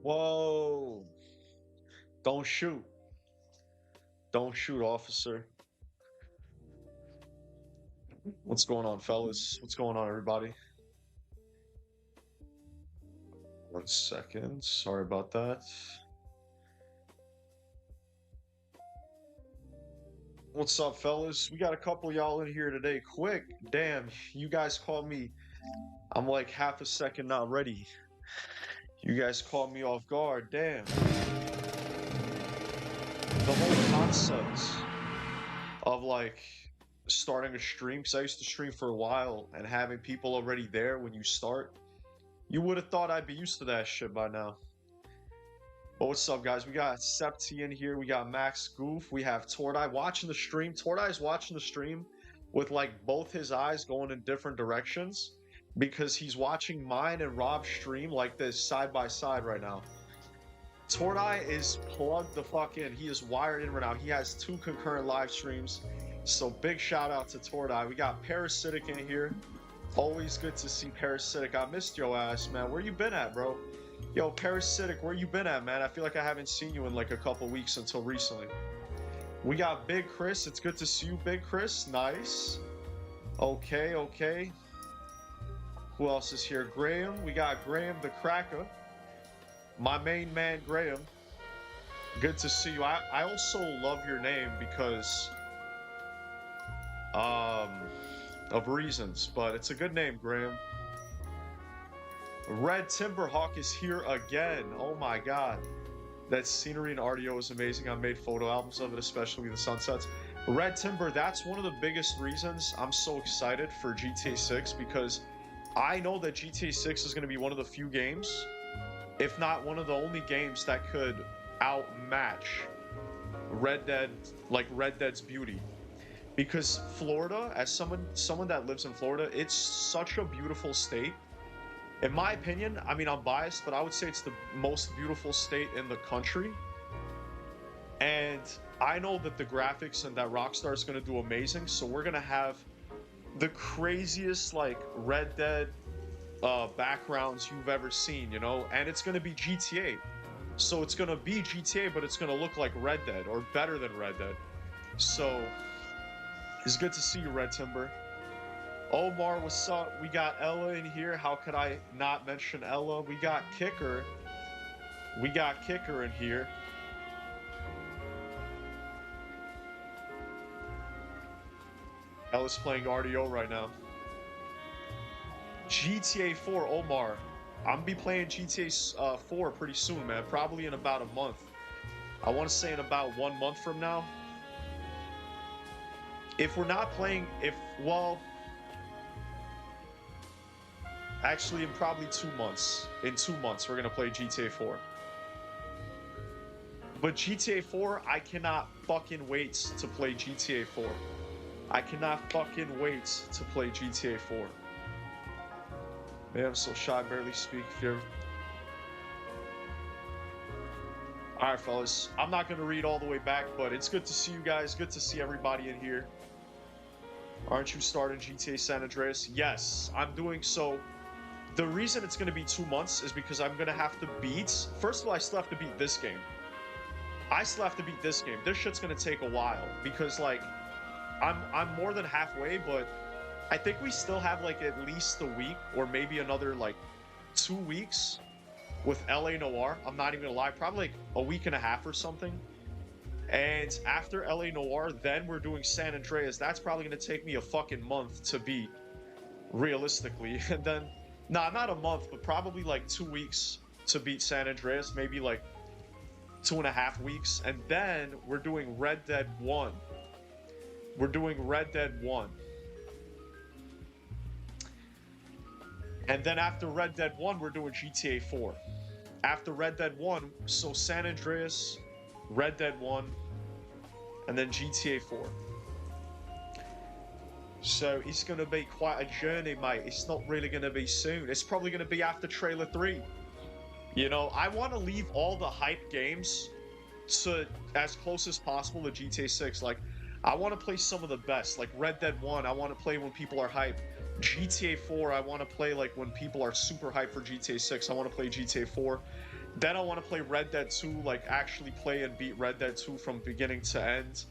Whoa. Don't shoot. Don't shoot, officer. What's going on, fellas? What's going on, everybody? 1 second. Sorry about that. What's up, fellas? We got a couple of y'all in here today. Quick. Damn, you guys called me. I'm like half a second not ready. You guys caught me off guard. Damn. The whole concept of like starting a stream, because I used to stream for a while and having people already there when you start, you would have thought I'd be used to that shit by now. But what's up, guys? We got Septi in here. We got Max Goof. We have Tordai watching the stream. Tordai's watching the stream with like both his eyes going in different directions because he's watching mine and Rob's stream like this side by side right now. Tordai is plugged the fuck in. He is wired in right now. He has 2 concurrent live streams. So big shout out to Tordai. We got Parasitic in here. Always good to see Parasitic. I missed your ass, man. Where you been at, bro? Yo, Parasitic, where you been at, man? I feel like I haven't seen you in like a couple weeks until recently. We got Big Chris. It's good to see you, Big Chris. Nice. Okay, okay. Who else is here? Graham. We got Graham the Cracker. My main man, Graham. Good to see you. I also love your name because of reasons, but it's a good name, Graham. Red Timberhawk is here again. Oh my god. That scenery and RDO is amazing. I made photo albums of it, especially the sunsets. Red Timber, that's one of the biggest reasons I'm so excited for GTA 6 because I know that GTA 6 is going to be one of the few games, if not one of the only games that could outmatch Red Dead, like Red Dead's beauty. Because Florida, as someone that lives in Florida, it's such a beautiful state. In my opinion, I mean, I'm biased, but I would say it's the most beautiful state in the country. And I know that the graphics and that Rockstar is going to do amazing, so we're going to have the craziest, like, Red Dead backgrounds you've ever seen, you know? And it's going to be GTA. So it's going to be GTA, but it's going to look like Red Dead, or better than Red Dead. So it's good to see you, Red Timber. Omar, what's up? We got Ella in here. How could I not mention Ella? We got Kicker. We got Kicker in here. Ella's playing RDO right now. GTA 4, Omar. I'm gonna be playing GTA 4 pretty soon, man. Probably in about a month. I want to say in about 1 month from now. If we're not playing, well, actually in probably 2 months. In 2 months, we're gonna play GTA 4. But GTA 4, I cannot fucking wait to play GTA 4. I cannot fucking wait to play GTA 4. Man, I'm so shy, I barely speak here. Alright, fellas. I'm not going to read all the way back, but it's good to see you guys. Good to see everybody in here. Aren't you starting GTA San Andreas? Yes, I'm doing so. The reason it's going to be 2 months is because I'm going to have to beat... First of all, I still have to beat this game. I still have to beat this game. This shit's going to take a while because, like, I'm more than halfway, but I think we still have, like, at least a week or maybe another, like, 2 weeks with LA Noire. I'm not even gonna lie, probably like a week and a half or something. And after LA Noire, then we're doing San Andreas. That's probably gonna take me a fucking month to beat, realistically. And then, nah, not a month, but probably like 2 weeks to beat San Andreas, maybe like 2.5 weeks. And then we're doing Red Dead 1. We're doing Red Dead 1. And then after Red Dead 1, we're doing GTA 4. After Red Dead 1, so San Andreas, Red Dead 1, and then GTA 4. So it's going to be quite a journey, mate. It's not really going to be soon. It's probably going to be after Trailer 3. You know, I want to leave all the hype games to as close as possible to GTA 6. Like, I want to play some of the best. Like Red Dead 1, I want to play when people are hyped. GTA 4, I want to play like when people are super hyped for GTA 6. I want to play GTA 4. Then I want to play Red Dead 2, like actually play and beat Red Dead 2 from beginning to end.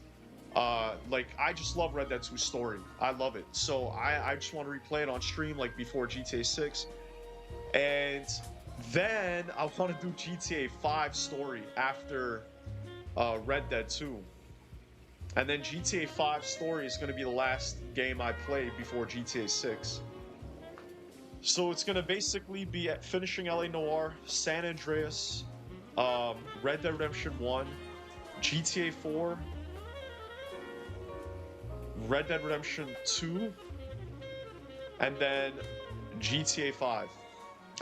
Like I just love Red Dead 2 story. I love it. So I just want to replay it on stream like before GTA 6. And then I want to do GTA 5 story after Red Dead 2. And then GTA 5 story is going to be the last game I play before GTA 6. So it's going to basically be at finishing LA Noire, San Andreas, Red Dead Redemption 1, GTA 4, Red Dead Redemption 2, and then GTA 5.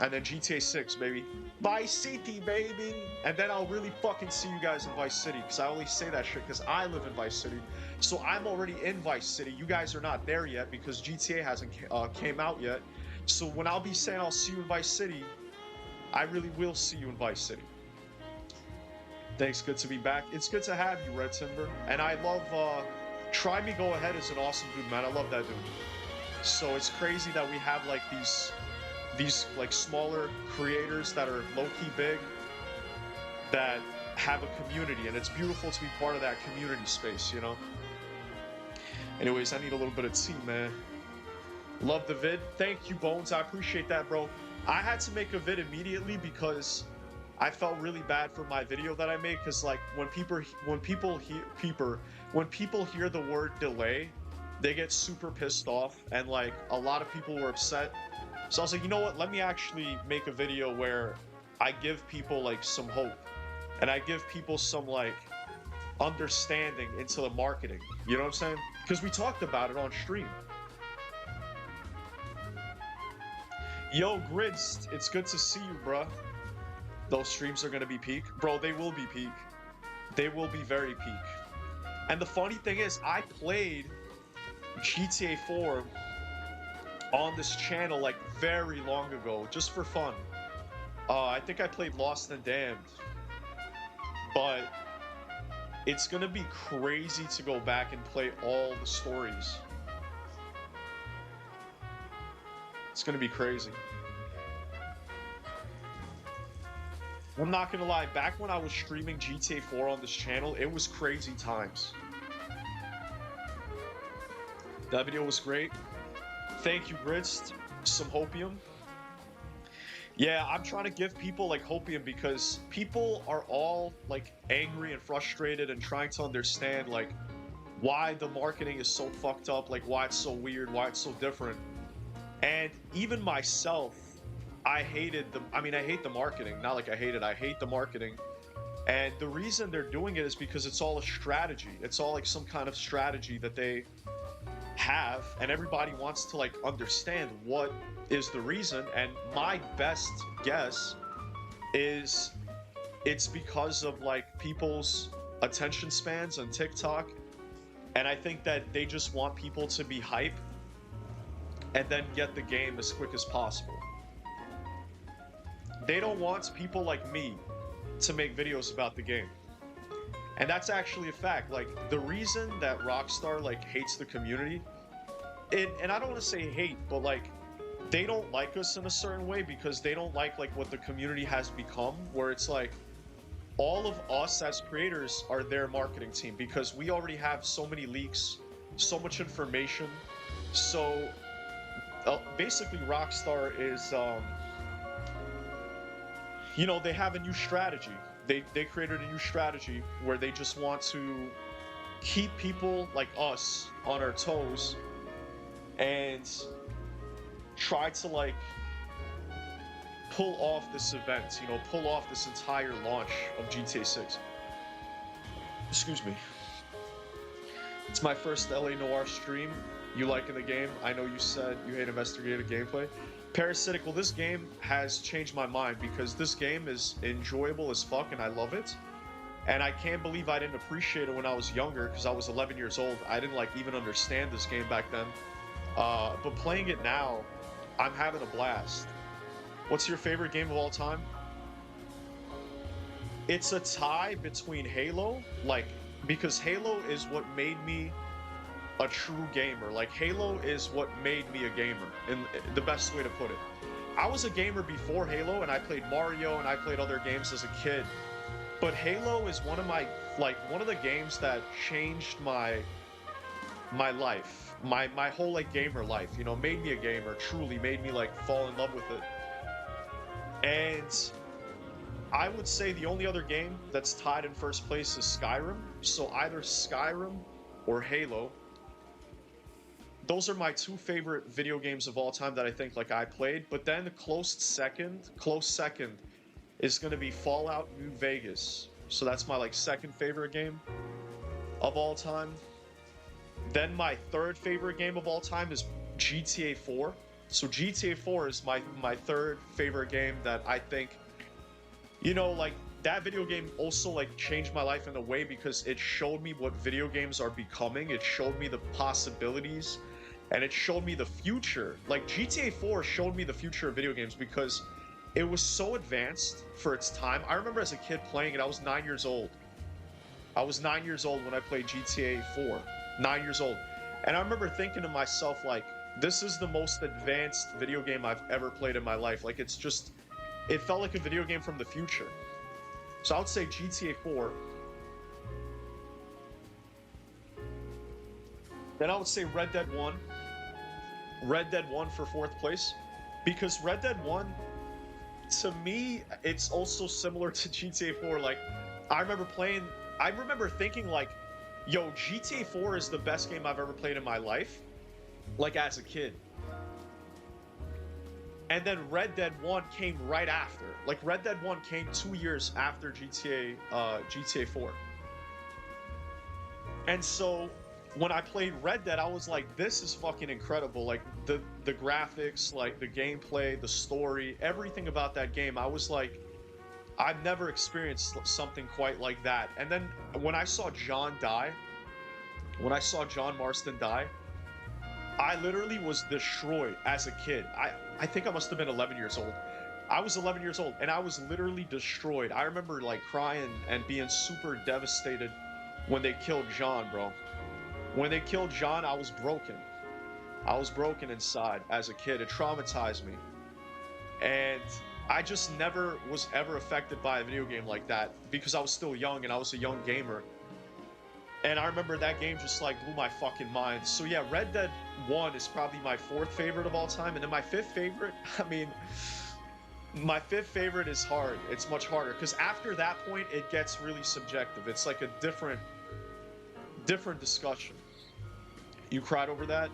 And then GTA 6, baby. Vice City, baby! And then I'll really fucking see you guys in Vice City, because I only say that shit because I live in Vice City. So I'm already in Vice City. You guys are not there yet because GTA hasn't came out yet. So when I'll be saying I'll see you in Vice City, I really will see you in Vice City. Thanks, good to be back. It's good to have you, Red Timber. And I love, Try Me Go Ahead is an awesome dude, man. I love that dude. So it's crazy that we have like these like smaller creators that are low-key big that have a community, and it's beautiful to be part of that community space, you know? Anyways, I need a little bit of tea, man. Love the vid. Thank you, Bones. I appreciate that, bro. I had to make a vid immediately because I felt really bad for my video that I made, because like when people hear the word delay, they get super pissed off, and like a lot of people were upset. So I was like, you know what? Let me actually make a video where I give people like some hope, and I give people some like understanding into the marketing. You know what I'm saying? Because we talked about it on stream. Yo, Grids, it's good to see you, bruh. Those streams are gonna be peak. Bro, they will be peak. They will be very peak. And the funny thing is, I played GTA 4 on this channel like very long ago, just for fun. I think I played Lost and Damned. But it's gonna be crazy to go back and play all the stories. It's gonna be crazy. I'm not gonna lie, back when I was streaming GTA 4 on this channel, it was crazy times. That video was great. Thank you, Grist. Some hopium. Yeah, I'm trying to give people like hopium because people are all like angry and frustrated and trying to understand like why the marketing is so fucked up, like why it's so weird, why it's so different. And even myself, I hate the marketing. Not like I hate the marketing. And the reason they're doing it is because it's all a strategy. It's all like some kind of strategy that they have, and everybody wants to like understand what is the reason. And my best guess is it's because of like people's attention spans on TikTok. And I think that they just want people to be hype and then get the game as quick as possible. They don't want people like me to make videos about the game. And that's actually a fact. Like, the reason that Rockstar, like, hates the community, and I don't want to say hate, but, like, they don't like us in a certain way because they don't like, what the community has become, where it's like, all of us as creators are their marketing team because we already have so many leaks, so much information. So, basically, Rockstar is, you know, they have a new strategy. They created a new strategy where they just want to keep people like us on our toes and try to like pull off this event, you know, pull off this entire launch of GTA 6. Excuse me. It's my first LA Noire stream. You liking the game? I know you said you hate investigative gameplay. Parasitic, well, this game has changed my mind because this game is enjoyable as fuck and I love it. And I can't believe I didn't appreciate it when I was younger because I was 11 years old. I didn't like even understand this game back then. But playing it now, I'm having a blast. What's your favorite game of all time? It's a tie between Halo, like, because Halo is what made me a true gamer. Like, Halo is what made me a gamer, in the best way to put it. I was a gamer before Halo, and I played Mario, and I played other games as a kid. But Halo is one of my one of the games that changed my life, my whole like gamer life. You know, made me a gamer. Truly made me like fall in love with it. And I would say the only other game that's tied in first place is Skyrim. So either Skyrim or Halo. Those are my two favorite video games of all time that I think like I played. But then the close second is going to be Fallout New Vegas. So that's my like second favorite game of all time. Then my third favorite game of all time is GTA 4. So GTA 4 is my third favorite game that I think, you know, like that video game also like changed my life in a way because it showed me what video games are becoming. It showed me the possibilities and it showed me the future. Like GTA 4 showed me the future of video games because it was so advanced for its time. I remember as a kid playing it, I was 9 years old. I was 9 years old when I played GTA 4. 9 years old. And I remember thinking to myself, like, this is the most advanced video game I've ever played in my life. Like, it's just, it felt like a video game from the future. So I would say GTA 4. Then I would say Red Dead 1. Red Dead 1 for fourth place. Because Red Dead 1, to me, it's also similar to GTA 4. Like, I remember thinking, like, yo, GTA 4 is the best game I've ever played in my life. Like, as a kid. And then Red Dead 1 came right after. Like, Red Dead 1 came 2 years after GTA 4. And so, when I played Red Dead, I was like, this is fucking incredible. Like, the graphics, like, the gameplay, the story, everything about that game, I was like, I've never experienced something quite like that. And then, when I saw John die, when I saw John Marston die, I literally was destroyed as a kid. I think I must have been 11 years old. I was 11 years old, and I was literally destroyed. I remember, like, crying and being super devastated when they killed John, bro. When they killed John, I was broken. I was broken inside as a kid. It traumatized me. And I just never was ever affected by a video game like that because I was still young and I was a young gamer. And I remember that game just like blew my fucking mind. So yeah, Red Dead 1 is probably my fourth favorite of all time. And then my fifth favorite, I mean, my fifth favorite is hard. It's much harder because after that point, it gets really subjective. It's like a different discussion. You cried over that?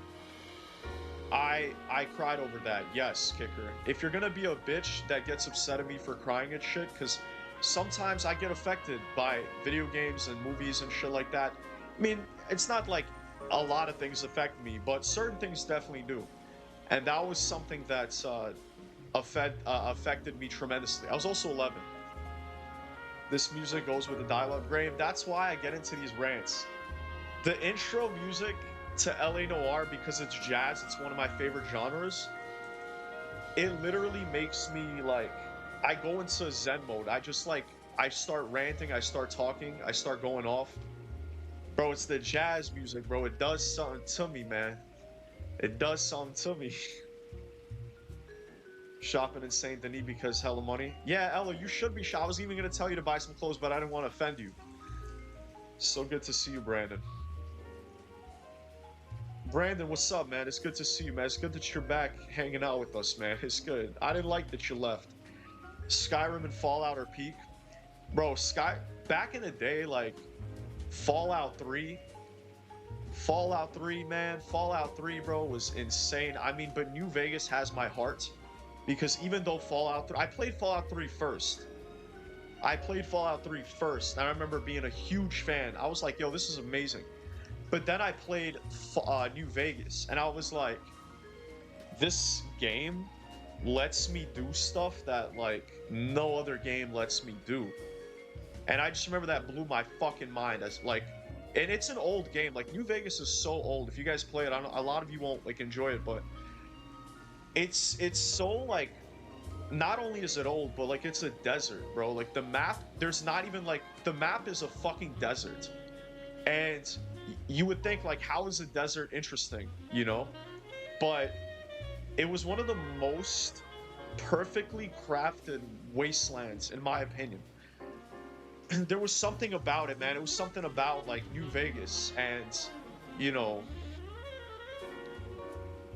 I cried over that. Yes, Kicker. If you're gonna be a bitch that gets upset at me for crying at shit, because sometimes I get affected by video games and movies and shit like that. I mean, it's not like a lot of things affect me, but certain things definitely do. And that was something that's affected me tremendously. I was also 11. This music goes with the dialogue. Graham, that's why I get into these rants. The intro music to LA Noire, because it's jazz, it's one of my favorite genres. It literally makes me like, I go into Zen mode. I just like, I start ranting, I start talking, I start going off. Bro, it's the jazz music, bro. It does something to me, man. It does something to me. Shopping in Saint Denis because hella money. Yeah, Ella, you should be shopping. I was even gonna tell you to buy some clothes, but I didn't want to offend you. So good to see you, Brandon. Brandon, what's up, man? It's good to see you, man. It's good that you're back hanging out with us, man. It's good. I didn't like that you left. Skyrim and Fallout are peak. Bro, back in the day, like, Fallout 3, man. Fallout 3, bro, was insane. I mean, but New Vegas has my heart. Because even though Fallout 3... I played Fallout 3 first. I and I remember being a huge fan. I was like, yo, this is amazing. But then I played New Vegas, and I was like, this game lets me do stuff that, like, no other game lets me do. And I just remember that blew my fucking mind. As like, and it's an old game. Like, New Vegas is so old. If you guys play it, a lot of you won't, like, enjoy it, but it's so, like, not only is it old, but, like, it's a desert, bro. Like, the map, there's not even, like, the map is a fucking desert. And you would think, like, how is a desert interesting, you know? But it was one of the most perfectly crafted wastelands, in my opinion. There was something about it, man. It was something about like New Vegas and, you know,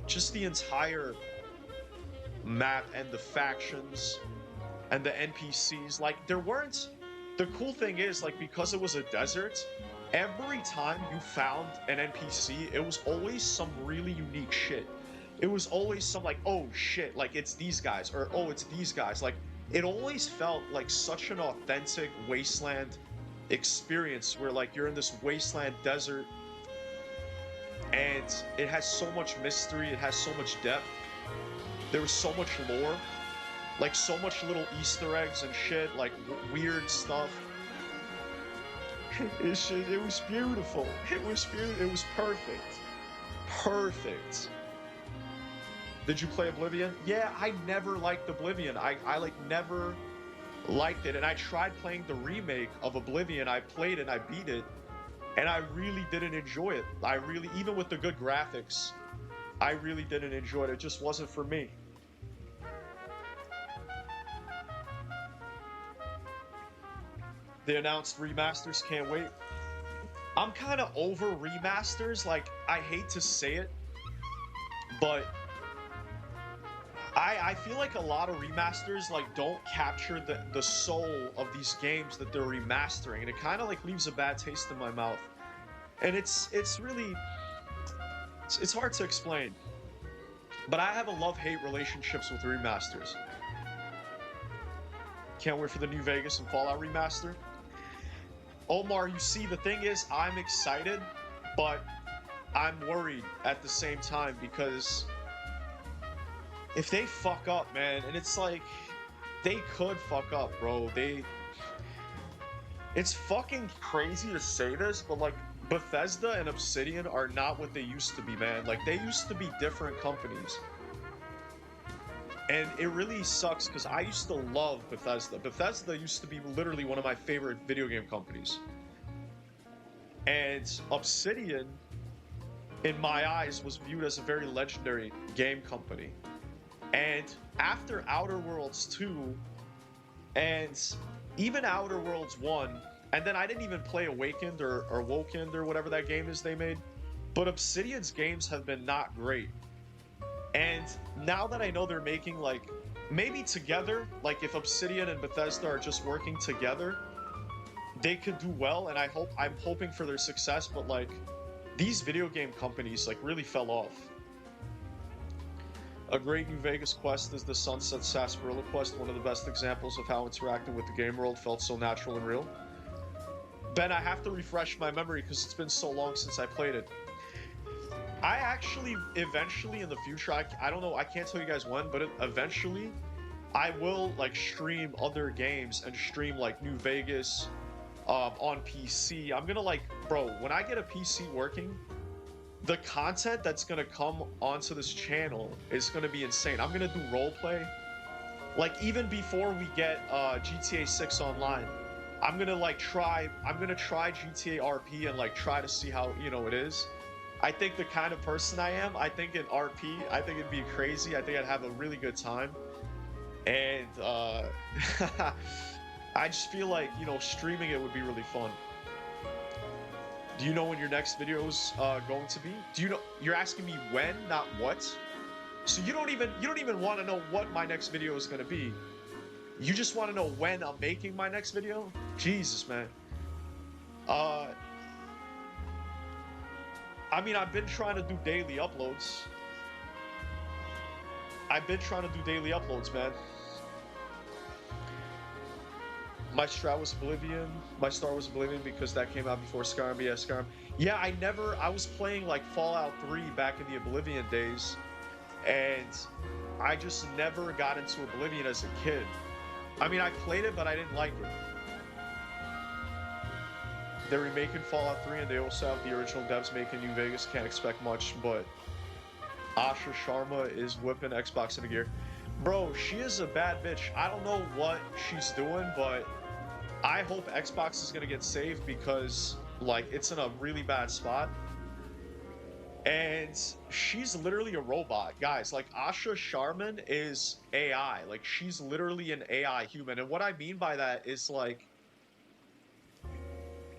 just the entire map and the factions and the NPCs. Like, there weren't. The cool thing is, like, because it was a desert, every time you found an NPC, it was always some really unique shit. It was always some, like, oh shit, like, it's these guys, or oh, it's these guys. Like, it always felt like such an authentic wasteland experience where, like, you're in this wasteland desert and it has so much mystery, it has so much depth. There was so much lore, like so much little Easter eggs and shit, like weird stuff. It was beautiful. It was beautiful. It was perfect. Perfect. Did you play Oblivion? Yeah, I never liked Oblivion. I like never liked it, and I tried playing the remake of Oblivion. I played and I beat it, and I really didn't enjoy it. I really, even with the good graphics, I really didn't enjoy it. It just wasn't for me. They announced remasters, can't wait. I'm kind of over remasters, like, I hate to say it, but I feel like a lot of remasters, like, don't capture the soul of these games that they're remastering, and it kind of, like, leaves a bad taste in my mouth. And it's really, it's hard to explain. But I have a love-hate relationships with remasters. Can't wait for the New Vegas and Fallout remaster. Omar, you see, the thing is, I'm excited, but I'm worried at the same time, because if they fuck up, man, and it's like, they could fuck up, bro. It's fucking crazy to say this, but like, Bethesda and Obsidian are not what they used to be, man. Like, they used to be different companies. And it really sucks, because I used to love Bethesda. Bethesda used to be literally one of my favorite video game companies. And Obsidian, in my eyes, was viewed as a very legendary game company. And after Outer Worlds 2, and even Outer Worlds 1, and then I didn't even play Awakened or Wokened or whatever that game is they made, but Obsidian's games have been not great. And now that I know they're making, like, maybe together, like if Obsidian and Bethesda are just working together, they could do well, and I'm hoping for their success, but like, these video game companies like really fell off. A great New Vegas quest is the Sunset Sarsaparilla quest, one of the best examples of how interacting with the game world felt so natural and real. Ben, I have to refresh my memory because it's been so long since I played it. I actually, eventually in the future, I don't know, I can't tell you guys when, but eventually, I will, like, stream other games and stream, like, New Vegas on PC. I'm gonna, like, bro, when I get a PC working, the content that's gonna come onto this channel is gonna be insane. I'm gonna do roleplay. Like, even before we get GTA 6 online, I'm gonna try GTA RP and, like, try to see how, you know, it is. I think the kind of person I am, I think in RP, I think it'd be crazy. I think I'd have a really good time. And I just feel like, you know, streaming it would be really fun. Do you know when your next video is going to be? Do you know? You're asking me when, not what. So you don't even want to know what my next video is going to be. You just want to know when I'm making my next video? Jesus, man. I mean, I've been trying to do daily uploads. Man. My star was Oblivion. Because that came out before Skyrim. Yeah, Skyrim. Yeah, I was playing like Fallout 3 back in the Oblivion days, and I just never got into Oblivion as a kid. I mean, I played it, but I didn't like it. They're remaking Fallout 3, and they also have the original devs making New Vegas. Can't expect much, but Asha Sharma is whipping Xbox into gear. Bro, she is a bad bitch. I don't know what she's doing, but I hope Xbox is gonna get saved because, like, it's in a really bad spot. And she's literally a robot, guys. Like Asha Sharman is AI. Like she's literally an AI human. And what I mean by that is like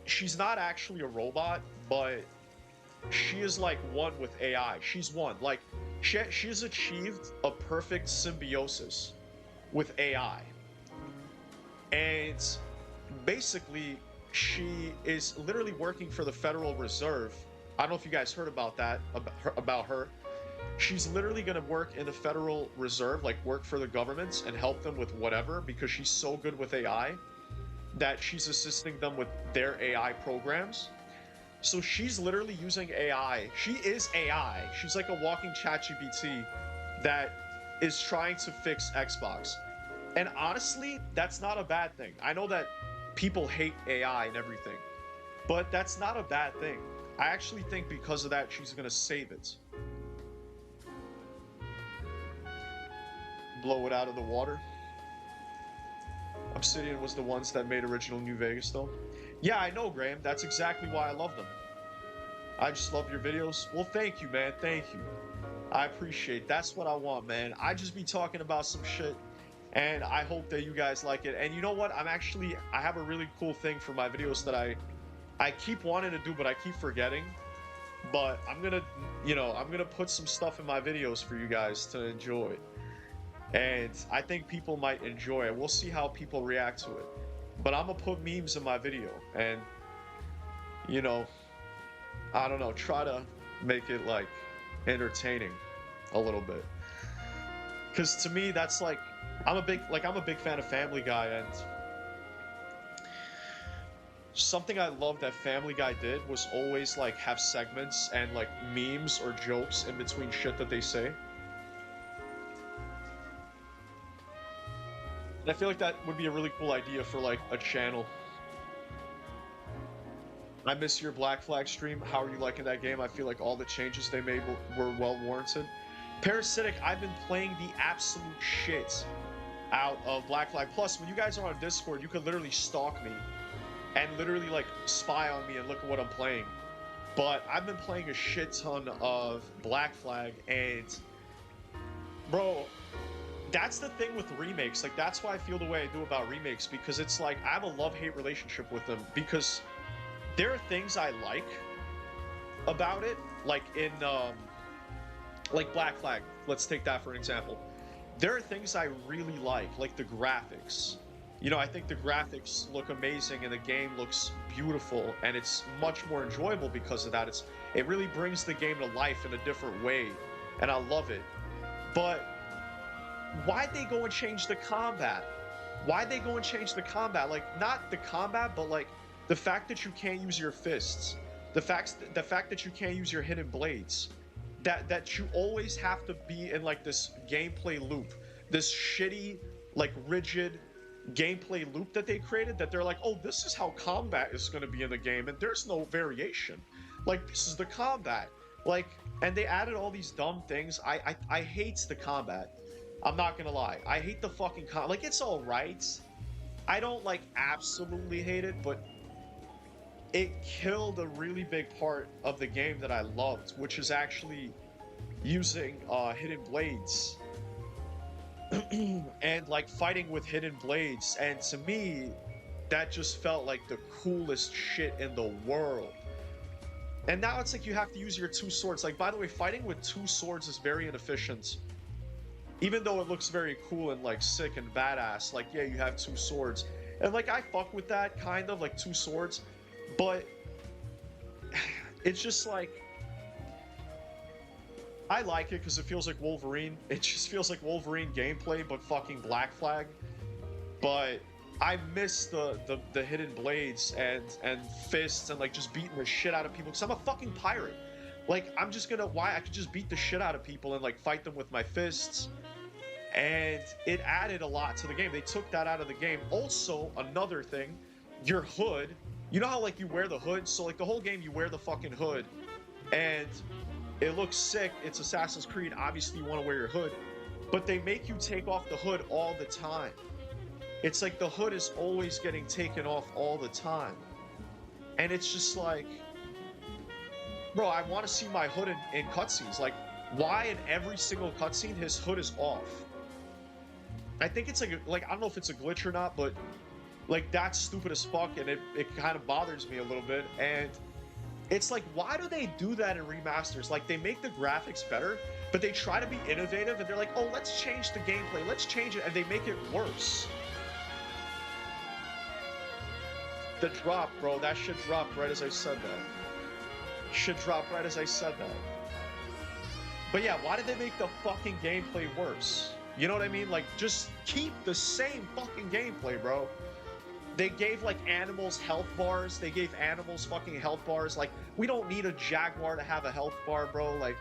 she's not actually a robot, but she is like one with AI. She's one. Like she's achieved a perfect symbiosis with AI. And basically, she is literally working for the Federal Reserve. I don't know if you guys heard about that, about her. She's literally going to work in the Federal Reserve, like work for the governments and help them with whatever, because she's so good with AI that she's assisting them with their AI programs. So she's literally using AI. She is AI. She's like a walking ChatGPT that is trying to fix Xbox. And honestly, that's not a bad thing. I know that people hate AI and everything, but that's not a bad thing. I actually think because of that, she's going to save it. Blow it out of the water. Obsidian was the ones that made original New Vegas, though. Yeah, I know, Graham. That's exactly why I love them. I just love your videos. Well, thank you, man. Thank you. I appreciate. That's what I want, man. I just be talking about some shit, and I hope that you guys like it. And you know what? I have a really cool thing for my videos that I keep wanting to do, but I keep forgetting. But I'm gonna put some stuff in my videos for you guys to enjoy. And I think people might enjoy it. We'll see how people react to it. But I'm gonna put memes in my video, and I don't know, try to make it like entertaining a little bit. Because to me, that's like I'm a big fan of Family Guy, and something I love that Family Guy did was always like have segments and like memes or jokes in between shit that they say. And I feel like that would be a really cool idea for like a channel. I miss your Black Flag stream. How are you liking that game? I feel like all the changes they made were well warranted. Parasitic, I've been playing the absolute shit out of Black Flag. Plus, when you guys are on Discord, you could literally stalk me and literally like spy on me and look at what I'm playing. But I've been playing a shit ton of Black Flag, and bro, that's the thing with remakes. Like that's why I feel the way I do about remakes, because it's like I have a love-hate relationship with them, because there are things I like about it, like in like Black Flag. Let's take that for an example. There are things I really like the graphics. I think the graphics look amazing and the game looks beautiful, and it's much more enjoyable because of that. It really brings the game to life in a different way, and I love it. But why'd they go and change the combat? Why'd they go and change the combat? Like, not the combat, but like the fact that you can't use your fists, the fact that you can't use your hidden blades, that you always have to be in like this gameplay loop, this shitty, like rigid gameplay loop that they created, that they're like, oh, this is how combat is going to be in the game, and there's no variation. Like, this is the combat. Like, and they added all these dumb things. I hate the combat. I'm not gonna lie. I hate the fucking combat. Like, it's all right. I don't like absolutely hate it, but it killed a really big part of the game that I loved, which is actually using hidden blades and like fighting with hidden blades. And to me, that just felt like the coolest shit in the world. And now it's like you have to use your two swords. Like, by the way, fighting with two swords is very inefficient. Even though it looks very cool and like sick and badass, like, yeah, you have two swords. And like, I fuck with that kind of like two swords, but it's just like, I like it because it feels like Wolverine. It just feels like Wolverine gameplay, but fucking Black Flag. But I miss the hidden blades and fists and like just beating the shit out of people, because I'm a fucking pirate. Like, I'm just gonna, I could just beat the shit out of people and like fight them with my fists. And it added a lot to the game. They took that out of the game. Also, another thing, your hood, you know how like you wear the hood? So like the whole game you wear the fucking hood, and it looks sick. It's Assassin's Creed. Obviously you want to wear your hood, but they make you take off the hood all the time. It's like the hood is always getting taken off all the time. And it's just like, bro, I want to see my hood in cutscenes. Like, why in every single cutscene his hood is off? I think it's like I don't know if it's a glitch or not, but like that's stupid as fuck, and it kind of bothers me a little bit. And it's like, why do they do that in remasters? Like, they make the graphics better, but they try to be innovative, and they're like, oh, let's change the gameplay, let's change it, and they make it worse. The drop, bro, that shit dropped right as I said that. Shit dropped right as I said that. But yeah, why did they make the fucking gameplay worse? You know what I mean? Like, just keep the same fucking gameplay, bro. They gave, like, animals health bars. They gave animals fucking health bars. Like, we don't need a jaguar to have a health bar, bro. Like,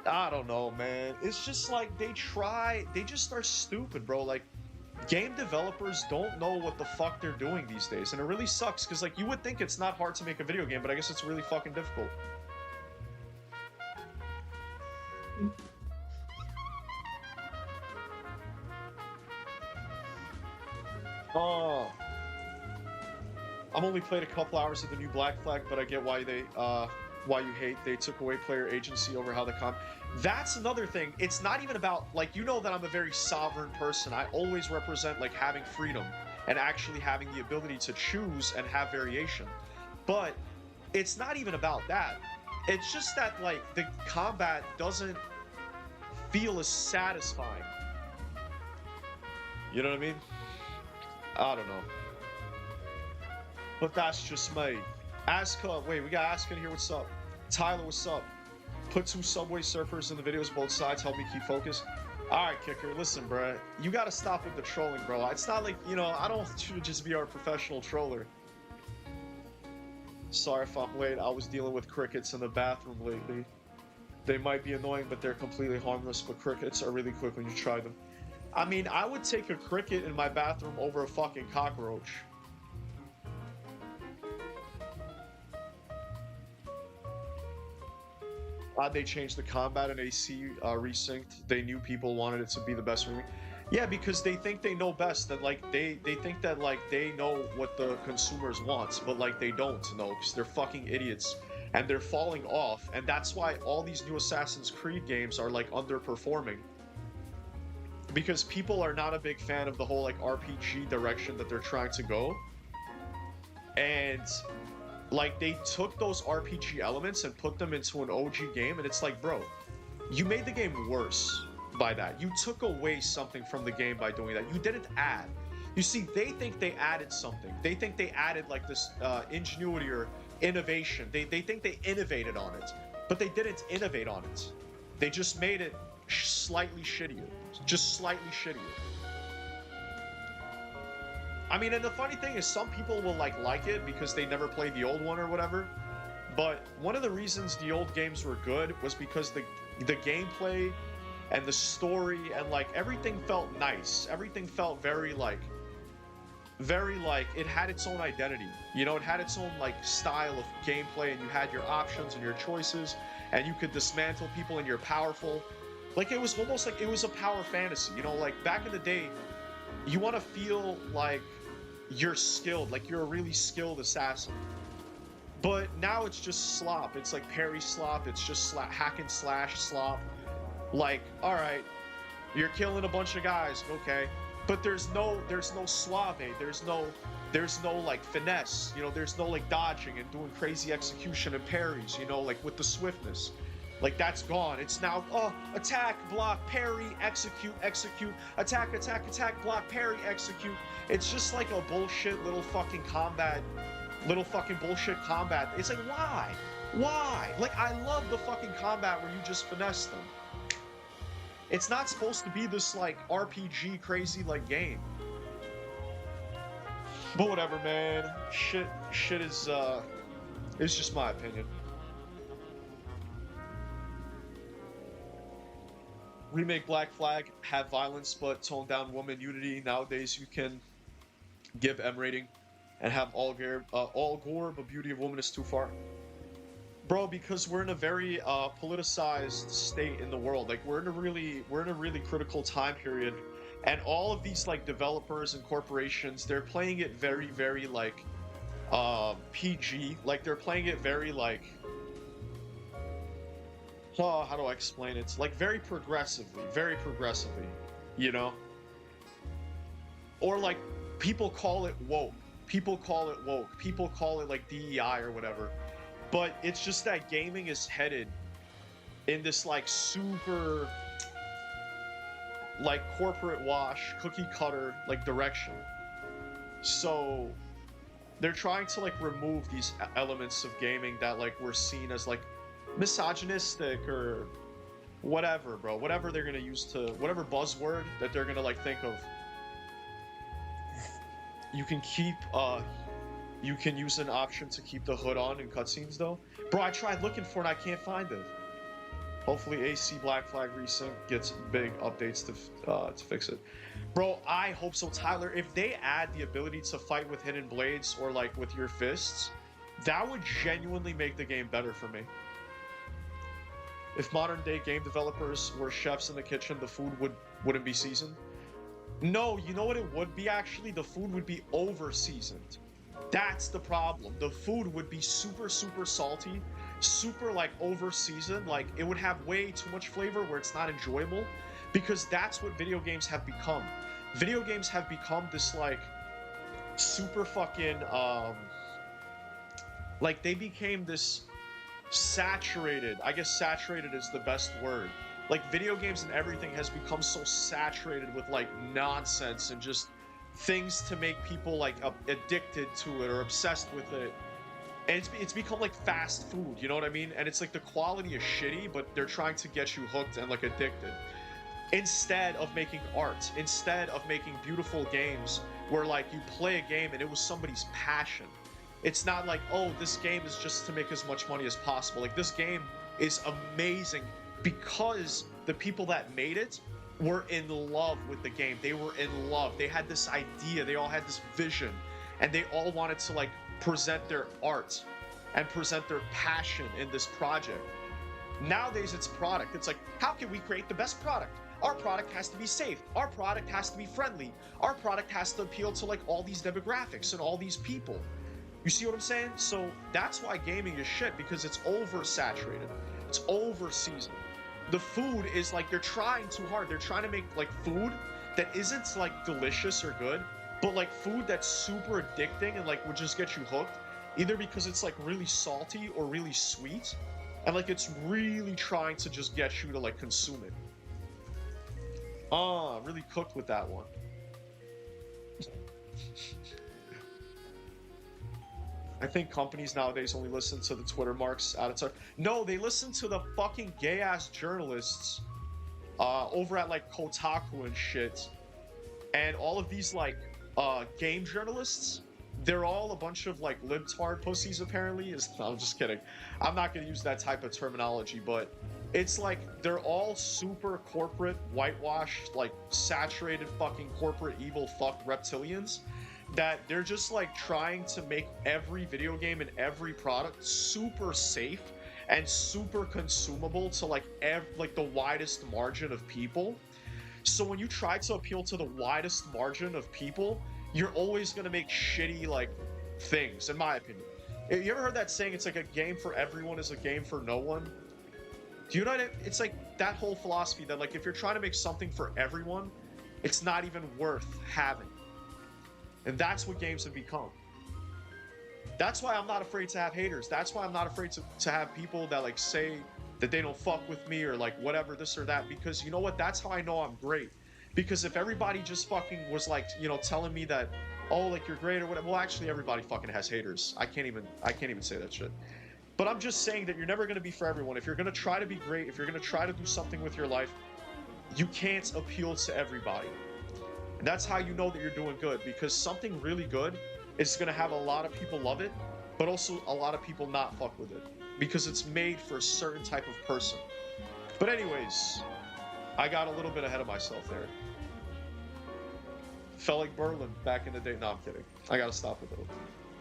I don't know, man. It's just like, they just are stupid, bro. Like, game developers don't know what the fuck they're doing these days. And it really sucks, because, like, you would think it's not hard to make a video game, but I guess it's really fucking difficult. Oh, I've only played a couple hours of the new Black Flag, but I get why why you hate. They took away player agency over how the That's another thing. It's not even about, like, you know that I'm a very sovereign person. I always represent, like, having freedom and actually having the ability to choose and have variation. But it's not even about that. It's just that, like, the combat doesn't feel as satisfying. You know what I mean? I don't know. But that's just me. Aska, wait, we got Aska in here, what's up? Tyler, what's up? Put 2 Subway Surfers in the videos, both sides, help me keep focus. Alright, Kicker, listen, bro. You gotta stop with the trolling, bro. It's not like, you know, I don't want you to just be our professional troller. Sorry if I'm late, I was dealing with crickets in the bathroom lately. They might be annoying, but they're completely harmless, but crickets are really quick when you try them. I mean, I would take a cricket in my bathroom over a fucking cockroach. They changed the combat in AC resynced. They knew people wanted it to be the best remake. Yeah, because they think they know best. That, like, they think that, like, they know what the consumers want, but, like, they don't know, because they're fucking idiots. And they're falling off, and that's why all these new Assassin's Creed games are, like, underperforming. Because people are not a big fan of the whole, like, RPG direction that they're trying to go. And, like, they took those RPG elements and put them into an OG game, and it's like, bro, you made the game worse by that. You took away something from the game by doing that. You didn't add. You see, they think they added something. They think they added, like, this ingenuity or innovation. They think they innovated on it, but they didn't innovate on it. They just made it slightly shittier. Just slightly shittier. I mean, and the funny thing is, some people will like it because they never played the old one or whatever. But one of the reasons the old games were good was because the gameplay and the story and, like, everything felt nice. Everything felt very like it had its own identity. You know, it had its own, like, style of gameplay, and you had your options and your choices, and you could dismantle people, and you're powerful. Like, it was almost like it was a power fantasy. You know, like, back in the day, you want to feel like you're skilled, like you're a really skilled assassin. But now it's just slop. It's like parry slop. It's just hack and slash slop. Like, all right, you're killing a bunch of guys, okay, but there's no suave. There's no like finesse. You know, there's no like dodging and doing crazy execution and parries. You know, like with the swiftness. Like, that's gone. It's now, attack, block, parry, execute, execute, attack, attack, attack, block, parry, execute. It's just like a bullshit little fucking bullshit combat. It's like, why? Why? Like, I love the fucking combat where you just finesse them. It's not supposed to be this, like, RPG crazy, like, game. But whatever, man. Shit is, it's just my opinion. Remake Black Flag, have violence, but tone down woman unity. Nowadays, you can give M rating and have all gore, but beauty of woman is too far. Bro, because we're in a very politicized state in the world. Like, we're in a really critical time period, and all of these, like, developers and corporations, they're playing it very, very, like, PG. Like they're playing it very like, oh, how do I explain it? It's like very progressively, you know? Or like people call it woke. People call it woke. People call it like DEI or whatever. But it's just that gaming is headed in this like super like corporate wash, cookie cutter like direction. So they're trying to like remove these elements of gaming that like were seen as like misogynistic or whatever, bro. Whatever they're gonna use to whatever buzzword that they're gonna like think of. You can keep you can use an option to keep the hood on in cutscenes though. Bro, I tried looking for it, I can't find it. Hopefully AC Black Flag Resync gets big updates to fix it. Bro, I hope so, Tyler. If they add the ability to fight with hidden blades or like with your fists, that would genuinely make the game better for me. If modern day game developers were chefs in the kitchen, the food wouldn't be seasoned. No, you know what it would be actually? The food would be over seasoned. That's the problem. The food would be super salty, super like over seasoned. Like it would have way too much flavor where it's not enjoyable, because that's what video games have become. Video games have become this like super fucking like they became this saturated. I guess saturated is the best word. Like video games and everything has become so saturated with like nonsense and just things to make people like addicted to it or obsessed with it. And it's become like fast food, you know what I mean? And it's like the quality is shitty, but they're trying to get you hooked and like addicted. Instead of making art, instead of making beautiful games where like you play a game and it was somebody's passion. It's not like, oh, this game is just to make as much money as possible. Like this game is amazing because the people that made it were in love with the game. They were in love. They had this idea. They all had this vision. And they all wanted to like present their art and present their passion in this project. Nowadays it's product. It's like, how can we create the best product? Our product has to be safe. Our product has to be friendly. Our product has to appeal to like all these demographics and all these people. You see what I'm saying? So that's why gaming is shit, because it's oversaturated. It's over-seasoned. The food is like, they're trying too hard. They're trying to make like food that isn't like delicious or good, but like food that's super addicting and like would just get you hooked, either because it's like really salty or really sweet, and like it's really trying to just get you to like consume it. Really cooked with that one. I think companies nowadays only listen to the Twitter marks out of time. No, they listen to the fucking gay-ass journalists over at like Kotaku and shit. And all of these like game journalists, they're all a bunch of like libtard pussies apparently. I'm just kidding. I'm not going to use that type of terminology, but it's like they're all super corporate, whitewashed, like saturated fucking corporate evil fucked reptilians. That they're just like trying to make every video game and every product super safe and super consumable to like the widest margin of people. So when you try to appeal to the widest margin of people, you're always going to make shitty like things, in my opinion. You ever heard that saying, it's like a game for everyone is a game for no one? Do you know what it's like that whole philosophy that like if you're trying to make something for everyone, it's not even worth having. And that's what games have become. That's why I'm not afraid to have haters. That's why I'm not afraid to have people that like say that they don't fuck with me or like whatever, this or that. Because you know what? That's how I know I'm great. Because if everybody just fucking was like, you know, telling me that, oh, like you're great or whatever. Well, actually, everybody fucking has haters. I can't even say that shit. But I'm just saying that you're never going to be for everyone. If you're going to try to be great, if you're going to try to do something with your life, you can't appeal to everybody. And that's how you know that you're doing good, because something really good is going to have a lot of people love it, but also a lot of people not fuck with it, because it's made for a certain type of person. But anyways, I got a little bit ahead of myself there. Felt like Berlin back in the day. No, I'm kidding. I gotta stop with it.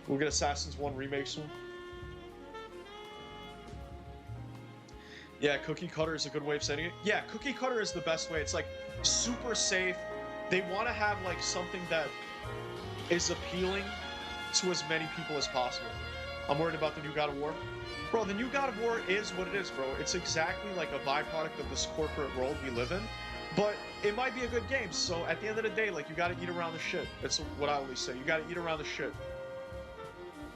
We'll get Assassin's 1 remake soon. Yeah, cookie cutter is a good way of saying it. Yeah, cookie cutter is the best way. It's like super safe. They want to have like something that is appealing to as many people as possible. I'm worried about the new God of War. Bro, the new God of War is what it is, bro. It's exactly like a byproduct of this corporate world we live in. But it might be a good game, so at the end of the day, like, you gotta eat around the shit. That's what I always say. You gotta eat around the shit.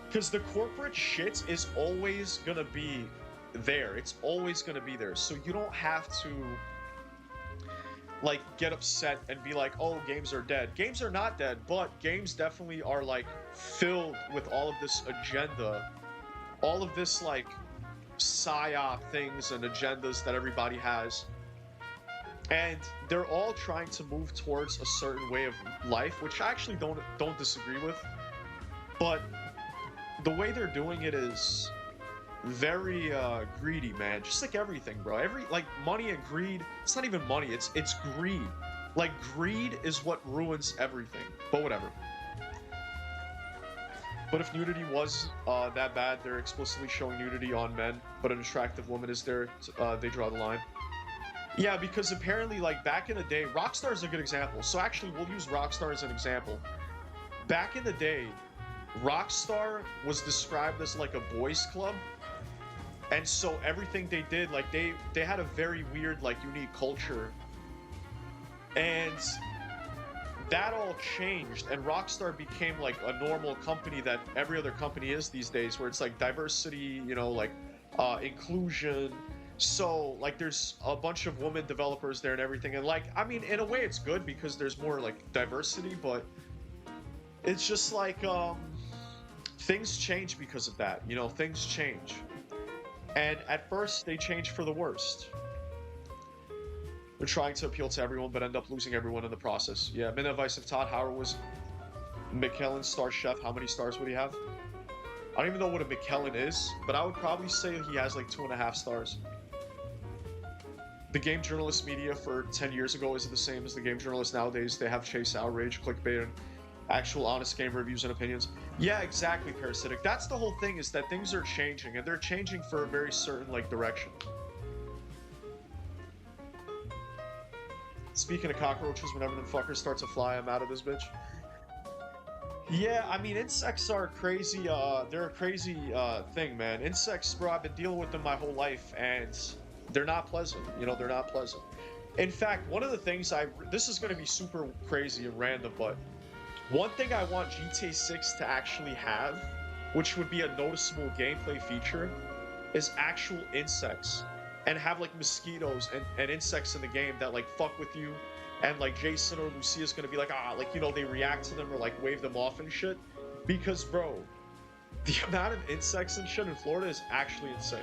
Because the corporate shit is always gonna be there. It's always gonna be there. So you don't have to, like, get upset and be like, oh, games are dead. Games are not dead, but games definitely are, like, filled with all of this agenda. All of this, like, psyop things and agendas that everybody has. And they're all trying to move towards a certain way of life, which I actually don't disagree with. But the way they're doing it is very greedy, man. Just like everything, bro. Like, money and greed, it's not even money, it's greed. Like, greed is what ruins everything. But whatever. But if nudity was that bad, they're explicitly showing nudity on men, but an attractive woman is there, they draw the line. Yeah, because apparently, like, back in the day, Rockstar is a good example. So actually, we'll use Rockstar as an example. Back in the day, Rockstar was described as, like, a boys' club. And so everything they did, like, they had a very weird, like, unique culture. And that all changed, and Rockstar became, like, a normal company that every other company is these days, where it's, like, diversity, you know, like, inclusion. So, like, there's a bunch of women developers there and everything, and, like, I mean, in a way it's good because there's more, like, diversity, but it's just, like, things change because of that, you know, things change. And at first, they change for the worst. They're trying to appeal to everyone, but end up losing everyone in the process. Yeah, Midnight Vice, if Todd Howard was Michelin's star chef, how many stars would he have? I don't even know what a Michelin is, but I would probably say he has, like, 2.5 stars. The game journalist media for 10 years ago isn't the same as the game journalists nowadays. They have chase, outrage, clickbait, and actual honest game reviews and opinions. Yeah, exactly, Parasitic. That's the whole thing, is that things are changing, and they're changing for a very certain, like, direction. Speaking of cockroaches, whenever them fuckers start to fly, I'm out of this bitch. Yeah, I mean, insects are crazy, they're a crazy, thing, man. Insects, bro, I've been dealing with them my whole life, and they're not pleasant. You know, they're not pleasant. In fact, one of the things this is gonna be super crazy and random, but one thing I want GTA 6 to actually have, which would be a noticeable gameplay feature, is actual insects. And have, like, mosquitoes and insects in the game that, like, fuck with you. And, like, Jason or Lucia's gonna be like, like, you know, they react to them or, like, wave them off and shit. Because, bro, the amount of insects and shit in Florida is actually insane.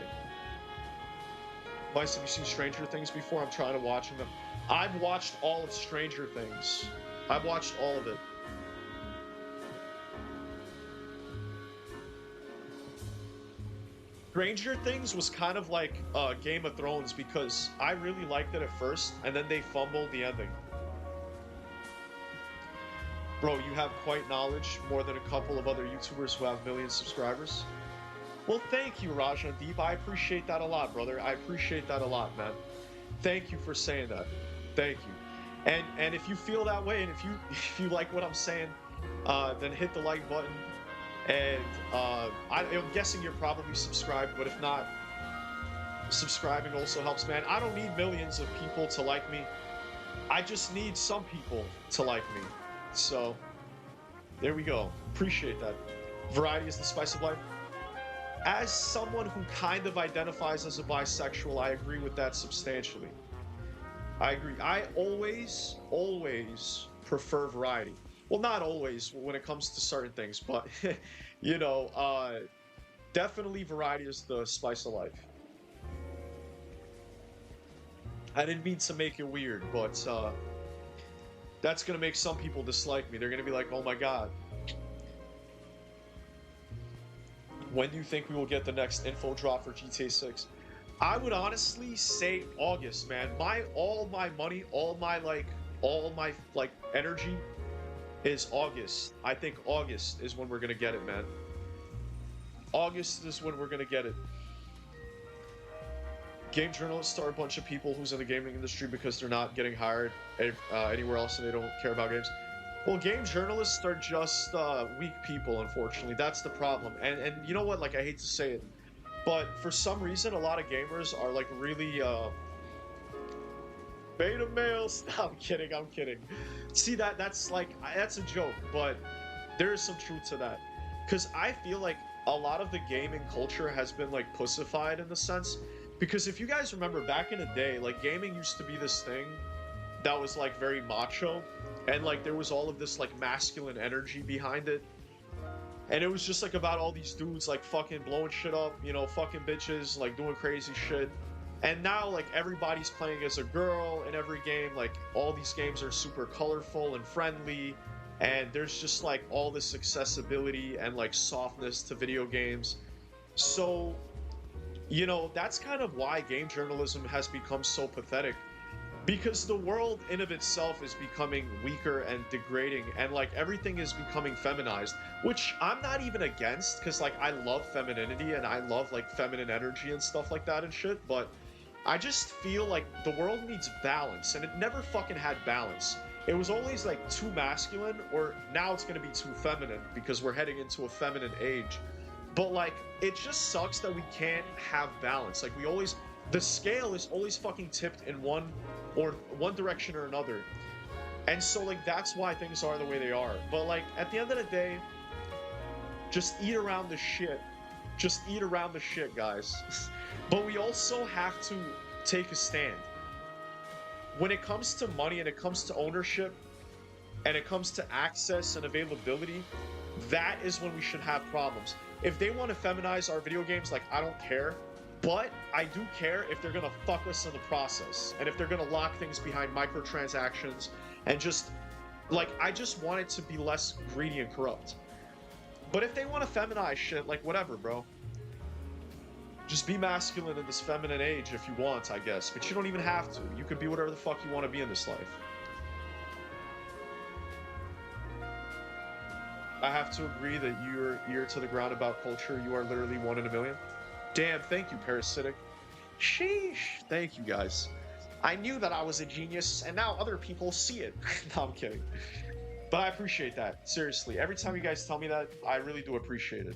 Vice, have you seen Stranger Things before? I'm trying to watch them. I've watched all of Stranger Things. I've watched all of it. Stranger Things was kind of like Game of Thrones because I really liked it at first, and then they fumbled the ending. Bro, you have quite knowledge, more than a couple of other YouTubers who have million subscribers. Well, thank you, Rajan Deep. I appreciate that a lot, brother. I appreciate that a lot, man. Thank you for saying that. Thank you. And if you feel that way, and if you like what I'm saying, then hit the like button. And I'm guessing you're probably subscribed, but if not, subscribing also helps, man. I don't need millions of people to like me. I just need some people to like me. So, there we go. Appreciate that. Variety is the spice of life. As someone who kind of identifies as a bisexual, I agree with that substantially. I agree. I always prefer variety. Well, not always when it comes to certain things, but, you know, definitely variety is the spice of life. I didn't mean to make it weird, but that's going to make some people dislike me. They're going to be like, oh my god. When do you think we will get the next info drop for GTA 6? I would honestly say August, man. All my money, all my energy is August. I think August is when we're gonna get it, man. August is when we're gonna get it. Game journalists are a bunch of people who's in the gaming industry because they're not getting hired anywhere else and they don't care about games. Well, game journalists are just weak people, unfortunately. That's the problem. And you know what? Like, I hate to say it, but for some reason, a lot of gamers are like really beta males. I'm kidding. I'm kidding. See that's like that's a joke, but there is some truth to that. Because I feel like a lot of the gaming culture has been like pussified in the sense. Because if you guys remember back in the day, like gaming used to be this thing that was like very macho, and like there was all of this like masculine energy behind it, and it was just like about all these dudes like fucking blowing shit up, you know, fucking bitches, like doing crazy shit. And now like everybody's playing as a girl in every game. Like all these games are super colorful and friendly, and there's just like all this accessibility and like softness to video games. So, you know, that's kind of why game journalism has become so pathetic, because the world in of itself is becoming weaker and degrading, and like everything is becoming feminized, which I'm not even against, because like I love femininity and I love like feminine energy and stuff like that and shit, but I just feel like the world needs balance, and it never fucking had balance. It was always like too masculine, or now it's gonna be too feminine because we're heading into a feminine age. But like, it just sucks that we can't have balance. Like we always, the scale is always fucking tipped in one direction or another. And so like that's why things are the way they are. But like at the end of the day, just eat around the shit. Just eat around the shit, guys. But we also have to take a stand. When it comes to money and it comes to ownership and it comes to access and availability, that is when we should have problems. If they want to feminize our video games, like, I don't care. But I do care if they're gonna fuck us in the process, and if they're gonna lock things behind microtransactions, and just, like, I just want it to be less greedy and corrupt. But if they want to feminize shit, like, whatever, bro. Just be masculine in this feminine age if you want, I guess. But you don't even have to. You could be whatever the fuck you want to be in this life. I have to agree that you're ear to the ground about culture. You are literally 1 in a million. Damn, thank you, Parasitic. Sheesh. Thank you, guys. I knew that I was a genius, and now other people see it. No, I'm kidding. But I appreciate that. Seriously. Every time you guys tell me that, I really do appreciate it.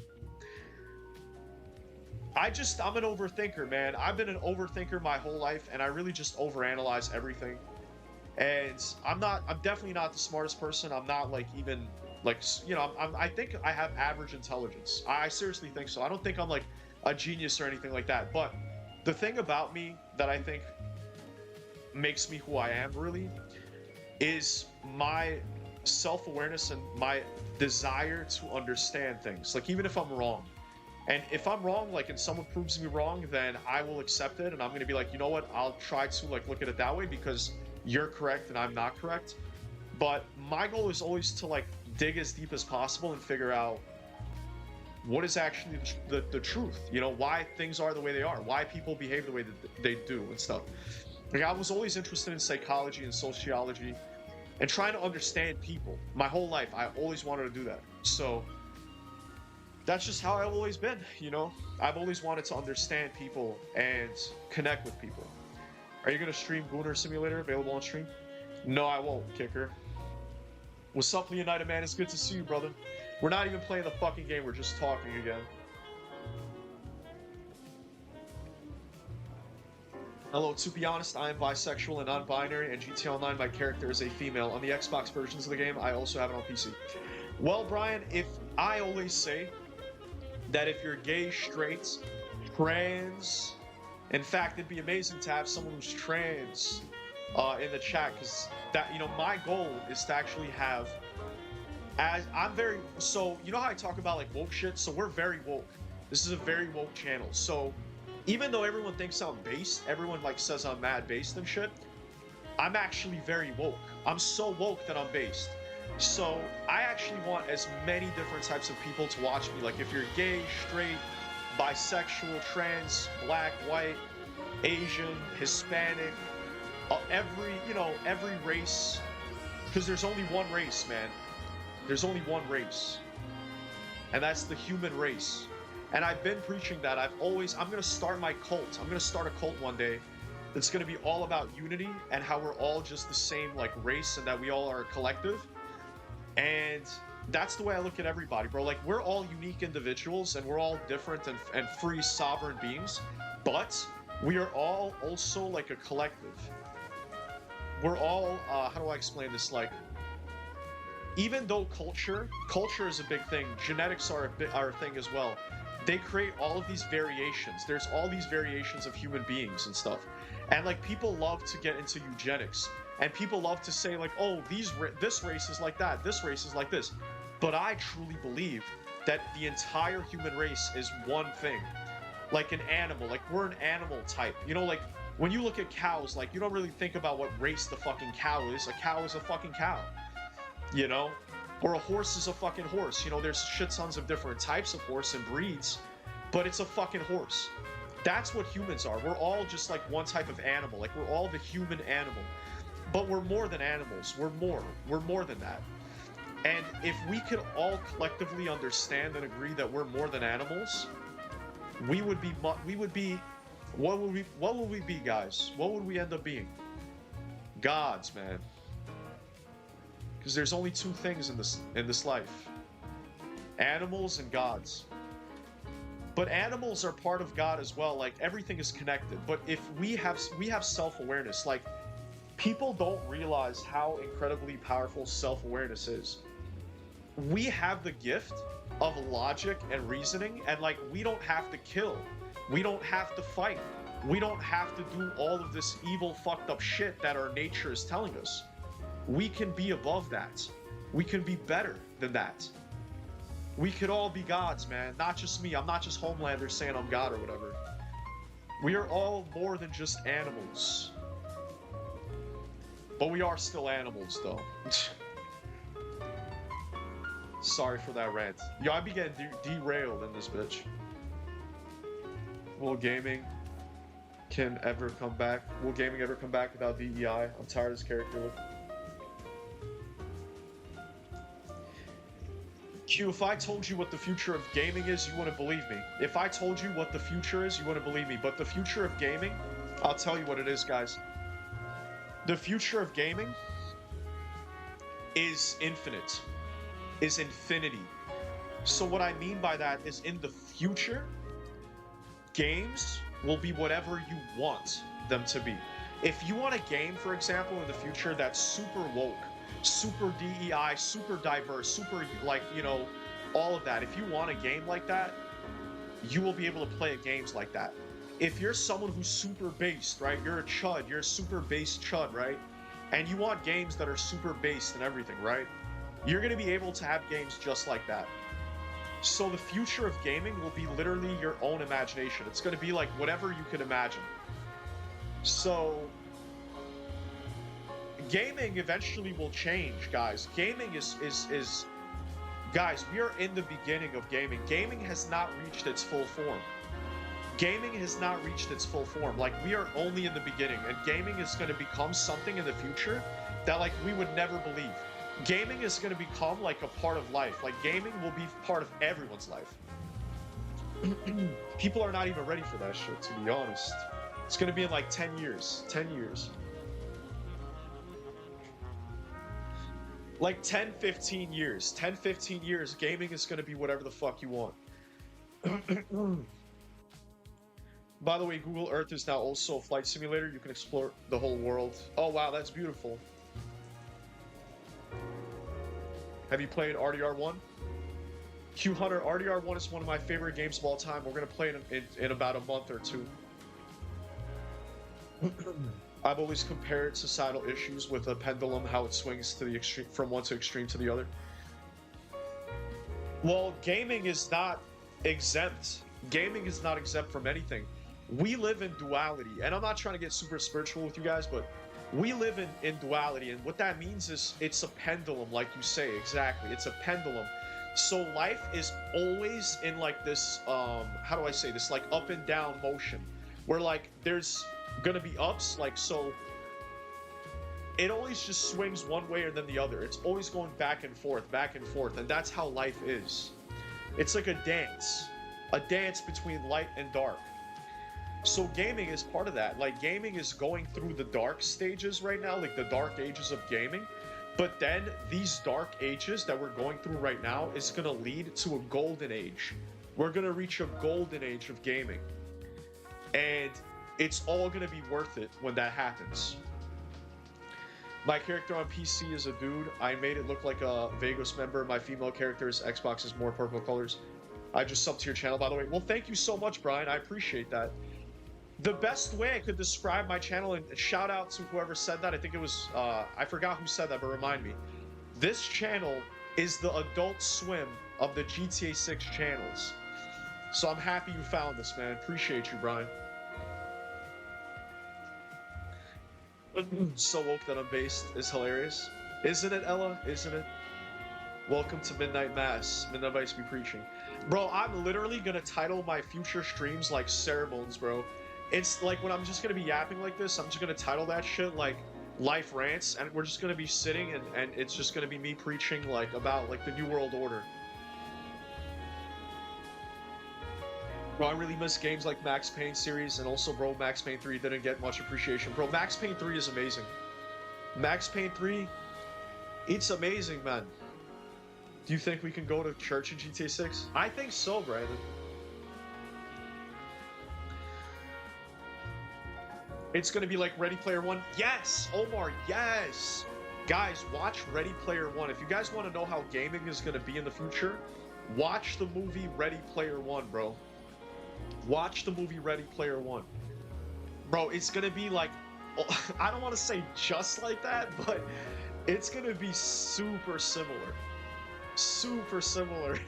I'm an overthinker, man. I've been an overthinker my whole life, and I really just overanalyze everything. And I'm definitely not the smartest person. I'm not like even like, you know, I think I have average intelligence. I seriously think so. I don't think I'm like a genius or anything like that. But the thing about me that I think makes me who I am really is my self-awareness and my desire to understand things. Like, even if I'm wrong. And if I'm wrong, like, and someone proves me wrong, then I will accept it, and I'm gonna be like, you know what, I'll try to, like, look at it that way because you're correct and I'm not correct. But my goal is always to, like, dig as deep as possible and figure out what is actually the truth, you know, why things are the way they are, why people behave the way that they do and stuff. Like, I was always interested in psychology and sociology and trying to understand people. My whole life, I always wanted to do that. So that's just how I've always been, you know? I've always wanted to understand people and connect with people. Are you gonna stream Gooner Simulator, available on stream? No, I won't, Kicker. What's up, Leonidas, man? It's good to see you, brother. We're not even playing the fucking game, we're just talking again. Hello, to be honest, I am bisexual and non-binary, and GTA Online, my character is a female. On the Xbox versions of the game, I also have it on PC. Well, Brian, if I always say that if you're gay, straight, trans, in fact, it'd be amazing to have someone who's trans in the chat, because that, you know, my goal is to actually have, as I'm very, so you know how I talk about like woke shit, so we're very woke. This is a very woke channel. So even though everyone thinks I'm based, everyone like says I'm mad based and shit, I'm actually very woke. I'm so woke that I'm based. So I actually want as many different types of people to watch me. Like, if you're gay, straight, bisexual, trans, black, white, Asian, Hispanic, every race, because there's only one race, man. There's only one race, and that's the human race. And I've been preaching that. I'm gonna start my cult. I'm gonna start a cult one day that's gonna be all about unity and how we're all just the same like race and that we all are a collective. And that's the way I look at everybody, bro. Like, we're all unique individuals and we're all different and free sovereign beings, but we are all also like a collective. We're all, how do I explain this? Like, even though culture is a big thing, genetics are a thing as well. They create all of these variations. There's all these variations of human beings and stuff. And like, people love to get into eugenics. And people love to say like, oh, this race is like that, this race is like this. But I truly believe that the entire human race is one thing. Like an animal, like we're an animal type. You know, like when you look at cows, like you don't really think about what race the fucking cow is. A cow is a fucking cow, you know? Or a horse is a fucking horse. You know, there's shit tons of different types of horse and breeds, but it's a fucking horse. That's what humans are. We're all just like one type of animal. Like we're all the human animal. But we're more than animals. We're more than that. And if we could all collectively understand and agree that we're more than animals, we would be what would we be, guys? What would we end up being? Gods, man. Because there's only two things in this life. Animals and gods. But animals are part of God as well. Like everything is connected. But if we have self-awareness, like people don't realize how incredibly powerful self-awareness is. We have the gift of logic and reasoning, and like we don't have to kill. We don't have to fight. We don't have to do all of this evil, fucked up shit that our nature is telling us. We can be above that. We can be better than that. We could all be gods, man. Not just me. I'm not just Homelander saying I'm God or whatever. We are all more than just animals. But we are still animals, though. Sorry for that rant. Yo, I be getting derailed in this bitch. Will gaming ever come back without DEI? I'm tired of this character look. Q, if I told you what the future of gaming is, you wouldn't believe me. If I told you what the future is, you wouldn't believe me. But the future of gaming, I'll tell you what it is, guys. The future of gaming is infinite. Is infinity. So what I mean by that is in the future, games will be whatever you want them to be. If you want a game, for example, in the future that's super woke, super DEI, super diverse, super, like, you know, all of that. If you want a game like that, you will be able to play games like that. If you're someone who's super based, right? You're a chud, you're a super based chud, right? And you want games that are super based and everything, right? You're going to be able to have games just like that. So the future of gaming will be literally your own imagination. It's going to be like whatever you can imagine. So gaming eventually will change, guys. Gaming is guys, we are in the beginning of gaming. Gaming has not reached its full form. Gaming has not reached its full form. Like, we are only in the beginning, and gaming is going to become something in the future that, like, we would never believe. Gaming is going to become, like, a part of life. Like, gaming will be part of everyone's life. People are not even ready for that shit, to be honest. It's going to be in, like, 10 years. 10 years. Like, 10, 15 years. 10, 15 years, gaming is going to be whatever the fuck you want. By the way, Google Earth is now also a flight simulator. You can explore the whole world. Oh, wow, that's beautiful. Have you played RDR1? Q Hunter, RDR1 is one of my favorite games of all time. We're going to play it in about a month or two. I've always compared societal issues with a pendulum, how it swings to the extreme, from one extreme to the other. Well, gaming is not exempt. Gaming is not exempt from anything. We live in duality, and I'm not trying to get super spiritual with you guys, but we live in duality, and what that means is it's a pendulum, like you say, exactly. It's a pendulum. So life is always in like this, how do I say this, like up and down motion, where like there's gonna be ups, like, so it always just swings one way or then the other. It's always going back and forth, and that's how life is. It's like a dance between light and dark. So gaming is part of that. Like, gaming is going through the dark stages right now, like the dark ages of gaming, But then these dark ages that we're going through right now is going to lead to a golden age. We're going to reach a golden age of gaming. And it's all going to be worth it when that happens. My character on PC is a dude. I made it look like a Vegas member. My female character is Xbox is more purple colors. I just subbed to your channel, by the way. Well, thank you so much, Brian. I appreciate that. The best way I could describe my channel, and shout out to whoever said that. I think it was, I forgot who said that, but remind me. This channel is the Adult Swim of the GTA 6 channels. So I'm happy you found this, man. Appreciate you, Brian. So woke that I'm based is hilarious. Isn't it, Ella? Isn't it? Welcome to Midnight Mass. Midnight Mass be preaching. Bro, I'm literally gonna title my future streams like sermons, bro. It's like when I'm just gonna be yapping like this, I'm just gonna title that shit like Life Rants, and we're just gonna be sitting and it's just gonna be me preaching like about like the New World Order. Bro, I really miss games like Max Payne series, and also, bro, Max Payne 3 didn't get much appreciation. Bro, Max Payne 3 is amazing. Max Payne 3, it's amazing, man. Do you think we can go to church in GTA 6? I think so, Brandon. It's gonna be like Ready Player One. Yes, Omar, yes. Guys, watch Ready Player One. If you guys want to know how gaming is gonna be in the future, watch the movie Ready Player One, bro. Watch the movie Ready Player One. Bro, it's gonna be like, I don't want to say just like that, but it's gonna be super similar. Super similar.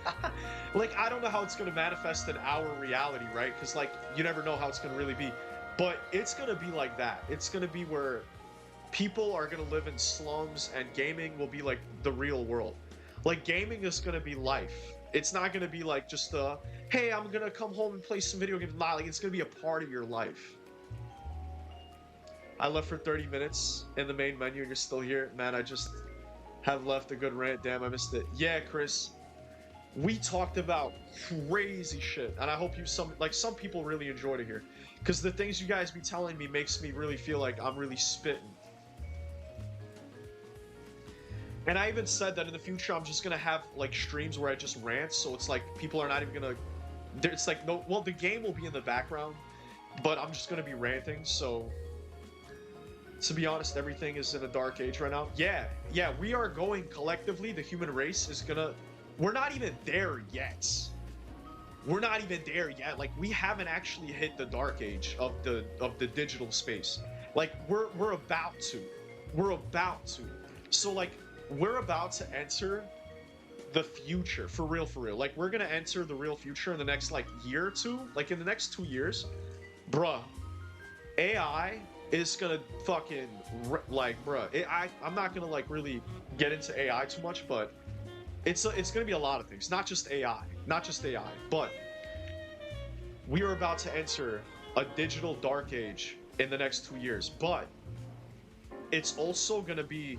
Like, I don't know how it's gonna manifest in our reality, right? Because, like, you never know how it's gonna really be. But it's gonna be like that. It's gonna be where people are gonna live in slums and gaming will be like the real world. Like, gaming is gonna be life. It's not gonna be like just hey, I'm gonna come home and play some video games. Nah, like, it's gonna be a part of your life. I left for 30 minutes in the main menu and you're still here. Man, I just have left a good rant. Damn, I missed it. Yeah, Chris. We talked about crazy shit, and I hope some people really enjoyed it here. Because the things you guys be telling me makes me really feel like I'm really spitting. And I even said that in the future I'm just gonna have like streams where I just rant, so it's like people are not even gonna... It's like, no, well, the game will be in the background, but I'm just gonna be ranting, so... To be honest, everything is in a dark age right now. Yeah, we are going collectively, the human race is gonna... We're not even there yet. We're not even there yet. Like, we haven't actually hit the dark age of the digital space. Like, we're about to. We're about to. So, like, we're about to enter the future, for real, for real. Like, we're gonna enter the real future in the next, like, year or two. Like, in the next 2 years. Bruh. AI is gonna fucking, like, bruh. I'm not gonna, like, really get into AI too much, but it's gonna be a lot of things. Not just AI. Not just AI. But we are about to enter a digital dark age in the next 2 years. But it's also gonna be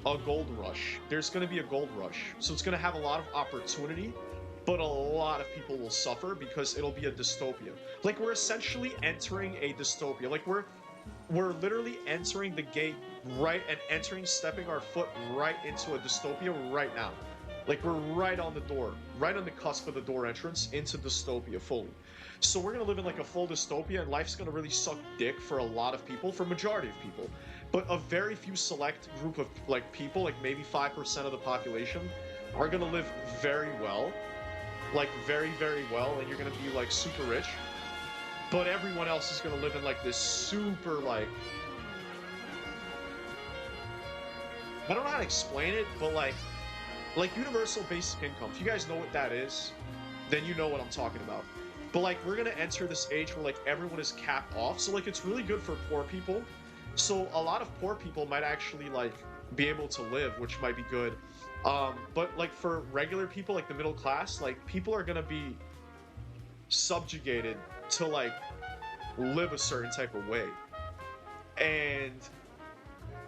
a gold rush. There's going to be a gold rush. So it's going to have a lot of opportunity, but a lot of people will suffer because it'll be a dystopia. Like, we're essentially entering a dystopia. Like, we're literally entering the gate right and stepping our foot right into a dystopia right now. Like, we're right on the door, right on the cusp of the door entrance into dystopia fully. So we're going to live in like a full dystopia, and life's going to really suck dick for a lot of people, for a majority of people. But a very few select group of like people, like maybe 5% of the population, are going to live very well. Like, very, very well, and you're going to be like super rich. But everyone else is going to live in like this super like... I don't know how to explain it, but like universal basic income. If you guys know what that is, then you know what I'm talking about. But like, we're gonna enter this age where like everyone is capped off. So like, it's really good for poor people. So a lot of poor people might actually like be able to live, which might be good. But like for regular people, like the middle class, like people are gonna be subjugated to like live a certain type of way. And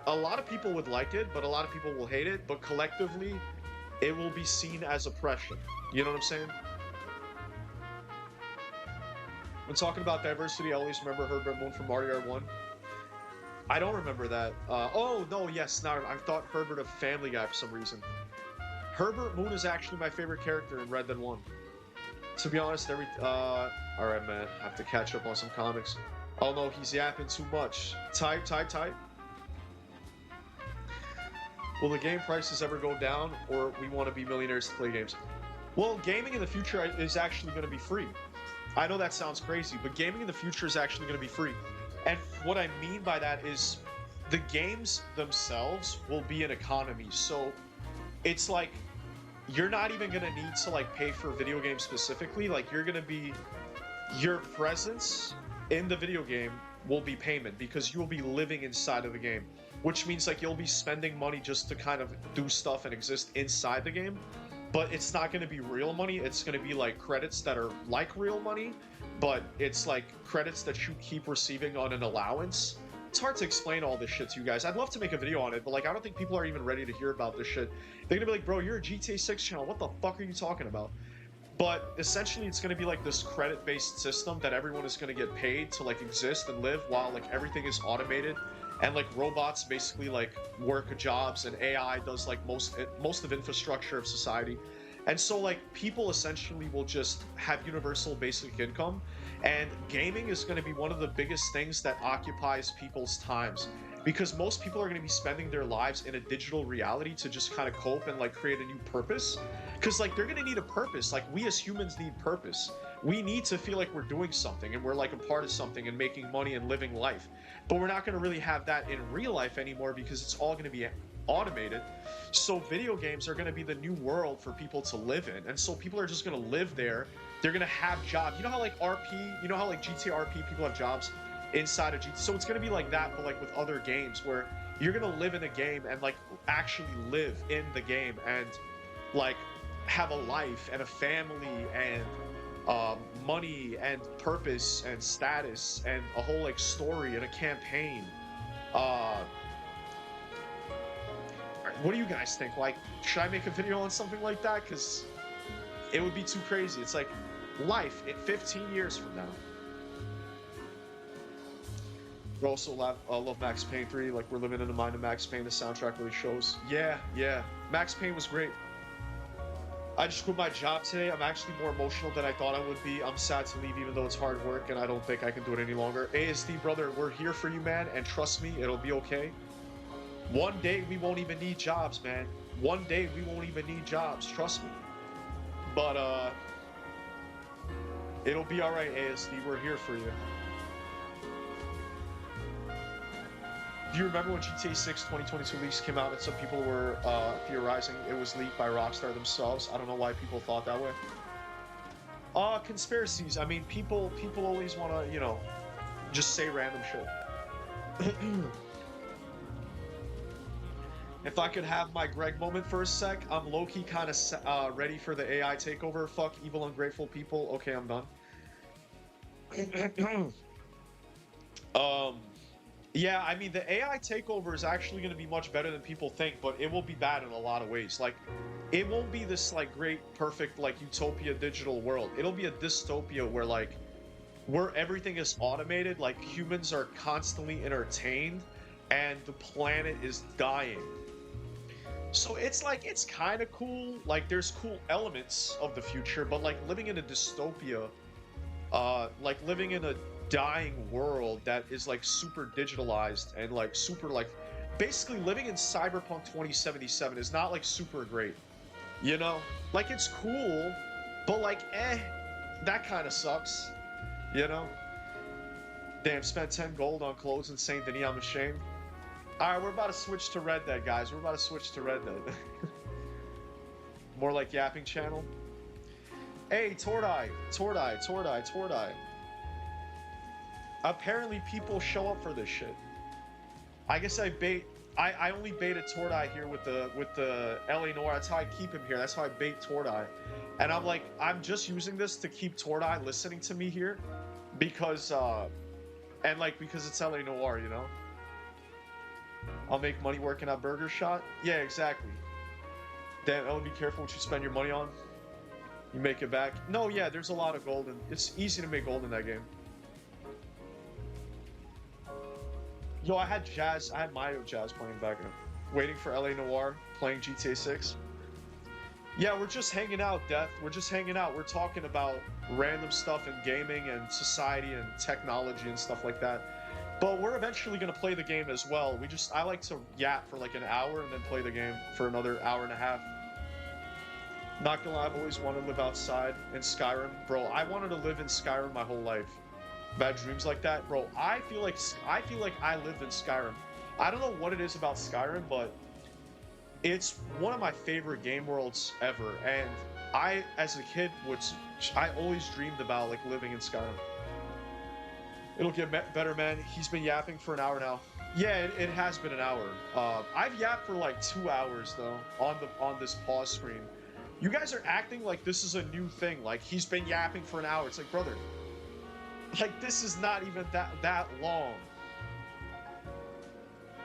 a lot of people would like it, but a lot of people will hate it. But collectively, it will be seen as oppression. You know what I'm saying? When talking about diversity, I always remember Herbert Moon from Mario 1. I don't remember that. Oh no, yes, now I thought Herbert of Family Guy for some reason. Herbert Moon is actually my favorite character in Red Dead 1. To be honest, alright man, I have to catch up on some comics. Oh no, he's yapping too much. Type. Will the game prices ever go down, or we want to be millionaires to play games? Well, gaming in the future is actually going to be free. I know that sounds crazy, but gaming in the future is actually going to be free. And what I mean by that is the games themselves will be an economy. So it's like you're not even going to need to like pay for video games specifically. Like you're going to be your presence in the video game will be payment because you will be living inside of the game, which means like you'll be spending money just to kind of do stuff and exist inside the game. But it's not going to be real money. It's going to be like credits that are like real money, but it's like credits that you keep receiving on an allowance. It's hard to explain all this shit to you guys. I'd love to make a video on it, but like I don't think people are even ready to hear about this shit. They're gonna be like, bro, you're a GTA 6 channel. What the fuck are you talking about? But essentially, it's gonna be like this credit-based system that everyone is gonna get paid to like exist and live while like everything is automated and like robots basically like work jobs and AI does like most of infrastructure of society. And so like people essentially will just have universal basic income, and gaming is going to be one of the biggest things that occupies people's times because most people are going to be spending their lives in a digital reality to just kind of cope and like create a new purpose, because like they're going to need a purpose. Like we as humans need purpose. We need to feel like we're doing something and we're like a part of something and making money and living life. But we're not going to really have that in real life anymore because it's all going to be automated. So video games are going to be the new world for people to live in. And so people are just going to live there. They're going to have jobs. You know how like RP, you know how like GTA RP people have jobs inside of GTA? So it's going to be like that, but like with other games where you're going to live in a game and like actually live in the game and like have a life and a family and money and purpose and status and a whole like story and a campaign. What do you guys think? Like, should I make a video on something like that? Because it would be too crazy. It's like life in 15 years from now. We also love Max Payne 3. Like, we're living in the mind of Max Payne. The soundtrack really shows. Yeah. Max Payne was great. I just quit my job today. I'm actually more emotional than I thought I would be. I'm sad to leave even though it's hard work and I don't think I can do it any longer. ASD, brother, we're here for you, man. And trust me, it'll be okay. One day we won't even need jobs, man. One day we won't even need jobs. Trust me. But, it'll be alright, ASD. We're here for you. Do you remember when GTA 6 2022 leaks came out and some people were theorizing it was leaked by Rockstar themselves? I don't know why people thought that way. Conspiracies. I mean, people always want to, you know, just say random shit. If I could have my Greg moment for a sec, I'm low-key kind of ready for the AI takeover. Fuck evil, ungrateful people. Okay, I'm done. Yeah, I mean, the AI takeover is actually going to be much better than people think, but it will be bad in a lot of ways. Like, it won't be this, like, great, perfect, like, utopia digital world. It'll be a dystopia where, like, where everything is automated, like, humans are constantly entertained, and the planet is dying. So it's, like, it's kind of cool. Like, there's cool elements of the future, but, like, living in a dystopia, like, living in a dying world that is like super digitalized and like super like basically living in Cyberpunk 2077 is not like super great, you know? Like it's cool, but like that kind of sucks, you know? Damn, spent 10 gold on clothes in Saint Denis, I'm ashamed. Alright, we're about to switch to Red Dead, guys. We're about to switch to Red Dead. More like yapping channel. Hey, Tordai. Apparently people show up for this shit. I guess I only baited Tordai here with the LA Noire. That's how I keep him here. That's how I bait Tordai. And I'm like, I'm just using this to keep Tordai listening to me here because and like because it's LA Noire, you know? I'll make money working at Burger Shot. Yeah, exactly. Damn, Ellen, be careful what you spend your money on. You make it back. No, yeah, there's a lot of gold and it's easy to make gold in that game. Yo, I had Mario Jazz playing back then. Waiting for LA Noire, playing GTA 6. Yeah, we're just hanging out, Death. We're just hanging out. We're talking about random stuff in gaming and society and technology and stuff like that. But we're eventually gonna play the game as well. I like to yap for like an hour and then play the game for another hour and a half. Not gonna lie, I've always wanted to live outside in Skyrim. Bro, I wanted to live in Skyrim my whole life. Bad dreams like that, bro. I feel like I lived in Skyrim. I don't know what it is about Skyrim, but it's one of my favorite game worlds ever. And I, as a kid, I always dreamed about like living in Skyrim. It'll get better, man. He's been yapping for an hour now. Yeah, it has been an hour. I've yapped for like 2 hours though on this pause screen. You guys are acting like this is a new thing. Like he's been yapping for an hour. It's like, brother, like this is not even that long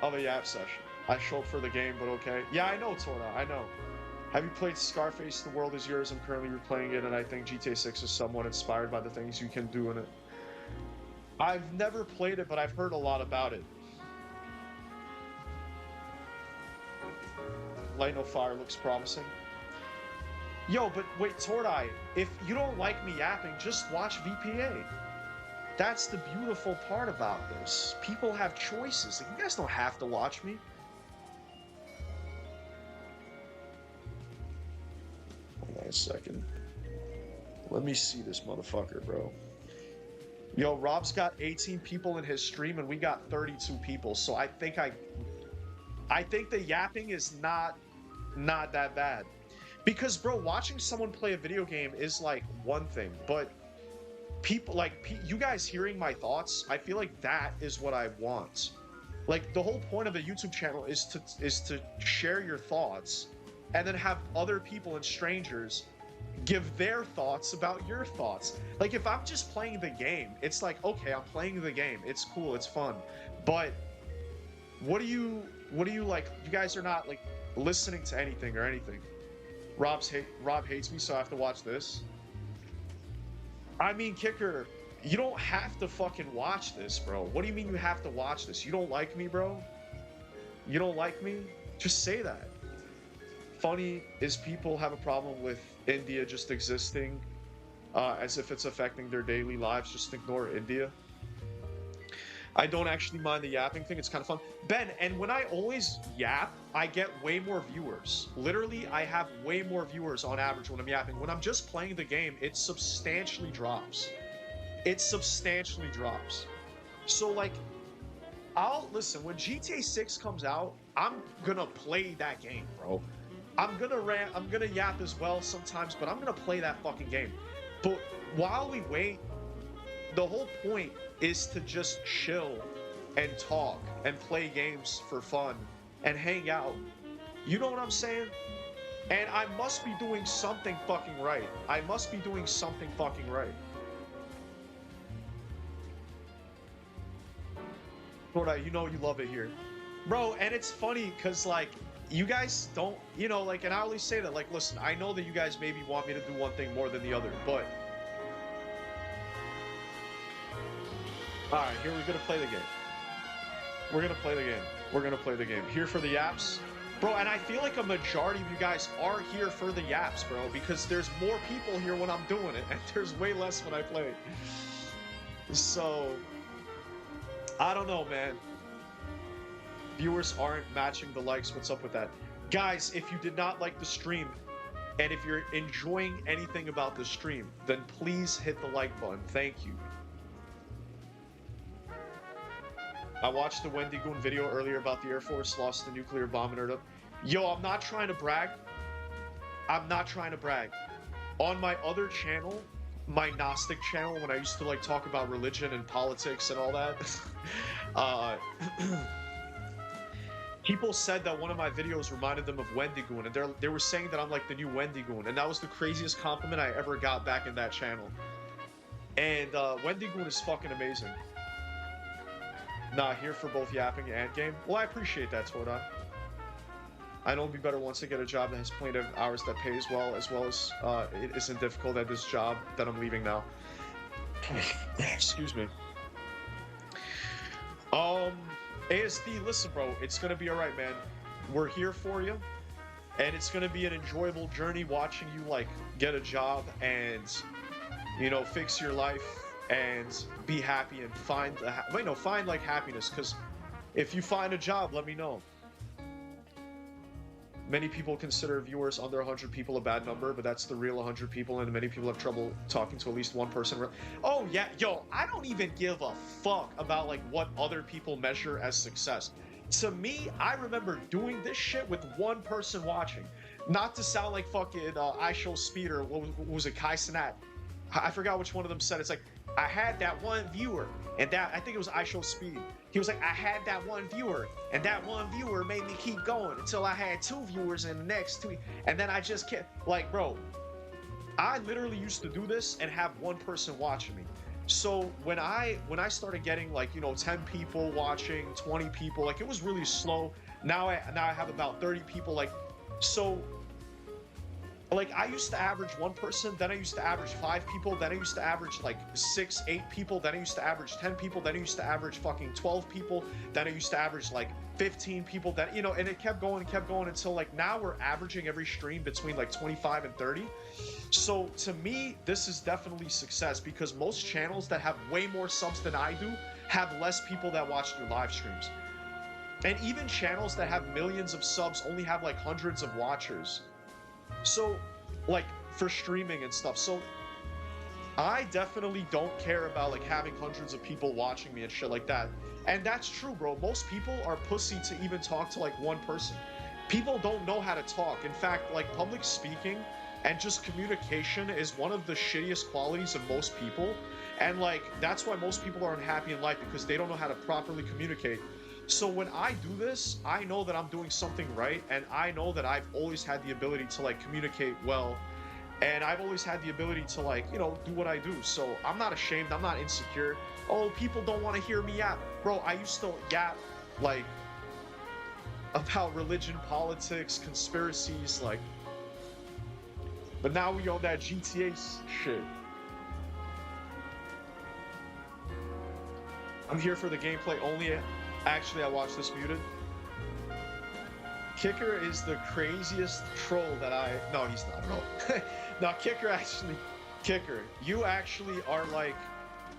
of a yap session. I show up for the game, but okay. Yeah, I know, Torna. I know. Have you played Scarface? The World Is Yours. I'm currently replaying it, and I think GTA 6 is somewhat inspired by the things you can do in it. I've never played it, but I've heard a lot about it. Light No Fire looks promising. Yo, but wait, Tordai, if you don't like me yapping, just watch VPA. That's the beautiful part about this. People have choices. Like, you guys don't have to watch me. Hold on a second. Let me see this motherfucker, bro. Yo, Rob's got 18 people in his stream, and we got 32 people. So I think the yapping is not that bad. Because, bro, watching someone play a video game is like one thing, but people like you guys hearing my thoughts, I feel like that is what I want. Like the whole point of a YouTube channel is to share your thoughts and then have other people and strangers give their thoughts about your thoughts. Like if I'm just playing the game, it's like, okay, I'm playing the game. It's cool, it's fun. But what do you like? You guys are not like listening to anything or anything. Rob hates me, so I have to watch this. I mean, Kicker, you don't have to fucking watch this, bro. What do you mean you have to watch this? You don't like me, bro? You don't like me? Just say that. Funny is people have a problem with India just existing as if it's affecting their daily lives. Just ignore India. I don't actually mind the yapping thing. It's kind of fun. Ben, and when I always yap, I get way more viewers. Literally, I have way more viewers on average when I'm yapping. When I'm just playing the game, it substantially drops. It substantially drops. So, like, listen, when GTA 6 comes out, I'm gonna play that game, bro. I'm gonna yap as well sometimes, but I'm gonna play that fucking game. But while we wait, the whole point is to just chill and talk and play games for fun and hang out. You know what I'm saying? And I must be doing something fucking right. I must be doing something fucking right. You know you love it here. Bro, and it's funny because, like, you guys don't, you know, like, and I always say that, like, listen, I know that you guys maybe want me to do one thing more than the other, but... Alright, here we're gonna play the game. We're gonna play the game. We're gonna play the game. Here for the yaps. Bro, and I feel like a majority of you guys are here for the yaps, bro, because there's more people here when I'm doing it, and there's way less when I play. So, I don't know, man. Viewers aren't matching the likes. What's up with that? Guys, if you did not like the stream, and if you're enjoying anything about the stream, then please hit the like button. Thank you. I watched the Wendy Goon video earlier about the Air Force lost the nuclear bomb and Yo, I'm not trying to brag. I'm not trying to brag. On my other channel, my Gnostic channel, when I used to like talk about religion and politics and all that, people said that one of my videos reminded them of Wendy Goon, and they were saying that I'm like the new Wendy Goon, and that was the craziest compliment I ever got back in that channel. And Wendy Goon is fucking amazing. Nah, here for both yapping and game. Well, I appreciate that, Tordon. I know it'll be better once I get a job that has plenty of hours that pay as well as it isn't difficult at this job that I'm leaving now. ASD, listen, bro, it's gonna be all right, man. We're here for you, and it's gonna be an enjoyable journey watching you like get a job and fix your life and be happy and find find like happiness. Because if you find a job, let me know. Many people consider viewers under 100 people a bad number, but that's the real 100 people, and many people have trouble talking to at least one person. Oh yeah, yo, I don't even give a fuck about like what other people measure as success. To me, I remember doing this shit with one person watching. Not to sound like fucking I Show Speed or what was it, Kai Cenat? I forgot which one of them said. It's like, I had that one viewer, and that, I think it was I Show Speed. He was like, I had that one viewer, and that one viewer made me keep going until I had 2 viewers in the next 2, and then I just kept, like, bro, I literally used to do this and have one person watching me. So when I started getting like 10 people watching, 20 people, like it was really slow. Now I have about 30 people. Like, so like I used to average one person, then I used to average 5 people, then I used to average like 6, 8 people, then I used to average 10 people, then I used to average fucking 12 people, then I used to average like 15 people, then and it kept going until like now we're averaging every stream between like 25 and 30. So to me, this is definitely success, because most channels that have way more subs than I do have less people that watch their live streams. And even channels that have millions of subs only have like hundreds of watchers. So, like, for streaming and stuff. So, I definitely don't care about, like, having hundreds of people watching me and shit like that. And that's true, bro. Most people are pussy to even talk to, like, one person. People don't know how to talk. In fact, like, public speaking and just communication is one of the shittiest qualities of most people. And, like, that's why most people are unhappy in life, because they don't know how to properly communicate. So when I do this, I know that I'm doing something right, and I know that I've always had the ability to like communicate well, and I've always had the ability to like, do what I do. So I'm not ashamed, I'm not insecure. Oh, people don't want to hear me yap. Bro, I used to yap like about religion, politics, conspiracies, like, but now we on that GTA shit. I'm here for the gameplay only. Actually, I watched this muted. Kicker is the craziest troll that No, he's not, bro. No, Kicker, you actually are like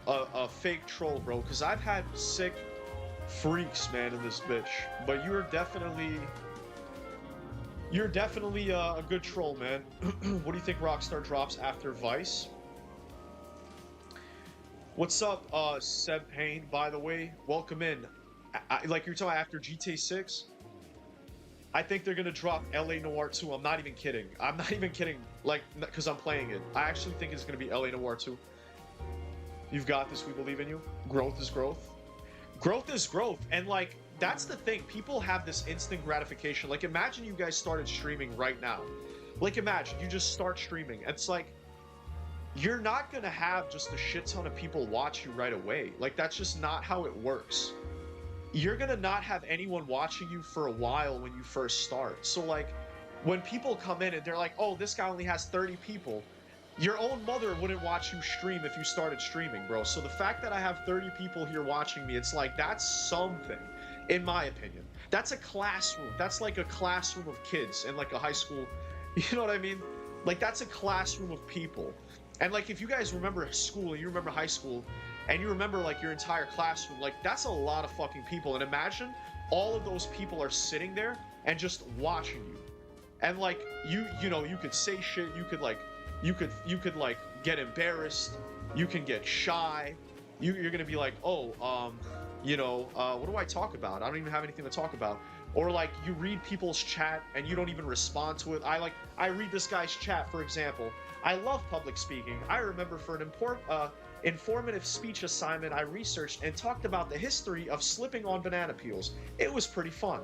a fake troll, bro. Because I've had sick freaks, man, in this bitch. But you're definitely a good troll, man. What do you think Rockstar drops after Vice? What's up, Seb Payne, by the way? Welcome in. Like you're talking after GTA 6, I think they're gonna drop LA Noire 2. I'm not even kidding. I'm not even kidding. Like, because I'm playing it. I actually think it's gonna be LA Noire 2. You've got this. We believe in you. Growth is growth. Growth is growth. And like, that's the thing. People have this instant gratification. Like, imagine you guys started streaming right now. Like, imagine you just start streaming. It's like, you're not gonna have just a shit ton of people watch you right away. Like, that's just not how it works. You're gonna not have anyone watching you for a while when you first start. So like, when people come in and they're like, oh, this guy only has 30 people, your own mother wouldn't watch you stream if you started streaming, bro. So the fact that I have 30 people here watching me, it's like, that's something, in my opinion. That's a classroom. That's like a classroom of kids in like a high school. You know what I mean? Like, that's a classroom of people. And like, if you guys remember school and you remember high school, and you remember like your entire classroom, like that's a lot of fucking people. And imagine all of those people are sitting there and just watching you. And like, you could say shit, you could like get embarrassed, you can get shy, you're gonna be like, oh, what do I talk about? I don't even have anything to talk about. Or like, you read people's chat and you don't even respond to it. I read this guy's chat, for example. I love public speaking. I remember for an informative speech assignment, I researched and talked about the history of slipping on banana peels. It was pretty fun.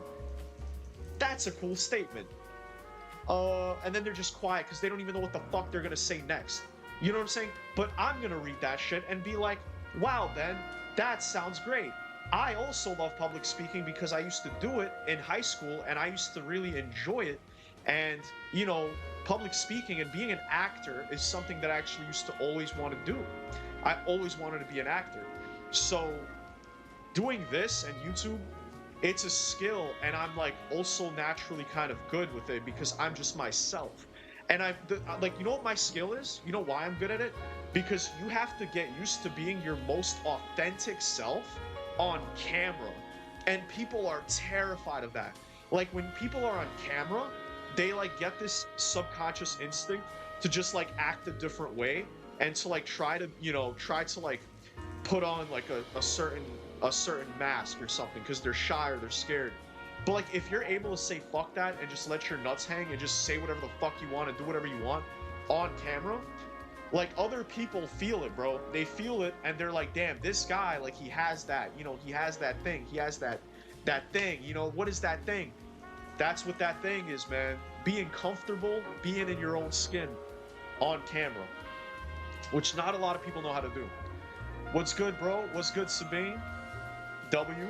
That's a cool statement. And then they're just quiet because they don't even know what the fuck they're gonna say next. You know what I'm saying? But I'm gonna read that shit and be like, wow, Ben, that sounds great. I also love public speaking because I used to do it in high school and I used to really enjoy it. And, public speaking and being an actor is something that I actually used to always want to do. I always wanted to be an actor. So doing this and YouTube it's a skill, and I'm like also naturally kind of good with it because I'm just myself. And like, you know what my skill is? You know why I'm good at it? Because you have to get used to being your most authentic self on camera. And people are terrified of that. Like when people are on camera, they like get this subconscious instinct to just like act a different way and to like try to like put on like a certain mask or something because they're shy or they're scared. But like if you're able to say fuck that and just let your nuts hang and just say whatever the fuck you want and do whatever you want on camera, like other people feel it, bro. They feel it and they're like, damn, this guy, like he has that, he has that thing. He has that thing. What is that thing? That's what that thing is, man. Being comfortable, being in your own skin on camera, which not a lot of people know how to do. What's good, bro? What's good, Sabine? W.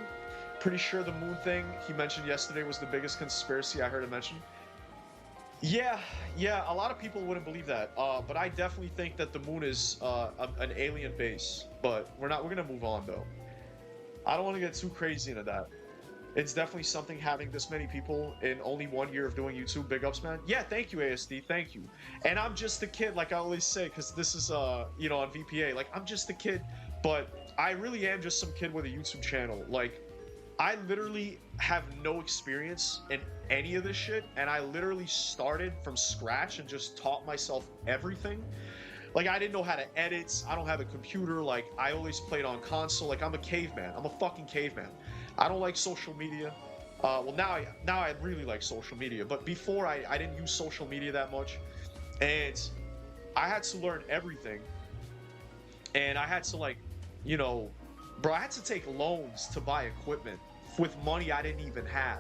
Pretty sure the moon thing he mentioned yesterday was the biggest conspiracy I heard him mention. Yeah, a lot of people wouldn't believe that. But I definitely think that the moon is an alien base. But we're gonna move on though. I don't want to get too crazy into that. It's definitely something having this many people in only 1 year of doing YouTube. Big ups, man. Yeah, thank you, ASD. Thank you. And I'm just a kid, like I always say, because this is, on VPA. Like, I'm just a kid, but I really am just some kid with a YouTube channel. Like, I literally have no experience in any of this shit, and I literally started from scratch and just taught myself everything. Like, I didn't know how to edit. I don't have a computer. Like, I always played on console. Like, I'm a caveman. I'm a fucking caveman. I don't like social media. Well, now I really like social media. But before, I didn't use social media that much. And I had to learn everything. And I had to, like, bro, I had to take loans to buy equipment with money I didn't even have.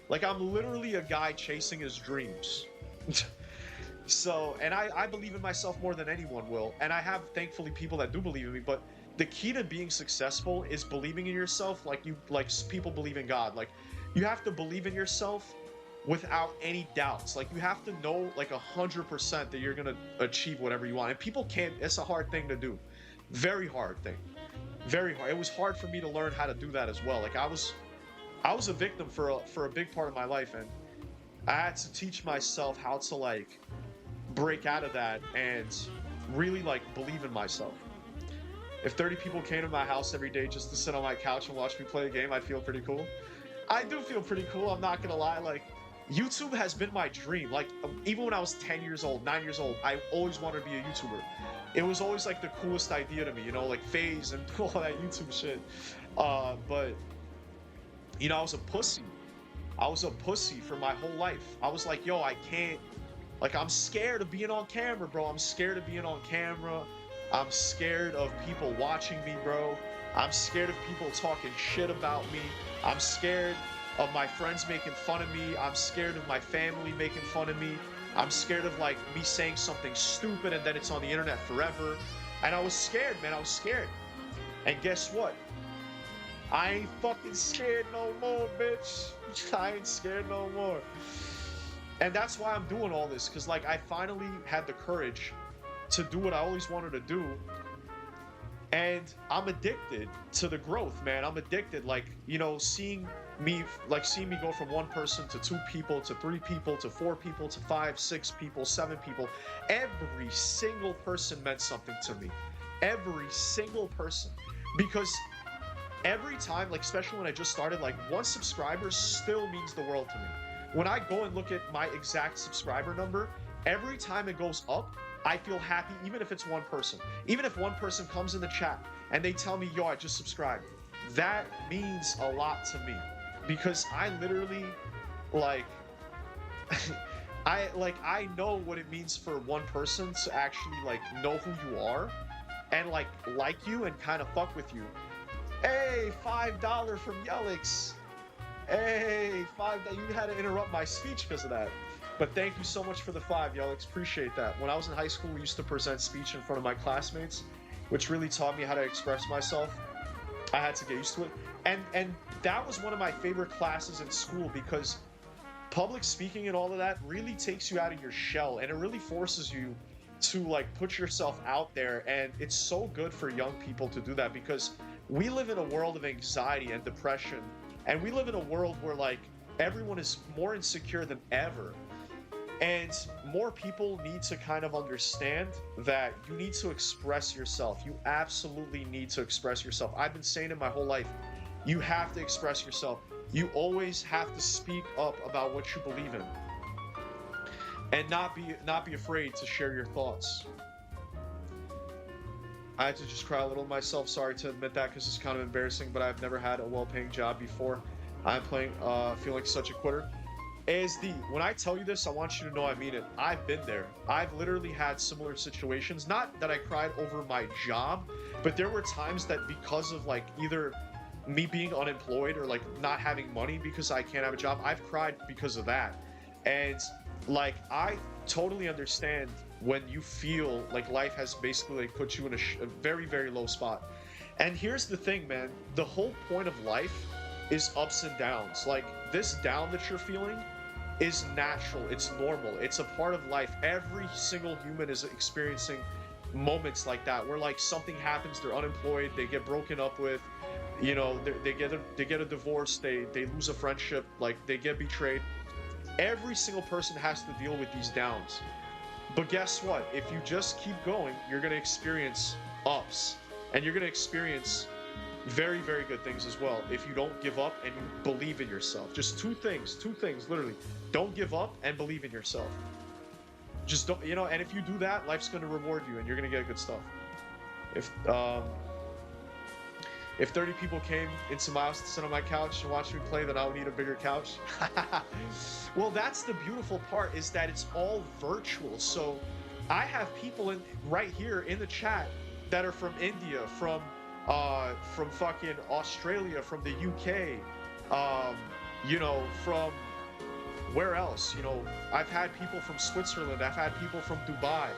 Like, I'm literally a guy chasing his dreams. So, and I believe in myself more than anyone will. And I have, thankfully, people that do believe in me. But the key to being successful is believing in yourself like people believe in God. Like, you have to believe in yourself without any doubts. Like, you have to know, like, 100% that you're going to achieve whatever you want. And people can't, it's a hard thing to do. Very hard thing. Very hard. It was hard for me to learn how to do that as well. Like, I was a victim for a big part of my life. And I had to teach myself how to, like, break out of that and really, like, believe in myself. If 30 people came to my house every day just to sit on my couch and watch me play a game, I'd feel pretty cool. I do feel pretty cool, I'm not gonna lie. Like, YouTube has been my dream. Like, even when I was 10 years old, 9 years old, I always wanted to be a YouTuber. It was always, like, the coolest idea to me, like FaZe and all that YouTube shit. But, I was a pussy. I was a pussy for my whole life. I was like, yo, I can't, like, I'm scared of being on camera, bro. I'm scared of being on camera. I'm scared of people watching me, bro. I'm scared of people talking shit about me. I'm scared of my friends making fun of me. I'm scared of my family making fun of me. I'm scared of, like, me saying something stupid and then it's on the internet forever. And I was scared, man. I was scared. And guess what? I ain't fucking scared no more, bitch. I ain't scared no more. And that's why I'm doing all this. Because, like, I finally had the courage to do what I always wanted to do. And I'm addicted to the growth, man. I'm addicted, like, seeing me go from one person to 2 people to 3 people to 4 people to 5, 6 people, 7 people. Every single person meant something to me. Every single person. Because every time, like, especially when I just started, like, 1 subscriber still means the world to me. When I go and look at my exact subscriber number, every time it goes up, I feel happy, even if it's 1 person. Even if 1 person comes in the chat and they tell me, yo, I just subscribed. That means a lot to me. Because I literally, like, I know what it means for 1 person to actually, like, know who you are and, like you and kind of fuck with you. Hey, $5 from Yelix. Hey, $5. You had to interrupt my speech because of that. But thank you so much for the 5, Yelix. Appreciate that. When I was in high school, we used to present speech in front of my classmates, which really taught me how to express myself. I had to get used to it. And that was one of my favorite classes in school because public speaking and all of that really takes you out of your shell, and it really forces you to, like, put yourself out there. And it's so good for young people to do that because we live in a world of anxiety and depression And we live in a world where like everyone is more insecure than ever. And more people need to kind of understand that you need to express yourself. You absolutely need to express yourself. I've been saying it my whole life. You have to express yourself. You always have to speak up about what you believe in. And not be afraid to share your thoughts. I had to just cry a little myself. Sorry to admit that because it's kind of embarrassing, but I've never had a well-paying job before. I'm feeling such a quitter. ASD, when I tell you this, I want you to know I mean it. I've been there. I've literally had similar situations. Not that I cried over my job, but there were times that because of like either me being unemployed or like not having money because I can't have a job, I've cried because of that. And like I totally understand when you feel like life has basically like put you in a very, very low spot. And here's the thing, man. The whole point of life is ups and downs. Like this down that you're feeling is natural. It's normal. It's a part of life. Every single human is experiencing moments like that where like something happens, they're unemployed, they get broken up with, you know, they get a divorce, they lose a friendship, like they get betrayed. Every single person has to deal with these downs. But guess what? If you just keep going, you're going to experience ups and you're going to experience very, very good things as well if you don't give up and you believe in yourself. Just two things, literally. Don't give up and believe in yourself. Just don't, you know, and if you do that, life's going to reward you and you're going to get good stuff. If 30 people came into my house to sit on my couch and watch me play, then I would need a bigger couch. Well, that's the beautiful part, is that it's all virtual. So I have people right here in the chat that are from India, from fucking Australia, from the UK, you know, from where else? You know, I've had people from Switzerland, I've had people from Dubai,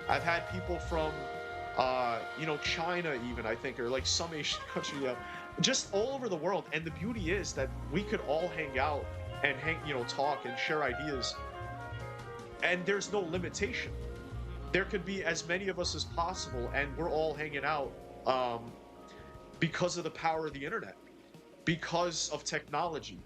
I've had people from you know, China even, I think, or like some Asian country, just all over the world. And the beauty is that we could all hang out and you know, talk and share ideas. And there's no limitation. There could be as many of us as possible, and we're all hanging out because of the power of the internet, because of technology.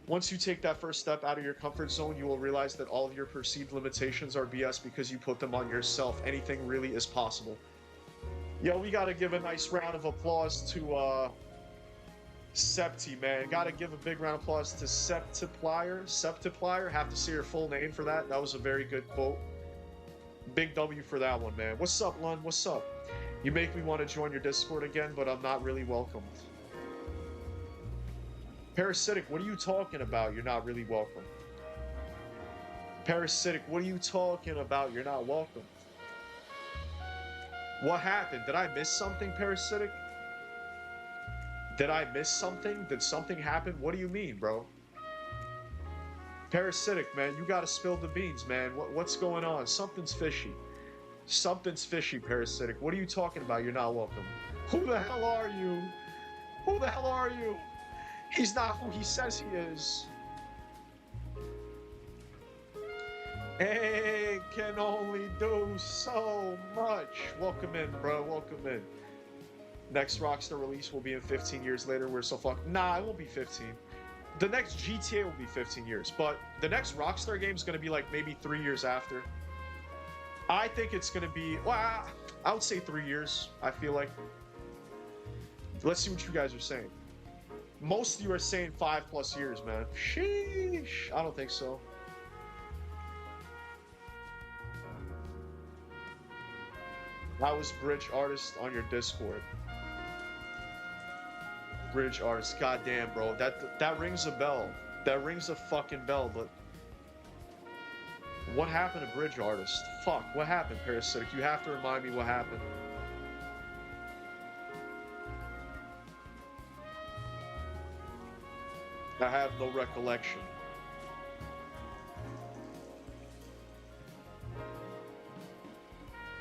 Once you take that first step out of your comfort zone, you will realize that all of your perceived limitations are BS because you put them on yourself. Anything really is possible. Yo, we gotta give a nice round of applause to Septi, man. Gotta give a big round of applause to Septiplier. Have to say your full name for that. That was a very good quote. Big W for that one, man. What's up, Lund? What's up? You make me want to join your Discord again, but I'm not really welcomed. Parasitic, what are you talking about? You're not really welcome. Parasitic, what are you talking about? You're not welcome. What happened? Did I miss something, Parasitic? Did I miss something? Did something happen? What do you mean, bro? Parasitic, man, you gotta spill the beans, man. What's going on? Something's fishy. Something's fishy, Parasitic. What are you talking about? You're not welcome. Who the hell are you? Who the hell are you? He's not who he says he is. It can only do so much. Welcome in, bro. Welcome in. Next Rockstar release will be in 15 years later. We're so fucked. Nah, it won't be 15. The next GTA will be 15 years, but the next Rockstar game is going to be like maybe 3 years after. I think it's going to be, well, I would say 3 years, I feel like. Let's see what you guys are saying. Most of you are saying 5+ years, man. Sheesh. I don't think so. I was Bridge Artist on your Discord. Bridge Artist. Goddamn, bro. That rings a bell. That rings a fucking bell, but... What happened to Bridge Artist? Fuck, what happened, Parasitic? You have to remind me what happened. I have no recollection.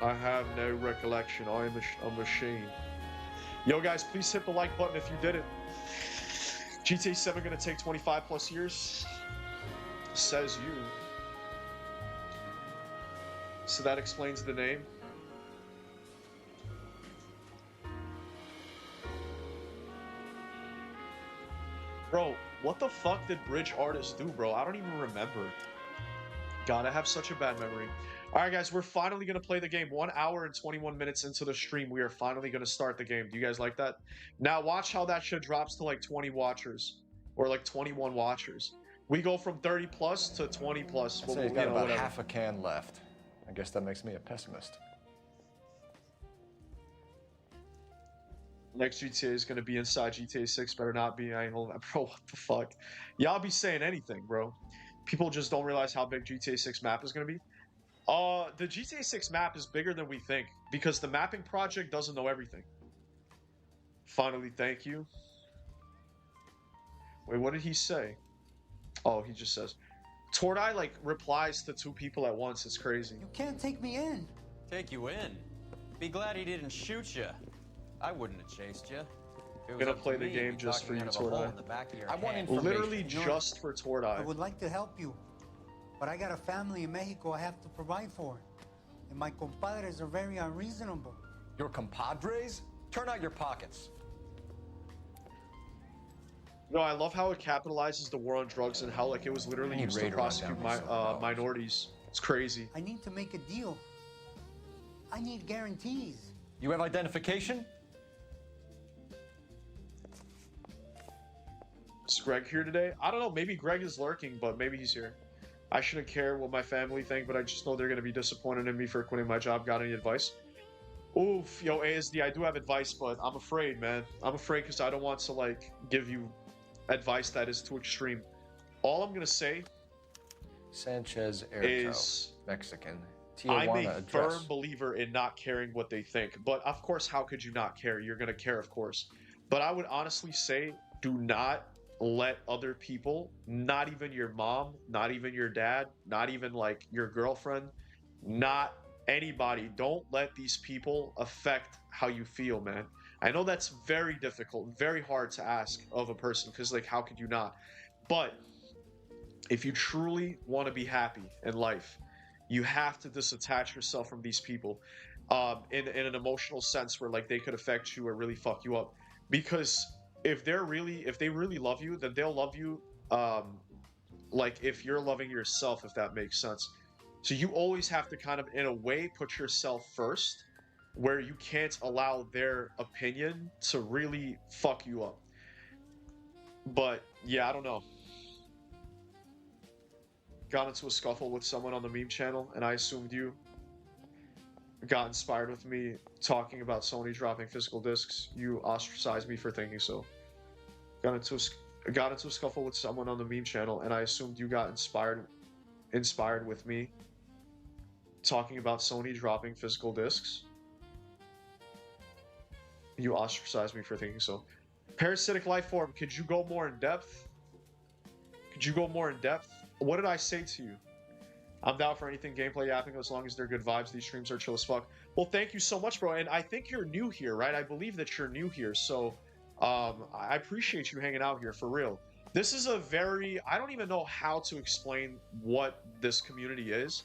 I have no recollection. I am a machine. Yo, guys, please hit the like button if you did it. GTA 7 gonna take 25+ years? Says you. So that explains the name. Bro, what the fuck did Bridge Artist do, bro? I don't even remember. God, I have such a bad memory. All right, guys, we're finally going to play the game. 1 hour and 21 minutes into the stream, we are finally going to start the game. Do you guys like that? Now, watch how that shit drops to like 20 watchers or like 21 watchers. We go from 30 plus to 20 plus. I'd say he's got about half a can left. I guess that makes me a pessimist. Next GTA is going to be inside GTA 6. Better not be. I ain't holding that. Bro, what the fuck? Y'all be saying anything, bro. People just don't realize how big GTA 6 map is going to be. The GTA 6 map is bigger than we think because the mapping project doesn't know everything. Finally, thank you. Wait, what did he say? Oh, he just says. Tordai, like, replies to 2 people at once. It's crazy. You can't take me in. Take you in? Be glad he didn't shoot you. I wouldn't have chased you. I'm gonna play the game just for you, Tordai. I want information. Literally just for Tordai. I would like to help you, but I got a family in Mexico I have to provide for. And my compadres are very unreasonable. Your compadres? Turn out your pockets. No, I love how it capitalizes the war on drugs and how like it was literally used to prosecute minorities. It's crazy. I need to make a deal. I need guarantees. You have identification? Is Greg here today? I don't know. Maybe Greg is lurking, but maybe he's here. I shouldn't care what my family think, but I just know they're going to be disappointed in me for quitting my job. Got any advice? Oof, yo, ASD, I do have advice, but I'm afraid, man. I'm afraid because I don't want to, like, give you advice that is too extreme. All I'm going to say Sanchez is Mexican. I'm a firm believer in not caring what they think. But, of course, how could you not care? You're going to care, of course. But I would honestly say do not let other people, not even your mom, not even your dad, not even like your girlfriend, not anybody, don't let these people affect how you feel, man. I know that's very difficult, very hard to ask of a person because like how could you not? But if you truly want to be happy in life, you have to disattach yourself from these people in an emotional sense where like they could affect you or really fuck you up. Because if they really love you, then they'll love you like if you're loving yourself, if that makes sense. So you always have to kind of in a way put yourself first, where you can't allow their opinion to really fuck you up. But yeah, I don't know. Got into a scuffle with someone on the meme channel and I assumed you got inspired with me talking about Sony dropping physical discs. You ostracized me for thinking so. Got into a scuffle with someone on the meme channel, and I assumed you got inspired with me talking about Sony dropping physical discs. You ostracized me for thinking so. Parasitic life form. Could you go more in depth? Could you go more in depth? What did I say to you? I'm down for anything gameplay yapping as long as they're good vibes. These streams are chill as fuck. Well, thank you so much, bro. And I think you're new here, right? I believe that you're new here. So I appreciate you hanging out here for real. This is a very, I don't even know how to explain what this community is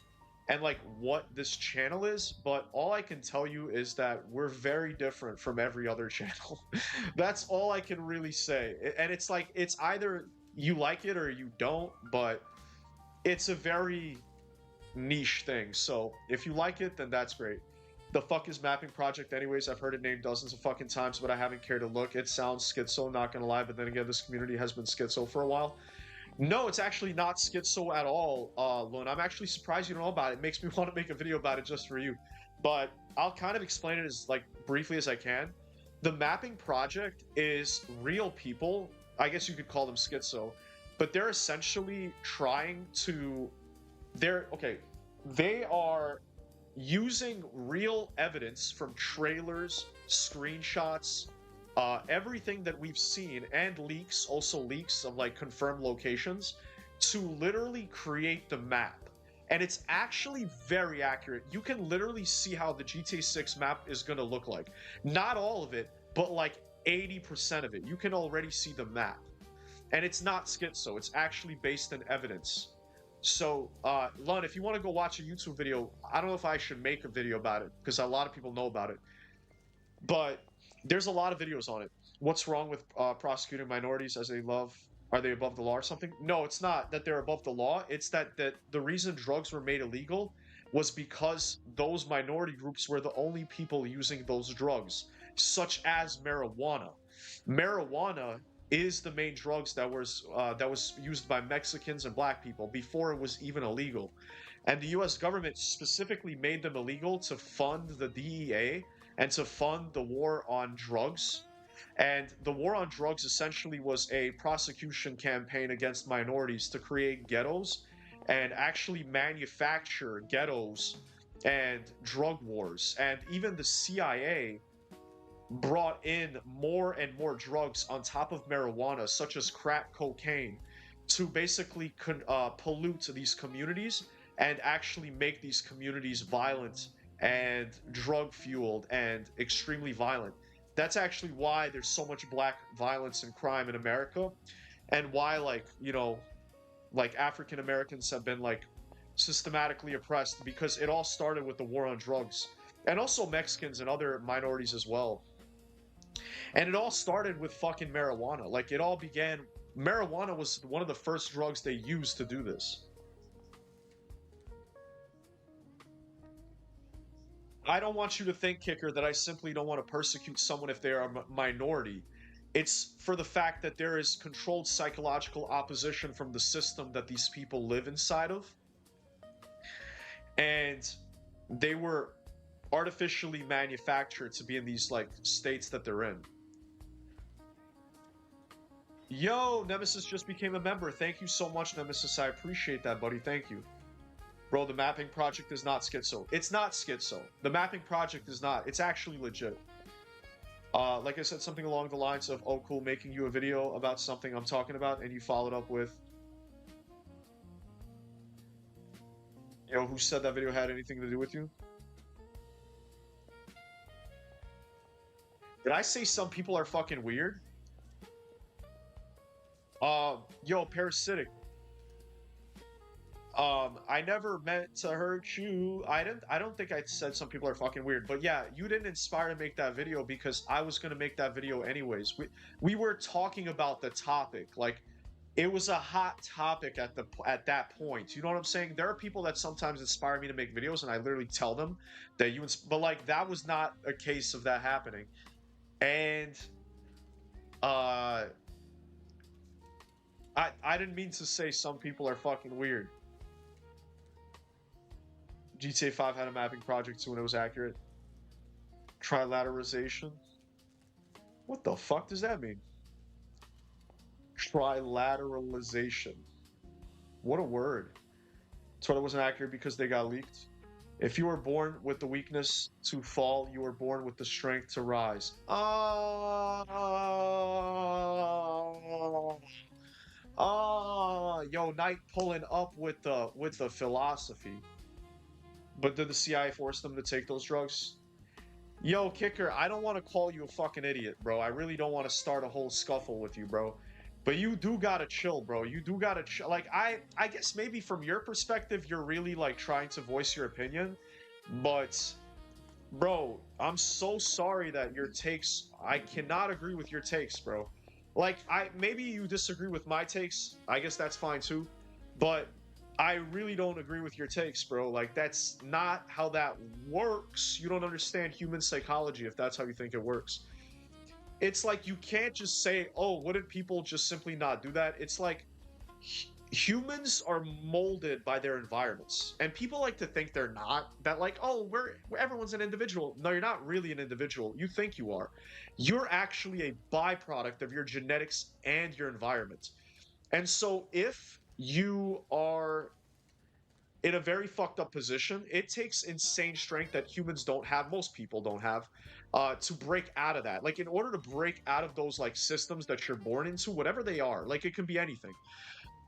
and like what this channel is, but all I can tell you is that we're very different from every other channel. That's all I can really say. And it's like, it's either you like it or you don't, but it's a very niche thing. So if you like it, then that's great. The fuck is mapping project anyways? I've heard it named dozens of fucking times, but I haven't cared to look. It sounds schizo, not gonna lie, but then again, this community has been schizo for a while. No, it's actually not schizo at all, Lun. I'm actually surprised you don't know about it. It makes me want to make a video about it just for you. But I'll kind of explain it as like briefly as I can. The mapping project is real people. I guess you could call them schizo, but they're essentially trying to, they are using real evidence from trailers, screenshots, everything that we've seen, and leaks, also leaks of like confirmed locations, to literally create the map. And it's actually very accurate. You can literally see how the GTA 6 map is going to look like. Not all of it, but like 80% of it. You can already see the map. And it's not schizo, it's actually based in evidence. So, Lun, if you want to go watch a YouTube video, I don't know if I should make a video about it, because a lot of people know about it. But there's a lot of videos on it. What's wrong with prosecuting minorities as they love Are they above the law or something? No, it's not that they're above the law. It's that the reason drugs were made illegal was because those minority groups were the only people using those drugs, such as marijuana. Marijuana is the main drugs that was used by Mexicans and black people before it was even illegal. And the US government specifically made them illegal to fund the DEA and to fund the war on drugs. And the war on drugs essentially was a prosecution campaign against minorities to create ghettos and actually manufacture ghettos and drug wars. And even the CIA brought in more and more drugs on top of marijuana, such as crack cocaine, to basically pollute these communities and actually make these communities violent and drug fueled and extremely violent. That's actually why there's so much black violence and crime in America, and why, like, you know, like African Americans have been like systematically oppressed, because it all started with the war on drugs, and also Mexicans and other minorities as well. And it all started with fucking marijuana. Like, it all began, marijuana was one of the first drugs they used to do this. I don't want you to think, Kicker, that I simply don't want to persecute someone if they are a minority. It's for the fact that there is controlled psychological opposition from the system that these people live inside of. And they were artificially manufactured to be in these, like, states that they're in. Yo, Nemesis just became a member. Thank you so much, Nemesis. I appreciate that, buddy. Thank you. Bro, the mapping project is not schizo. It's not schizo. The mapping project is not. It's actually legit. Like I said, something along the lines of, oh, cool, making you a video about something I'm talking about, and you followed up with, yo, who said that video had anything to do with you? Did I say some people are fucking weird? Yo, parasitic. I never meant to hurt you. I don't think I said some people are fucking weird, but yeah, you didn't inspire to make that video because I was gonna make that video anyways. We were talking about the topic, like, it was a hot topic at that point. You know what I'm saying? There are people that sometimes inspire me to make videos, and I literally tell them that but like, that was not a case of that happening. And I didn't mean to say some people are fucking weird. GTA 5 had a mapping project too, and it was accurate. Trilateralization? What the fuck does that mean? Trilateralization. What a word. Twitter wasn't accurate because they got leaked. If you were born with the weakness to fall, you were born with the strength to rise. Yo, Knight pulling up with the philosophy. But did the CIA force them to take those drugs? Yo, Kicker, I don't want to call you a fucking idiot, bro. I really don't want to start a whole scuffle with you, bro. But you do gotta chill, bro. You do gotta chill. Like, I guess maybe from your perspective, you're really, like, trying to voice your opinion. But, bro, I'm so sorry that your takes... I cannot agree with your takes, bro. Like, maybe you disagree with my takes. I guess that's fine, too. But I really don't agree with your takes, bro. Like, that's not how that works. You don't understand human psychology if that's how you think it works. It's like, you can't just say, oh, wouldn't people just simply not do that? It's like, humans are molded by their environments. And people like to think they're not. That, like, oh, everyone's an individual. No, you're not really an individual. You think you are. You're actually a byproduct of your genetics and your environment. And so if you are in a very fucked up position, it takes insane strength that humans don't have, most people don't have, to break out of that. Like, in order to break out of those, like, systems that you're born into, whatever they are, like, it can be anything.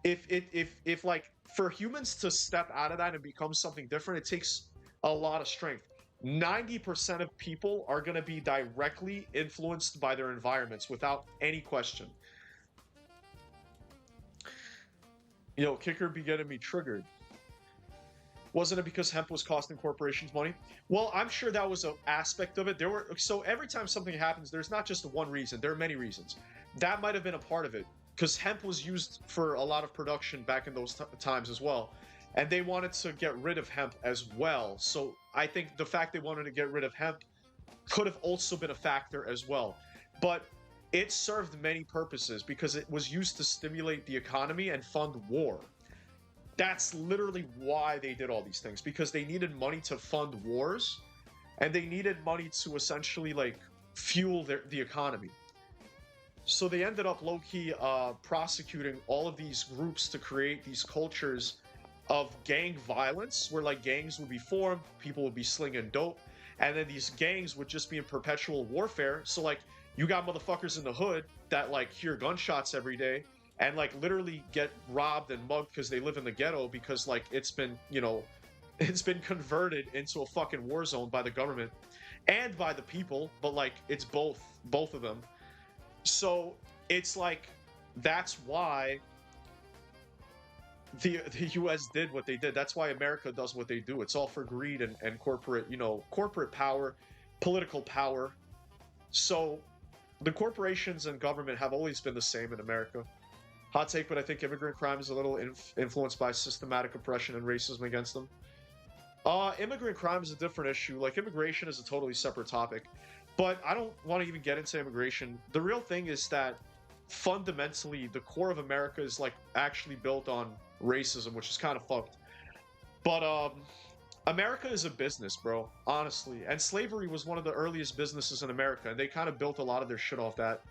If like, for humans to step out of that and become something different, it takes a lot of strength. 90% of people are going to be directly influenced by their environments without any question. Yo, Kicker be getting me triggered. Wasn't it because hemp was costing corporations money? Well, I'm sure that was an aspect of it. So every time something happens, there's not just one reason. There are many reasons. That might have been a part of it. because hemp was used for a lot of production back in those times as well, and they wanted to get rid of hemp as well. So I think the fact they wanted to get rid of hemp could have also been a factor as well. But it served many purposes because it was used to stimulate the economy and fund war. That's literally why they did all these things, because they needed money to fund wars, and they needed money to essentially like fuel the economy. So they ended up low-key prosecuting all of these groups to create these cultures of gang violence, where like gangs would be formed, people would be slinging dope, and then these gangs would just be in perpetual warfare. So like you got motherfuckers in the hood that like hear gunshots every day and like literally get robbed and mugged because they live in the ghetto, because like it's been, you know, it's been converted into a fucking war zone by the government and by the people, but like it's both of them. So it's like that's why the US did what they did. That's why America does what they do. It's all for greed and corporate, you know, corporate power, political power. So the corporations and government have always been the same in America. Hot take, but I think immigrant crime is a little influenced by systematic oppression and racism against them. Immigrant crime is a different issue. Like, immigration is a totally separate topic. But I don't want to even get into immigration. The real thing is that fundamentally, the core of America is, like, actually built on racism, which is kind of fucked. But, America is a business, bro, honestly. And slavery was one of the earliest businesses in America, and they kind of built a lot of their shit off that.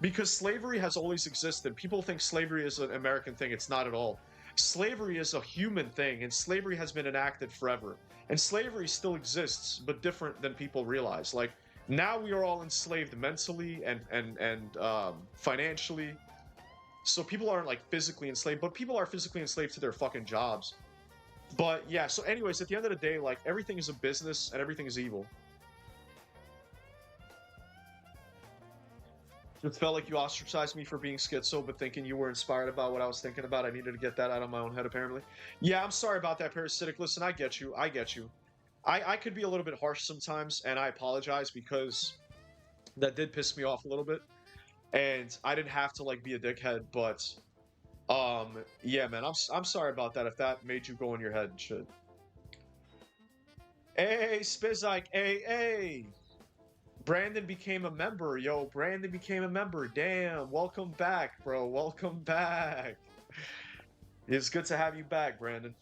Because slavery has always existed. People think slavery is an American thing. It's not at all. Slavery is a human thing, and slavery has been enacted forever. And slavery still exists, but different than people realize. Like, now we are all enslaved mentally and financially. So people aren't, like, physically enslaved, but people are physically enslaved to their fucking jobs. But, yeah, so anyways, at the end of the day, like, everything is a business and everything is evil. It felt like you ostracized me for being schizo, but thinking you were inspired about what I was thinking about. I needed to get that out of my own head, apparently. Yeah, I'm sorry about that, Parasitic. Listen, I get you. I get you. I could be a little bit harsh sometimes, and I apologize, because that did piss me off a little bit. And I didn't have to, like, be a dickhead, but... yeah, man, I'm sorry about that if that made you go in your head and shit. Hey, Spizike, hey! Brandon became a member, yo. Brandon became a member. Damn, welcome back, bro. Welcome back. It's good to have you back, Brandon.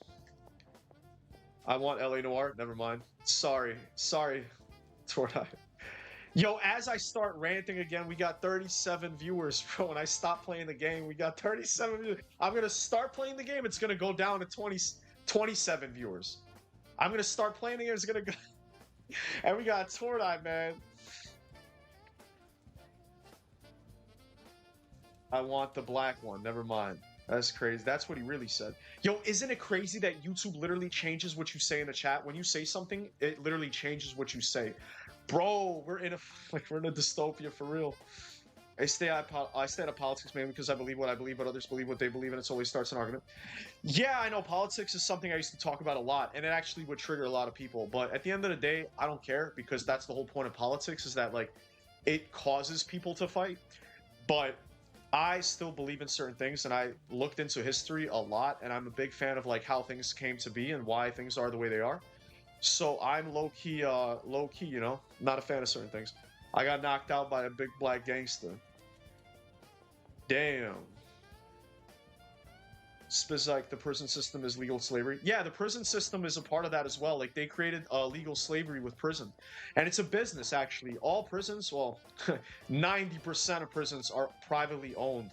I want LA Noire. Never mind. Sorry, Tortai. Yo, as I start ranting again, we got 37 viewers, bro. When I stop playing the game, we got 37 viewers. I'm gonna start playing the game. It's gonna go down to 27 viewers. I'm gonna start playing the game. It's gonna go. And we got Tortai, man. I want the black one. Never mind. That's crazy. That's what he really said. Yo, isn't it crazy that YouTube literally changes what you say in the chat? When you say something, it literally changes what you say. Bro, we're in a dystopia for real. I stay out of politics mainly because I believe what I believe, but others believe what they believe, and it always starts an argument. Yeah, I know politics is something I used to talk about a lot, and it actually would trigger a lot of people. But at the end of the day, I don't care, because that's the whole point of politics, is that, like, it causes people to fight. But I still believe in certain things, and I looked into history a lot, and I'm a big fan of, like, how things came to be and why things are the way they are. So I'm low-key, you know, not a fan of certain things. I got knocked out by a big black gangster. Damn. Spizike, the prison system is legal slavery. Yeah, the prison system is a part of that as well. Like, they created legal slavery with prison. And it's a business, actually. All prisons, well, 90% of prisons are privately owned.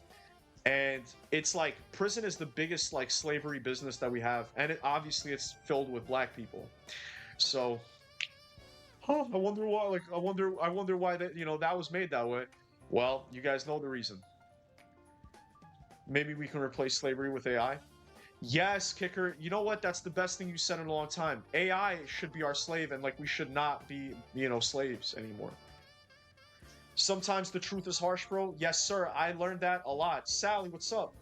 And it's like, prison is the biggest, like, slavery business that we have. And obviously it's filled with black people. So, I wonder why, like, I wonder why that, you know, that was made that way. Well, you guys know the reason. Maybe we can replace slavery with AI. Yes, Kicker. You know what? That's the best thing you said in a long time. AI should be our slave, and, like, we should not be, you know, slaves anymore. Sometimes the truth is harsh, bro. Yes, sir. I learned that a lot. Sally, what's up?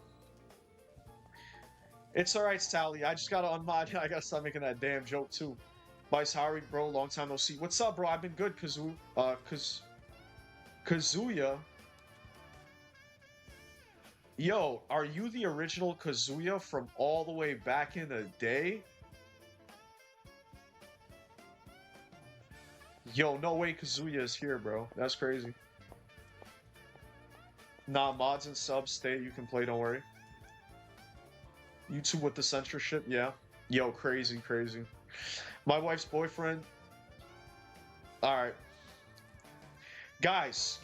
It's alright, Sally. I just gotta unmod. I gotta stop making that damn joke, too. Vice Harry, bro. Long time no see. What's up, bro? I've been good, Kazuya. Yo, are you the original Kazuya from all the way back in the day? Yo, no way Kazuya is here, bro. That's crazy. Nah, mods and subs stay. You can play, don't worry. YouTube with the censorship, yeah. Yo, crazy, crazy. My wife's boyfriend. Alright. Guys.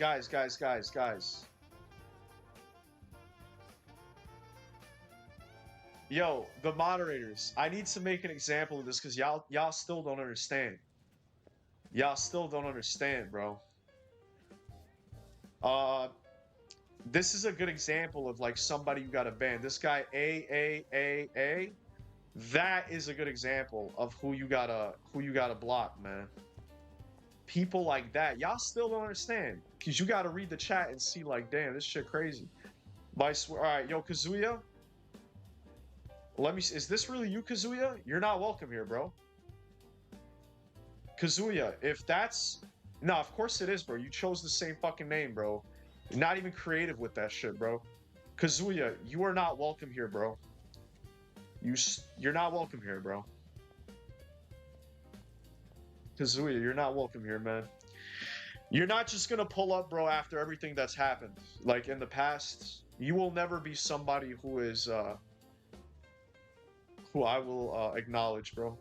Yo, the moderators. I need to make an example of this because y'all still don't understand. Y'all still don't understand, bro. This is a good example of like somebody you gotta ban. This guy A. That is a good example of who you gotta block, man. People like that, y'all still don't understand because you gotta read the chat and see like, damn, this shit crazy. But I swear, all right, yo, Kazuya. Let me. Is this really you, Kazuya? You're not welcome here, bro. Kazuya, if that's... No, of course it is, bro. You chose the same fucking name, bro. You're not even creative with that shit, bro. Kazuya, you are not welcome here, bro. You're not welcome here, bro. Kazuya, you're not welcome here, man. You're not just gonna pull up, bro, after everything that's happened. Like, in the past, you will never be somebody who is, who I will, acknowledge, bro.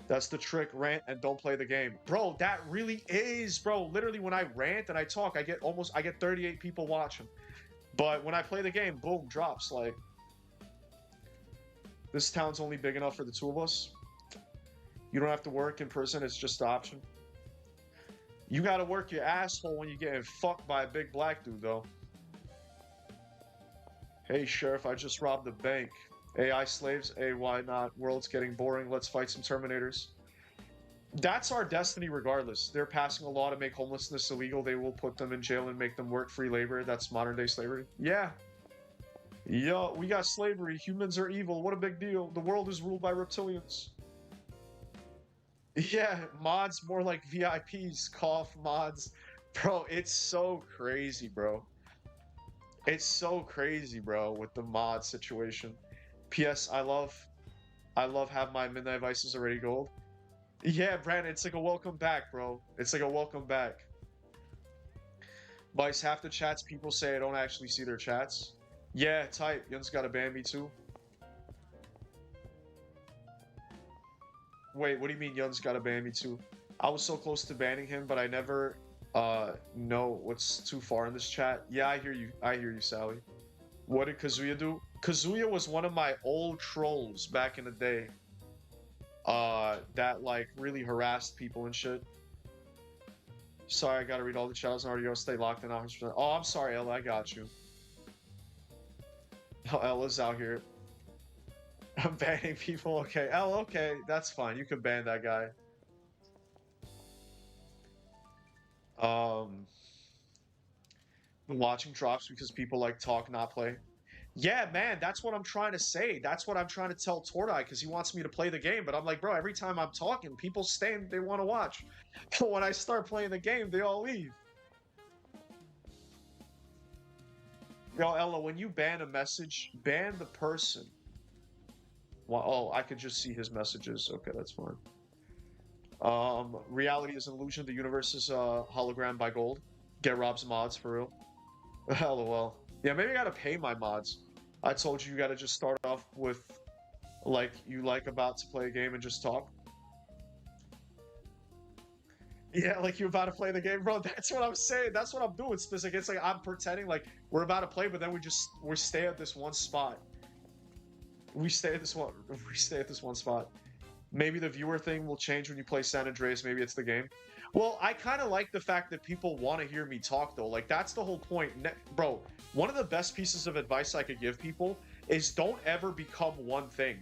That's the trick. Rant and don't play the game. Bro, that really is, bro. Literally, when I rant and I talk, I get 38 people watching. But when I play the game, boom, drops. Like, this town's only big enough for the two of us. You don't have to work in prison. It's just an option. You gotta work your asshole when you're getting fucked by a big black dude, though. Hey, Sheriff, I just robbed the bank. AI slaves? Hey, why not? World's getting boring. Let's fight some Terminators. That's our destiny regardless. They're passing a law to make homelessness illegal. They will put them in jail and make them work free labor. That's modern day slavery. Yeah. Yo, we got slavery. Humans are evil. What a big deal. The world is ruled by reptilians. Yeah, mods more like VIPs. Cough mods. Bro, it's so crazy, bro. It's so crazy, bro, with the mod situation. P.S. I love have my Midnight Vices already gold. Yeah, Brandon, it's like a welcome back, bro. It's like a welcome back. Vice, half the chats people say I don't actually see their chats. Yeah, type. Yun's gotta ban me too. Wait, what do you mean Yun's gotta ban me too? I was so close to banning him, but I never know what's too far in this chat. Yeah, I hear you. I hear you, Sally. What did Kazuya do? Kazuya was one of my old trolls back in the day. That like really harassed people and shit. Sorry, I gotta read all the channels and RDO. Stay locked in 100%. Oh, I'm sorry, Ella. I got you. Oh, Ella's out here. I'm banning people. Okay, Ella. Okay, that's fine. You can ban that guy. Watching drops because people like talk, not play. Yeah, man, that's what I'm trying to say. That's what I'm trying to tell Tordai because he wants me to play the game. But I'm like, bro, every time I'm talking, people stay and they want to watch. But when I start playing the game, they all leave. Yo, Ella, when you ban a message, ban the person. Well, oh, I could just see his messages. Okay, that's fine. Reality is an illusion. The universe is a hologram by gold. Get Rob's mods for real. LOL. Yeah, maybe I gotta pay my mods. I told you you gotta just start off with, like, you like about to play a game and just talk. Yeah, like you're about to play the game, bro. That's what I'm saying. That's what I'm doing. It's like I'm pretending like we're about to play, but then we stay at this one spot. We stay at this one spot. Maybe the viewer thing will change when you play San Andreas. Maybe it's the game. Well, I kind of like the fact that people want to hear me talk, though. Like, that's the whole point. Bro, one of the best pieces of advice I could give people is don't ever become one thing.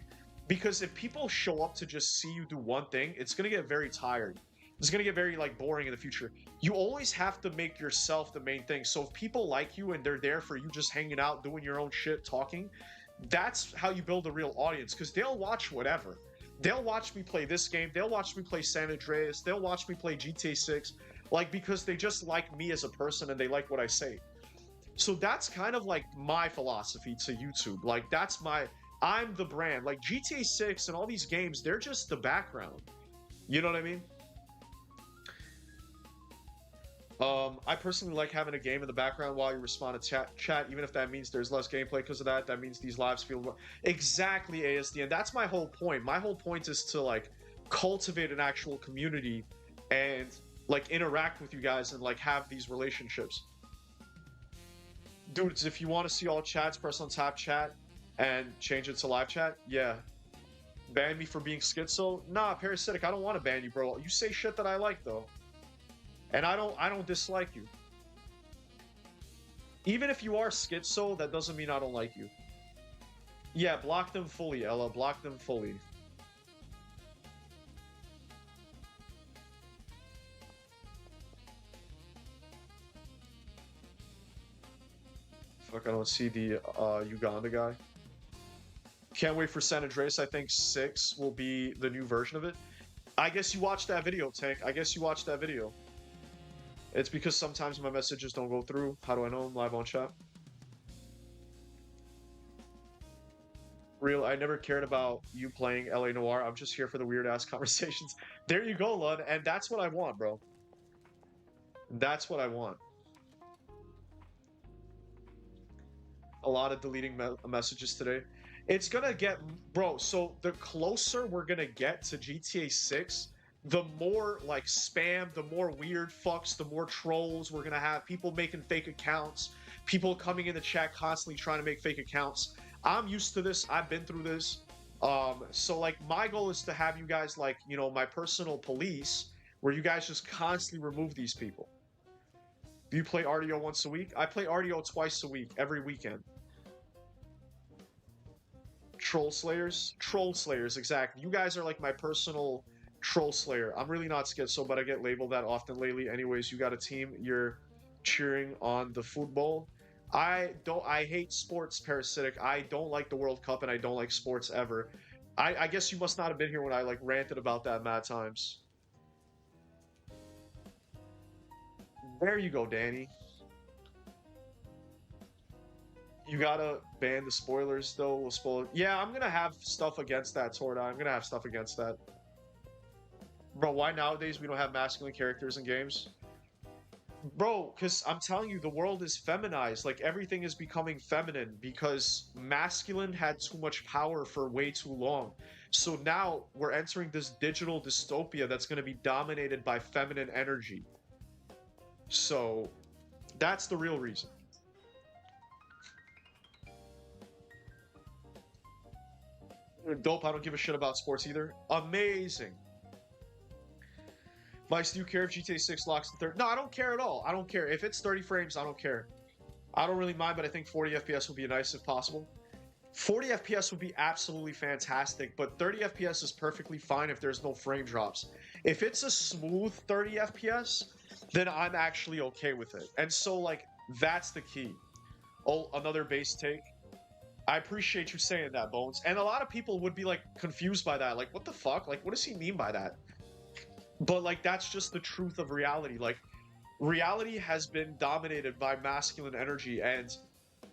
Because if people show up to just see you do one thing, it's going to get very tired. It's going to get very, like, boring in the future. You always have to make yourself the main thing. So if people like you and they're there for you just hanging out, doing your own shit, talking, that's how you build a real audience. Because they'll watch whatever. They'll watch me play this game. They'll watch me play San Andreas. They'll watch me play GTA 6. Like, because they just like me as a person and they like what I say. So that's kind of like my philosophy to YouTube. Like I'm the brand. Like GTA 6 and all these games, they're just the background. You know what I mean? I personally like having a game in the background while you respond to chat, even if that means there's less gameplay because of that. That means these lives feel more... Exactly, ASD, and that's my whole point. My whole point is to like cultivate an actual community and like interact with you guys and like have these relationships. Dudes, if you want to see all chats, press on tap chat and change it to live chat. Yeah. Ban me for being schizo? Nah, parasitic, I don't want to ban you, bro. You say shit that I like though. And I don't dislike you. Even if you are schizo, that doesn't mean I don't like you. Yeah, block them fully, Ella. Block them fully. Fuck, I don't see the Uganda guy. Can't wait for San Andreas. I think 6 will be the new version of it. I guess you watched that video, Tank. I guess you watched that video. It's because sometimes my messages don't go through. How do I know I'm live on chat? Real, I never cared about you playing LA Noire. I'm just here for the weird-ass conversations. There you go, Lud. And that's what I want, bro. That's what I want. A lot of deleting messages today. It's gonna get... Bro, so the closer we're gonna get to GTA 6... the more like spam, the more weird fucks, the more trolls we're gonna have. People making fake accounts, people coming in the chat constantly trying to make fake accounts. I'm used to this. I've been through this. So like my goal is to have you guys like, you know, my personal police, where you guys just constantly remove these people. Do you play RDO once a week? I play RDO twice a week, every weekend. Troll Slayers? Troll Slayers, exactly. You guys are like my personal troll slayer. I'm really not schizo, but I get labeled that often lately. Anyways, you got a team, you're cheering on the football. I hate sports, parasitic. I don't like the World Cup and I don't like sports ever. I guess you must not have been here when I like ranted about that mad times. There you go, Danny. You gotta ban the spoilers though. We'll spoil. Yeah, I'm gonna have stuff against that, Torda. I'm gonna have stuff against that. Bro, why nowadays we don't have masculine characters in games? Bro, because I'm telling you, the world is feminized. Like, everything is becoming feminine because masculine had too much power for way too long. So now we're entering this digital dystopia that's going to be dominated by feminine energy. So that's the real reason. Dope, I don't give a shit about sports either. Amazing. Vice, do you care if GTA 6 locks the third? No, I don't care at all. I don't care. If it's 30 frames, I don't care. I don't really mind, but I think 40 FPS would be nice if possible. 40 FPS would be absolutely fantastic, but 30 FPS is perfectly fine if there's no frame drops. If it's a smooth 30 FPS, then I'm actually okay with it. And so, like, that's the key. Oh, another base take. I appreciate you saying that, Bones. And a lot of people would be, like, confused by that. Like, what the fuck? Like, what does he mean by that? But, like, that's just the truth of reality. Like, reality has been dominated by masculine energy. And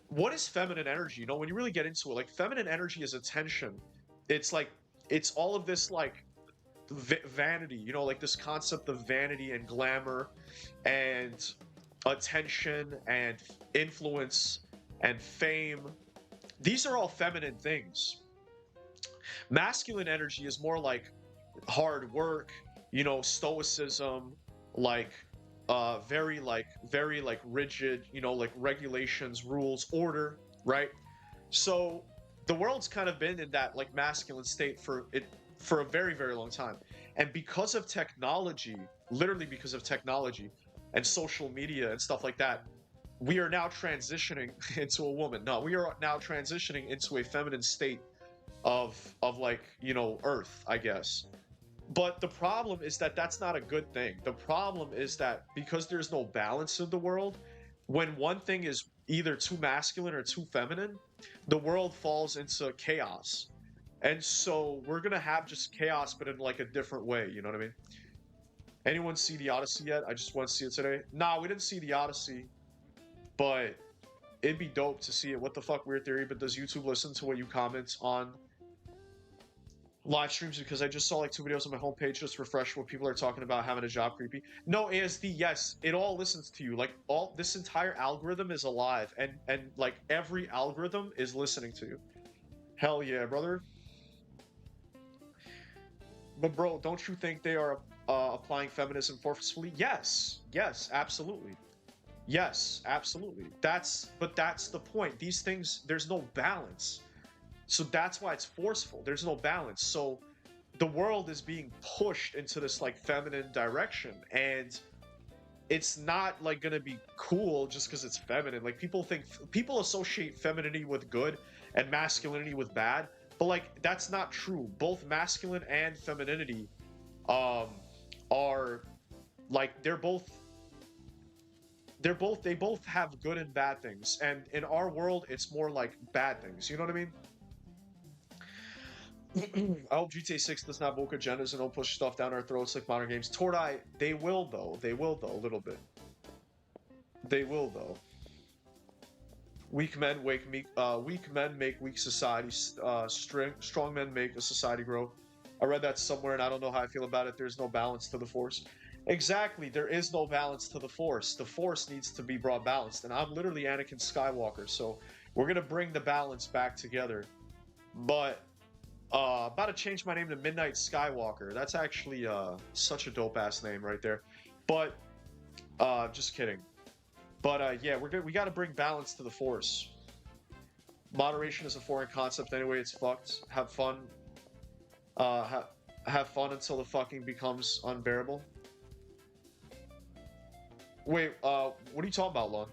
what is feminine energy? You know, when you really get into it, like, feminine energy is attention. It's, like, it's all of this, like, vanity. You know, like, this concept of vanity and glamour and attention and influence and fame. These are all feminine things. Masculine energy is more like hard work, you know, stoicism, like very rigid, you know, like regulations, rules, order, right? So the world's kind of been in that like masculine state for a very, very long time. And because of technology, literally because of technology and social media and stuff like that, we are now transitioning into a woman. No, we are now transitioning into a feminine state of like, you know, Earth, I guess. But the problem is that that's not a good thing. The problem is that because there's no balance in the world, when one thing is either too masculine or too feminine, the world falls into chaos. And so we're going to have just chaos, but in like a different way. You know what I mean? Anyone see the Odyssey yet? I just want to see it today. Nah, we didn't see the Odyssey. But it'd be dope to see it. What the fuck, Weird Theory? But does YouTube listen to what you comment on live streams? Because I just saw like 2 videos on my homepage, just refresh what people are talking about having a job creepy. No, ASD, yes, it all listens to you. Like all this entire algorithm is alive, and like every algorithm is listening to you. Hell yeah, brother. But bro, don't you think they are applying feminism forcefully? Yes, absolutely. Yes, absolutely. That's the point. These things, there's no balance. So that's why it's forceful. There's no balance. So the world is being pushed into this like feminine direction, and it's not like gonna be cool just because it's feminine. Like people associate femininity with good and masculinity with bad, but like that's not true. Both masculine and femininity are like they both have good and bad things, and in our world it's more like bad things, you know what I mean? I hope GTA 6 does not woke agendas and don't push stuff down our throats like modern games. Tordai, they will though, a little bit. They will though. Weak men make weak societies. Strong men make a society grow. I read that somewhere, and I don't know how I feel about it. There's no balance to the Force. Exactly, there is no balance to the Force. The Force needs to be brought balanced, and I'm literally Anakin Skywalker, so we're gonna bring the balance back together. But about to change my name to Midnight Skywalker. That's actually such a dope ass name right there. But just kidding. But yeah, we got to bring balance to the Force. Moderation is a foreign concept anyway. It's fucked. Have fun. Have fun until the fucking becomes unbearable. Wait, what are you talking about, Lon?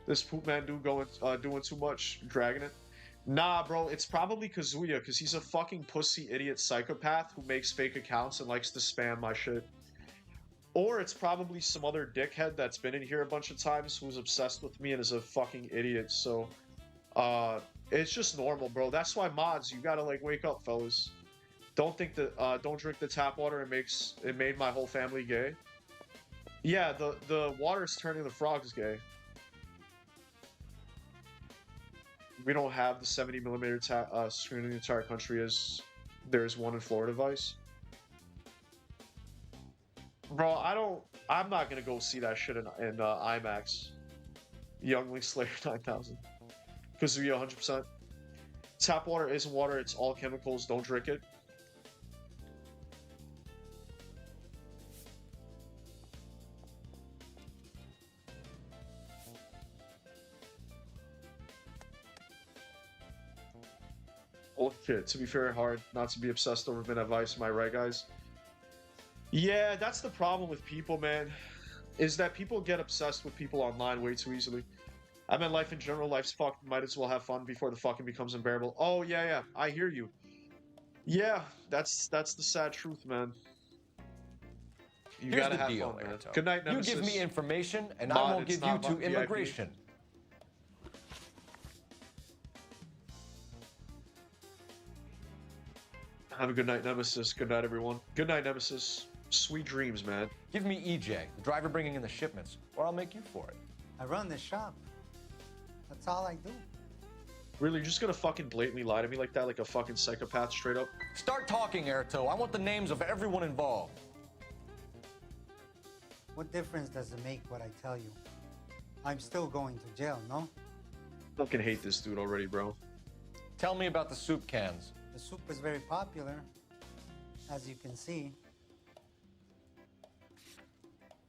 This poop man dude doing too much, dragging it? Nah, bro, it's probably Kazuya, because he's a fucking pussy idiot psychopath who makes fake accounts and likes to spam my shit. Or it's probably some other dickhead that's been in here a bunch of times who's obsessed with me and is a fucking idiot, so... it's just normal, bro. That's why mods, you gotta, like, wake up, fellas. Don't think that, don't drink the tap water, it made my whole family gay. Yeah, the water's turning the frogs gay. We don't have the 70mm screen in the entire country as there's one in Florida Vice. Bro, I'm not gonna go see that shit in IMAX. Youngling Slayer 9000. Kazuya 100%. Tap water isn't water, it's all chemicals, don't drink it. Oh shit, to be fair, hard not to be obsessed over Midnight Vice, am I right, guys? Yeah, that's the problem with people, man. Is that people get obsessed with people online way too easily. I mean, life in general, life's fucked. Might as well have fun before the fucking becomes unbearable. Oh, yeah, I hear you. Yeah, that's the sad truth, man. You Here's gotta the have deal, fun, man. Erito. Good night, Nemesis. You give me information, and Mod, I won't it's give you not to VIP. immigration. Have a good night, Nemesis. Good night, everyone. Good night, Nemesis. Sweet dreams, man. Give me EJ, the driver bringing in the shipments, or I'll make you for it. I run the shop. That's all I do. Really, you're just gonna fucking blatantly lie to me like that, like a fucking psychopath, straight up? Start talking, Erito. I want the names of everyone involved. What difference does it make what I tell you? I'm still going to jail, no? Fucking hate this dude already, bro. Tell me about the soup cans. The soup is very popular, as you can see.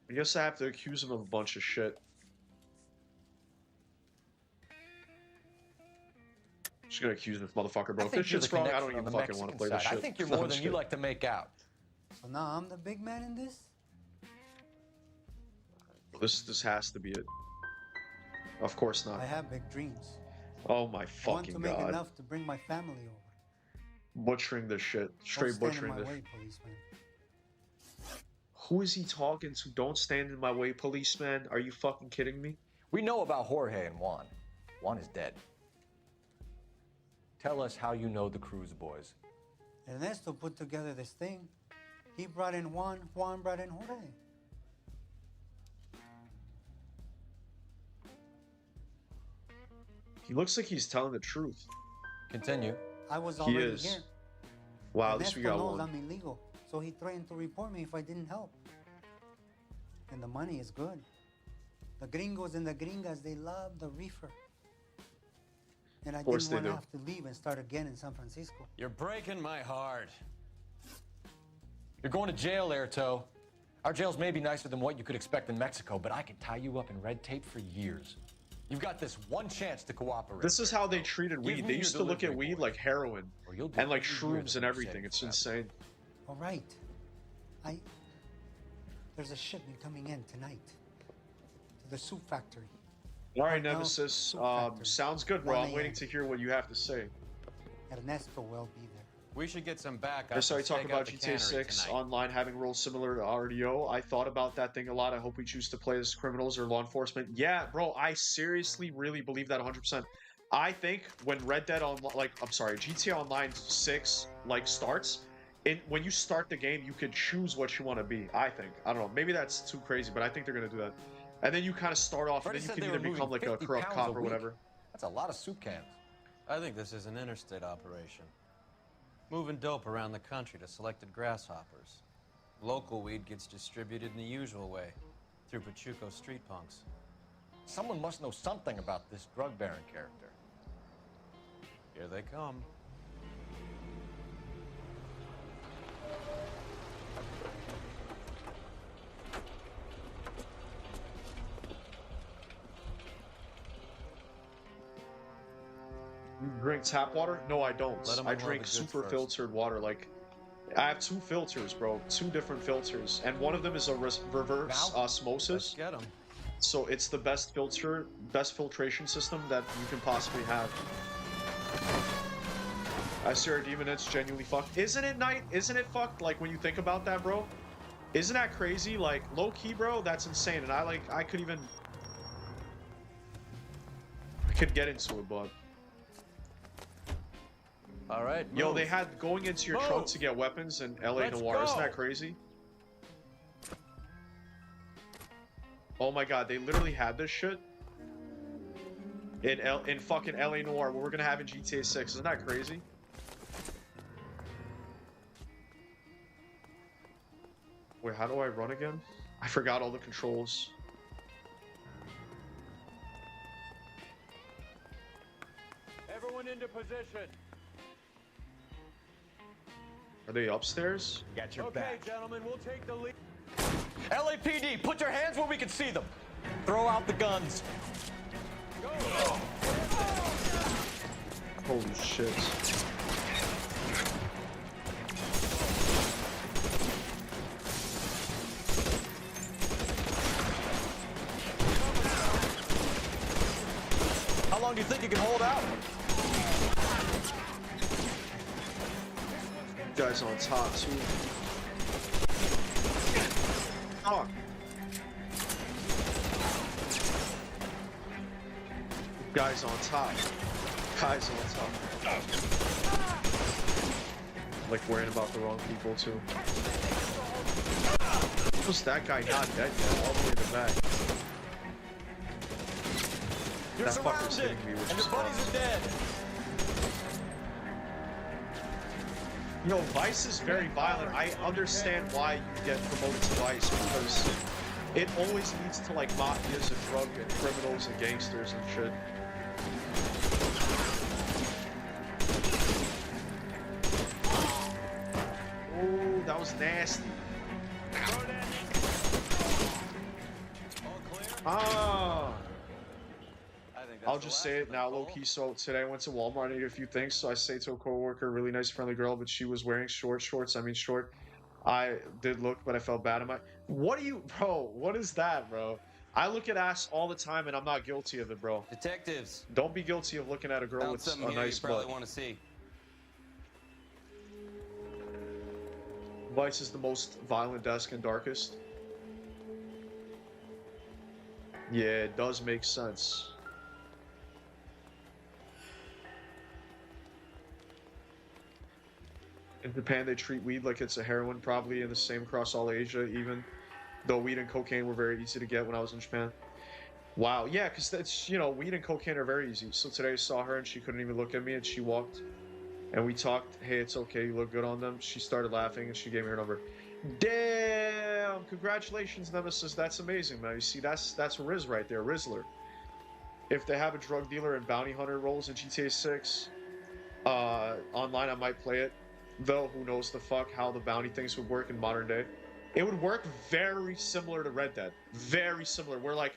I guess I have to accuse him of a bunch of shit. Just gonna accuse this motherfucker, bro. If this shit's wrong, I don't even fucking want to play this shit. I think you're more than you like to make out. So now I'm the big man in this? This has to be it. Of course not. I have big dreams. Oh my I want fucking to make god. enough to bring my family over. Butchering this shit. Straight Don't butchering stand in this. my way, policeman. Who is he talking to? Don't stand in my way, policeman. Are you fucking kidding me? We know about Jorge and Juan. Juan is dead. Tell us how you know the Cruz boys. Ernesto put together this thing. He brought in Juan, Juan brought in Jorge. He looks like he's telling the truth. Continue. I was He already is. here. Wow, at least we Ernesto got knows one. I'm illegal, so he threatened to report me if I didn't help. And the money is good. The gringos and the gringas, they love the reefer. And I Of course didn't want they to do. have to leave and start again in San Francisco. You're breaking my heart. You're going to jail, Airto. Our jails may be nicer than what you could expect in Mexico, but I can tie you up in red tape for years. You've got this one chance to cooperate. This is how they treated Give weed. me They your used to look at delivery weed boy, like heroin or you'll do and like every year shrooms that and you everything. said It's forever. insane. All right. There's a shipment coming in tonight to the soup factory. All right, Now, Nemesis. Soup Factory, Sounds good, bro. 1 I'm waiting a.m. to hear what you have to say. Ernesto will be there. We should get some backup. I saw you and talking stake out about the GTA cannery 6 tonight. online having roles similar to RDO. I thought about that thing a lot. I hope we choose to play as criminals or law enforcement. Yeah, bro, I seriously really believe that 100%. I think when Red Dead Online, GTA Online 6 starts, when you start the game, you could choose what you want to be. I think. I don't know. Maybe that's too crazy, but I think they're gonna do that. And then you kind of start off, and Freddie then you said can they either were become moving like a 50 corrupt pounds cop a or week. whatever. That's a lot of soup cans. I think this is an interstate operation. Moving dope around the country to selected grasshoppers. Local weed gets distributed in the usual way, through Pachuco street punks. Someone must know something about this drug baron character. Here they come. You drink tap water? No, I don't. Let 'em I unload the drink goods super first. filtered water. Like, I have 2 filters, bro. 2 different filters, and one of them is a reverse Now? osmosis. Let's get them. So it's the best filtration system that you can possibly have. I see our demon, it's genuinely fucked. Isn't it, Knight? Isn't it fucked? Like, when you think about that, bro? Isn't that crazy? Like, low-key, bro, that's insane. And I could get into it, but... All right, Yo, move. they had going into your trunk to get weapons in LA Let's Noire. Isn't go. that crazy? Oh my god, they literally had this shit in fucking LA Noire, what we're gonna have in GTA 6. Isn't that crazy? Wait, how do I run again? I forgot all the controls. Everyone into position. Are they upstairs? Got your Okay, back. gentlemen, we'll take the lead. LAPD, put your hands where we can see them. Throw out the guns. Holy shit. How long do you think you can hold out? Guys on top too. Oh. Guys on top. Guys on top. Like worrying about the wrong people too. Was that guy not dead yet? All the way in the back. You're That fucker's surrounded, hitting me with and his your buddies guns. are dead. Yo, Vice is very violent. I understand why you get promoted to Vice, because it always leads to like mafias and drug and criminals and gangsters and shit. Oh, that was nasty. Ah. I think that's I'll the just last say of it them, now, Cole. low key. So today I went to Walmart and ate a few things. So I say to a coworker, really nice, friendly girl, but she was wearing shorts. I mean, short. I did look, but I felt bad. What are you, bro? What is that, bro? I look at ass all the time, and I'm not guilty of it, bro. Detectives, Don't be guilty of looking at a girl found with something a here nice you probably butt. want to see. Vice is the most violent desk and darkest. Yeah, it does make sense. In Japan, they treat weed like it's a heroin, probably in the same across all Asia, even though weed and cocaine were very easy to get when I was in Japan. Wow, yeah, because that's, you know, weed and cocaine are very easy. So today I saw her and she couldn't even look at me and she walked and we talked. Hey, it's okay, you look good on them. She started laughing and she gave me her number. Damn! Congratulations, Nemesis. That's amazing, man. You see, that's Riz right there, Rizzler. If they have a drug dealer and bounty hunter roles in GTA 6, online I might play it. Though who knows the fuck how the bounty things would work in modern day. It would work very similar to Red Dead. Very similar. Where like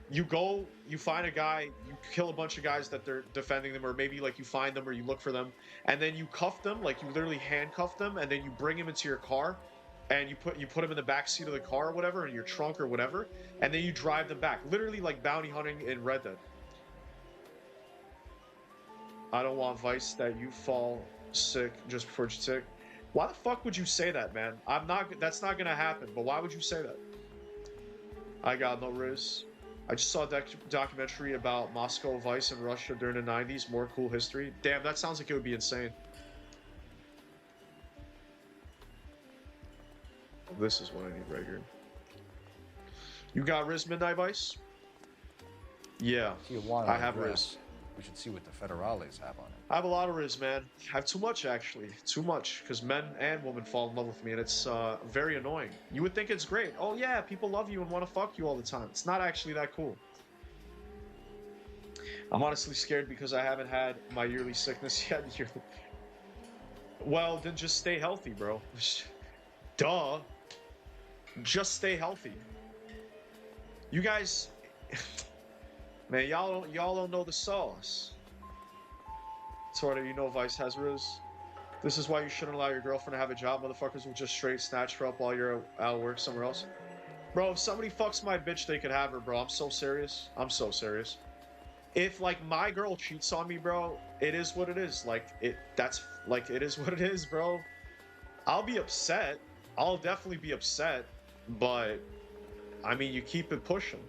you go, you find a guy, you kill a bunch of guys that they're defending them, or maybe like you find them or you look for them, and then you cuff them, like you literally handcuff them, and then you bring him into your car, and you put him in the back seat of the car or whatever, in your trunk or whatever, and then you drive them back. Literally like bounty hunting in Red Dead. I don't want Vice that you fall sick just before GTA. Why the fuck would you say that, man? That's not gonna happen, but why would you say that? I got no Riz. I just saw a documentary about Moscow, Vice, and Russia during the 90s. More cool history. Damn, that sounds like it would be insane. This is what I need right here. You got Riz Midnight Vice? Yeah, I have Riz. We should see what the federales have on it. I have a lot of Riz, man. I have too much, actually. Too much, because men and women fall in love with me, and it's very annoying. You would think it's great. Oh, yeah, people love you and want to fuck you all the time. It's not actually that cool. I'm honestly scared because I haven't had my yearly sickness yet. Well, then just stay healthy, bro. Duh. Just stay healthy. You guys... Man, y'all don't know the sauce. Torta, you know Vice has Riz. This is why you shouldn't allow your girlfriend to have a job. Motherfuckers will just straight snatch her up while you're out of work somewhere else. Bro, if somebody fucks my bitch, they could have her, bro. I'm so serious. I'm so serious. If, like, my girl cheats on me, bro, it is what it is. Like, it is what it is, bro. I'll be upset. I'll definitely be upset. But, I mean, you keep it pushing.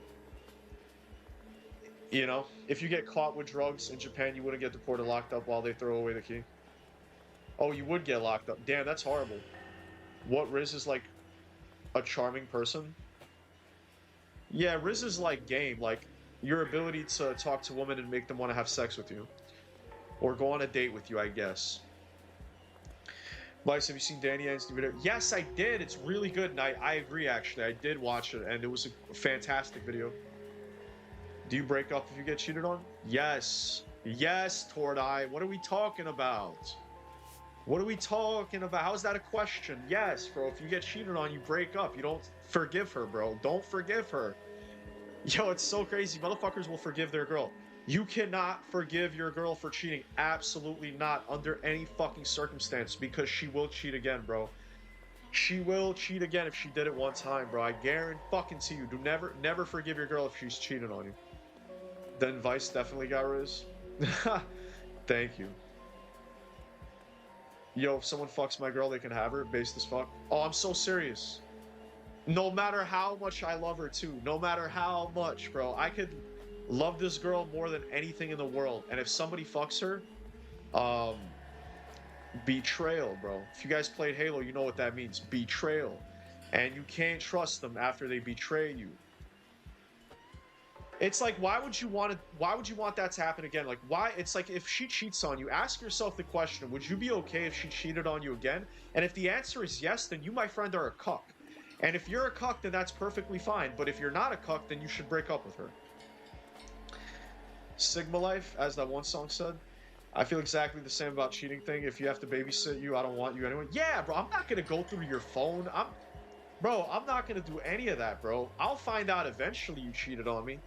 You know, if you get caught with drugs in Japan, you wouldn't get deported, locked up while they throw away the key. Oh, you would get locked up. Damn, that's horrible. What, Riz is like a charming person? Yeah, Riz is like game, like your ability to talk to women and make them want to have sex with you. Or go on a date with you, I guess. Vice, have you seen Danny Yang's new video? Yes, I did. It's really good, and I agree, actually. I did watch it, and it was a fantastic video. Do you break up if you get cheated on? Yes. Yes, Tordai. What are we talking about? What are we talking about? How's that a question? Yes, bro. If you get cheated on, you break up. You don't forgive her, bro. Don't forgive her. Yo, it's so crazy. Motherfuckers will forgive their girl. You cannot forgive your girl for cheating. Absolutely not. Under any fucking circumstance. Because she will cheat again, bro. She will cheat again if she did it one time, bro. I guarantee you. Do never forgive your girl if she's cheated on you. Then Vice definitely got Riz. Thank you. Yo, if someone fucks my girl, they can have her. Based as fuck. Oh, I'm so serious. No matter how much I love her, too. No matter how much, bro. I could love this girl more than anything in the world. And if somebody fucks her, betrayal, bro. If you guys played Halo, you know what that means. Betrayal. And you can't trust them after they betray you. It's like, why would you want that to happen again? Like, why? It's like, if she cheats on you, ask yourself the question, would you be okay if she cheated on you again? And if the answer is yes, then you, my friend, are a cuck. And if you're a cuck, then that's perfectly fine. But if you're not a cuck, then you should break up with her. Sigma Life, as that one song said. I feel exactly the same about cheating thing. If you have to babysit you, I don't want you anyway. Yeah, bro, I'm not going to go through your phone. Bro, I'm not going to do any of that, bro. I'll find out eventually you cheated on me.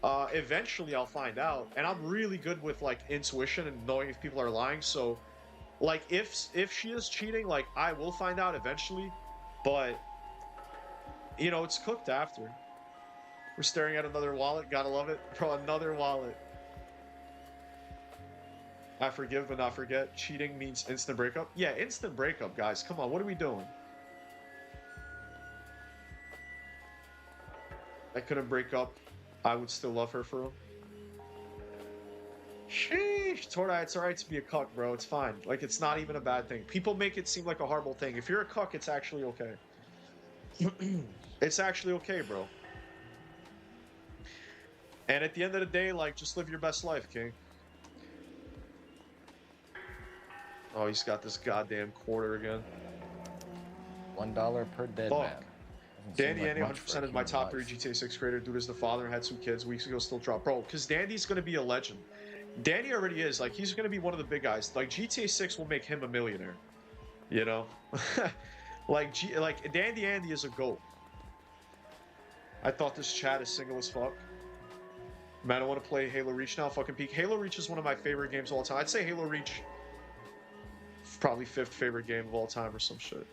Eventually I'll find out, and I'm really good with like intuition and knowing if people are lying. So like if she is cheating, like I will find out eventually, but you know, it's cooked after. We're staring at another wallet. Gotta love it, bro. Another wallet. I forgive but not forget. Cheating means instant breakup. Yeah, instant breakup, guys. Come on, what are we doing? I couldn't break up. I would still love her for real. Sheesh, Torda, it's alright to be a cuck, bro. It's fine. Like, it's not even a bad thing. People make it seem like a horrible thing. If you're a cuck, it's actually okay. It's actually okay, bro. And at the end of the day, like, just live your best life, King. Oh, he's got this goddamn quarter again. $1 per dead Fuck. man. Doesn't seem Dandy like Andy, much 100% for a is my human top 3 life. GTA 6 creator. Dude is the father and had 2 kids. Weeks ago, still dropped. Bro, because Dandy's going to be a legend. Dandy already is. Like, he's going to be one of the big guys. Like, GTA 6 will make him a millionaire. You know? like, Dandy Andy is a GOAT. I thought this chat is single as fuck. Man, I want to play Halo Reach now. Fucking peak. Halo Reach is one of my favorite games of all time. I'd say Halo Reach, probably 5th favorite game of all time or some shit.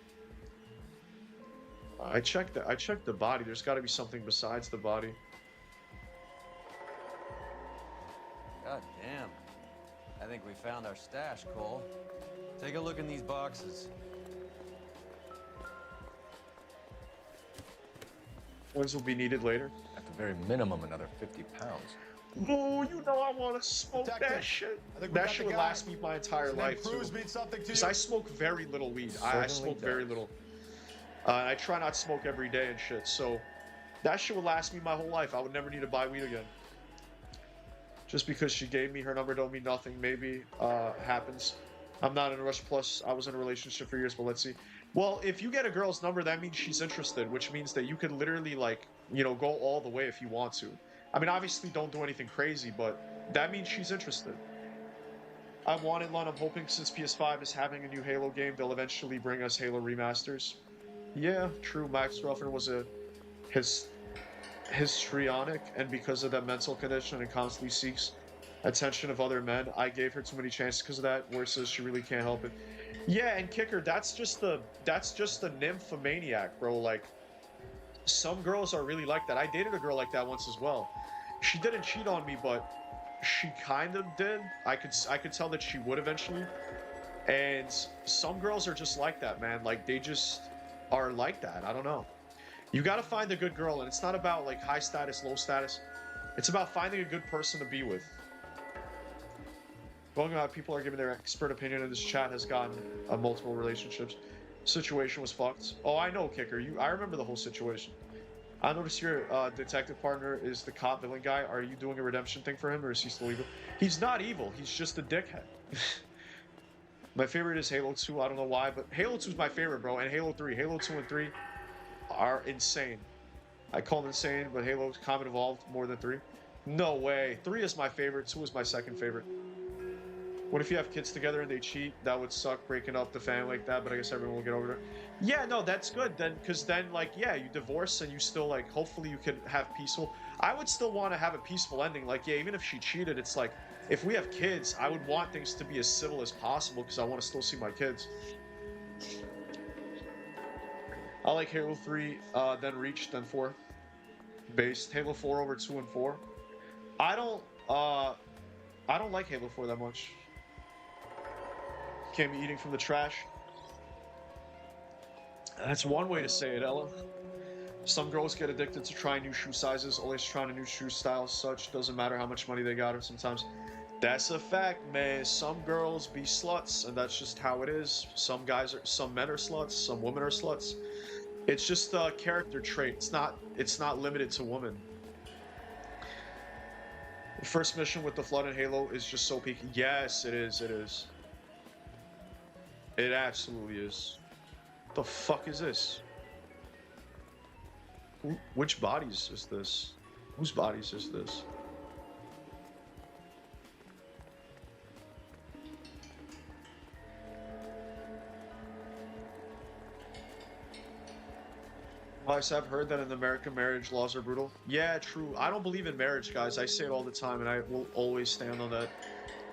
I checked the body. There's got to be something besides the body. God damn. I think we found our stash, Cole. Take a look in these boxes. Ones will be needed later. At the very minimum, another 50 pounds. Oh, you know I want to smoke Detective, that shit. I think we That got shit the would guy. last me my entire His name life, too. Cruz means something to Because you? I smoke very little weed. I Certainly smoke very does. little. I try not to smoke every day and shit, so that shit would last me my whole life. I would never need to buy weed again. Just because she gave me her number don't mean nothing. Maybe happens. I'm not in a rush. Plus, I was in a relationship for years, but let's see. Well, if you get a girl's number, that means she's interested, which means that you could literally, like, you know, go all the way if you want to. I mean, obviously, don't do anything crazy, but that means she's interested. I wanted one. I'm hoping since PS5 is having a new Halo game, they'll eventually bring us Halo remasters. Yeah, true. My ex-girlfriend was histrionic, and because of that mental condition and constantly seeks attention of other men, I gave her too many chances because of that. Versus she really can't help it. Yeah, and Kicker, that's just the nymphomaniac, bro. Like, some girls are really like that. I dated a girl like that once as well. She didn't cheat on me, but she kind of did. I could tell that she would eventually. And some girls are just like that, man. Like, they just are like that. I don't know. You got to find a good girl, and it's not about like high status, low status. It's about finding a good person to be with. Well, people are giving their expert opinion, and this chat has gotten multiple relationships. Situation was fucked. Oh, I know, Kicker. I remember the whole situation. I noticed your detective partner is the cop villain guy. Are you doing a redemption thing for him, or is he still evil? He's not evil. He's just a dickhead. My favorite is Halo 2. I don't know why, but Halo 2 is my favorite, bro. And Halo 3. Halo 2 and 3 are insane. I call them insane, but Halo's Combat Evolved more than 3. No way. 3 is my favorite. 2 is my second favorite. What if you have kids together and they cheat? That would suck, breaking up the family like that, but I guess everyone will get over it. Yeah, no, that's good then, because then, like, yeah, you divorce and you still, like, hopefully you can have peaceful. I would still want to have a peaceful ending. Like, yeah, even if she cheated, it's like, if we have kids, I would want things to be as civil as possible because I want to still see my kids. I like Halo 3, then Reach, then 4. Based. Halo 4 over 2 and 4. I don't like Halo 4 that much. Can't be eating from the trash. That's one way to say it, Ella. Some girls get addicted to trying new shoe sizes, always trying a new shoe style, such. Doesn't matter how much money they got or sometimes. That's a fact, man. Some girls be sluts, and that's just how it is. Some men are sluts, some women are sluts. It's just a character trait. It's not limited to women. The first mission with the Flood and Halo is just so peaky. Yes, it is. It is. It absolutely is. The fuck is this? Which bodies is this? Whose bodies is this? Guys, I've heard that in America, marriage laws are brutal. Yeah, true. I don't believe in marriage, guys. I say it all the time, and I will always stand on that.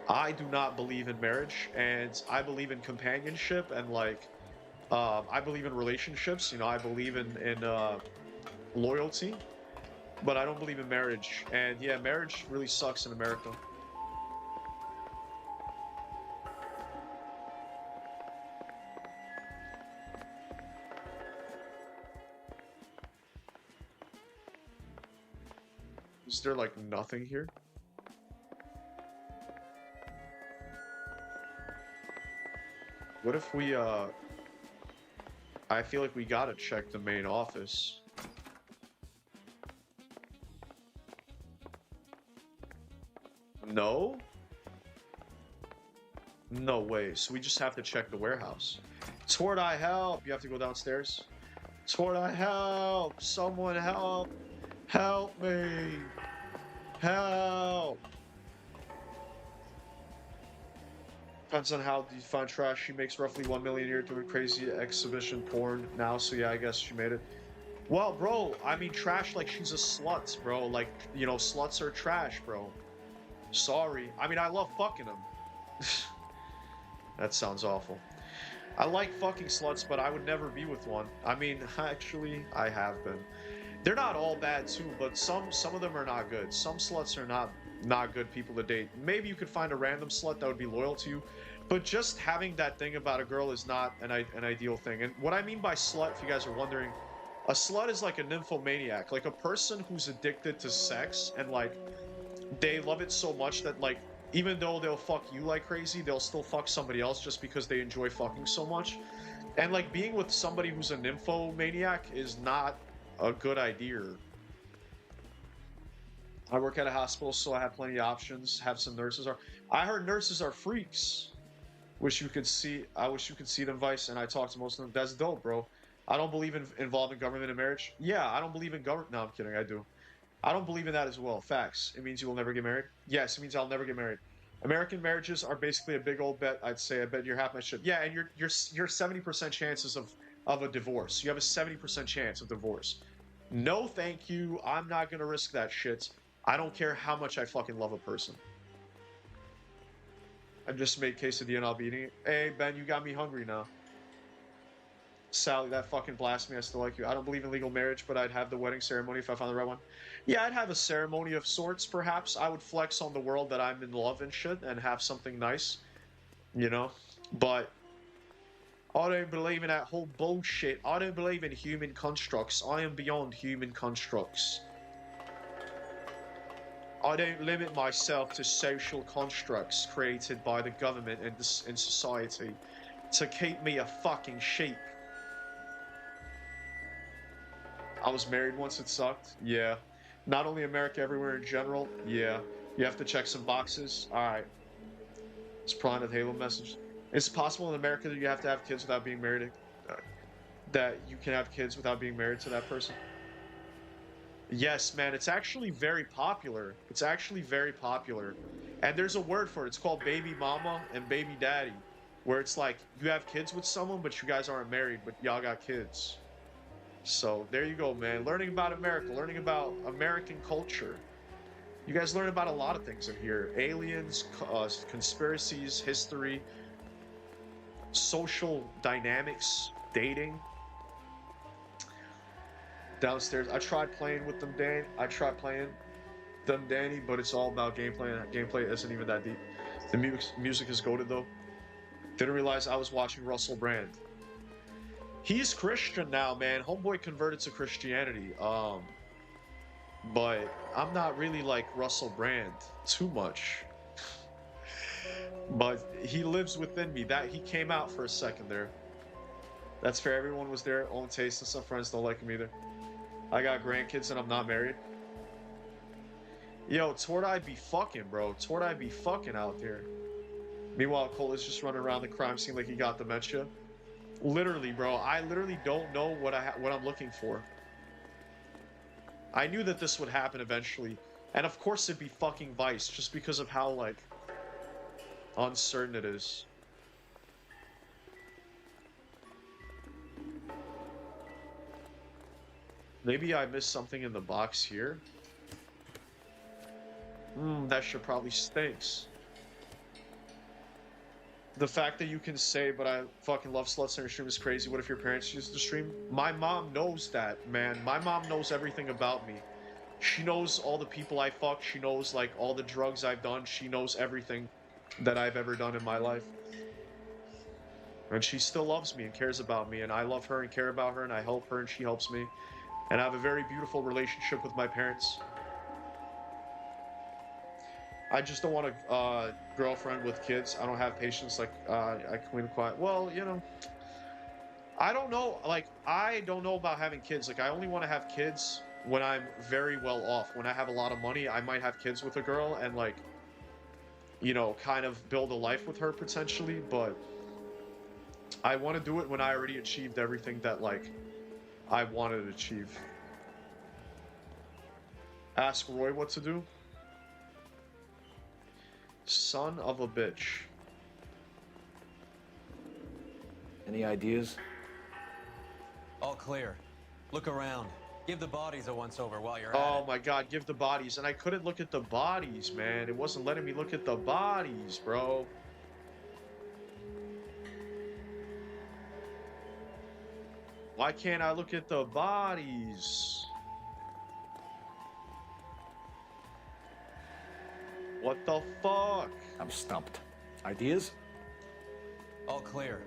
I do not believe in marriage, and I believe in companionship, and like, I believe in relationships. You know, I believe in loyalty, but I don't believe in marriage. And yeah, marriage really sucks in America. Is there like nothing here? What if we, I feel like we gotta check the main office. No? No way. So we just have to check the warehouse. Toward-eye, help! You have to go downstairs. Toward-eye, help! Someone help! Help me! Help! Depends on how you find trash. She makes roughly 1 million a year doing crazy exhibition porn now, so yeah, I guess she made it. Well, bro, I mean trash like she's a slut, bro. Like, you know, sluts are trash, bro. Sorry. I mean, I love fucking them. That sounds awful. I like fucking sluts, but I would never be with one. I mean, actually, I have been. They're not all bad too, but some of them are not good. Some sluts are not good people to date. Maybe you could find a random slut that would be loyal to you, but just having that thing about a girl is not an ideal thing. And what I mean by slut, if you guys are wondering, a slut is like a nymphomaniac, like a person who's addicted to sex and like they love it so much that like even though they'll fuck you like crazy, they'll still fuck somebody else just because they enjoy fucking so much. And like being with somebody who's a nymphomaniac is not a good idea. I work at a hospital, so I have plenty of options. Have some nurses are. I heard nurses are freaks. Wish you could see. I wish you could see them, Vice. And I talk to most of them. That's dope, bro. I don't believe in involving government in marriage. Yeah, I don't believe in government. No, I'm kidding. I do. I don't believe in that as well. Facts. It means you will never get married. Yes, it means I'll never get married. American marriages are basically a big old bet. I'd say I bet you're half my shit. Yeah, and you're 70% chances of a divorce. You have a 70% chance of divorce. No, thank you. I'm not gonna risk that shit. I don't care how much I fucking love a person. I just made quesadilla and I'll be eating it. Hey Ben, you got me hungry now. Sally, that fucking blasphemy. I still like you. I don't believe in legal marriage, but I'd have the wedding ceremony if I found the right one. Yeah, I'd have a ceremony of sorts, perhaps. I would flex on the world that I'm in love and shit and have something nice, you know? But I don't believe in that whole bullshit. I don't believe in human constructs. I am beyond human constructs. I don't limit myself to social constructs created by the government and society to keep me a fucking sheep. I was married once, it sucked. Yeah. Not only America, everywhere in general. Yeah. You have to check some boxes. Alright. It's probably a Halo message. It's possible in America that you have to have kids without being married. That you can have kids without being married to that person. Yes, man. It's actually very popular. It's actually very popular. And there's a word for it. It's called baby mama and baby daddy. Where it's like, you have kids with someone, but you guys aren't married, but y'all got kids. So there you go, man. Learning about America, learning about American culture. You guys learn about a lot of things in here. Aliens, conspiracies, history, social dynamics, dating. Downstairs, I tried playing with them, Dan. I tried playing them, Danny, but it's all about gameplay, and gameplay isn't even that deep. The music is goated, though. Didn't realize I was watching Russell Brand. He's Christian now, man. Homeboy converted to Christianity. But I'm not really like Russell Brand too much. But he lives within me. That he came out for a second there. That's fair. Everyone was there. Own taste, and some friends don't like him either. I got grandkids and I'm not married. Yo, Toward-eye be fucking, bro. Toward-eye be fucking out there. Meanwhile, Cole is just running around the crime scene like he got dementia. Literally, bro. I literally don't know what I'm looking for. I knew that this would happen eventually. And of course it'd be fucking Vice, just because of how, like, uncertain it is. Maybe I missed something in the box here. That shit probably stinks. The fact that you can say, but I fucking love sluts on your stream is crazy. What if your parents used to stream? My mom knows that, man. My mom knows everything about me. She knows all the people I fuck. She knows, like, all the drugs I've done. She knows everything that I've ever done in my life. And she still loves me and cares about me. And I love her and care about her. And I help her and she helps me. And I have a very beautiful relationship with my parents. I just don't want a girlfriend with kids. I don't have patience. Like, I clean quiet. Well, you know, I don't know. Like, I don't know about having kids. Like, I only want to have kids when I'm very well off. When I have a lot of money, I might have kids with a girl. And, like, you know, kind of build a life with her potentially, but I want to do it when I already achieved everything that, like, I wanted to achieve. Ask Roy what to do. Son of a bitch. Any ideas? All clear. Look around. Give the bodies a once-over while you're at Oh it. my god, give the bodies. And I couldn't look at the bodies, man. It wasn't letting me look at the bodies, bro. Why can't I look at the bodies? What the fuck? I'm stumped. Ideas? All clear.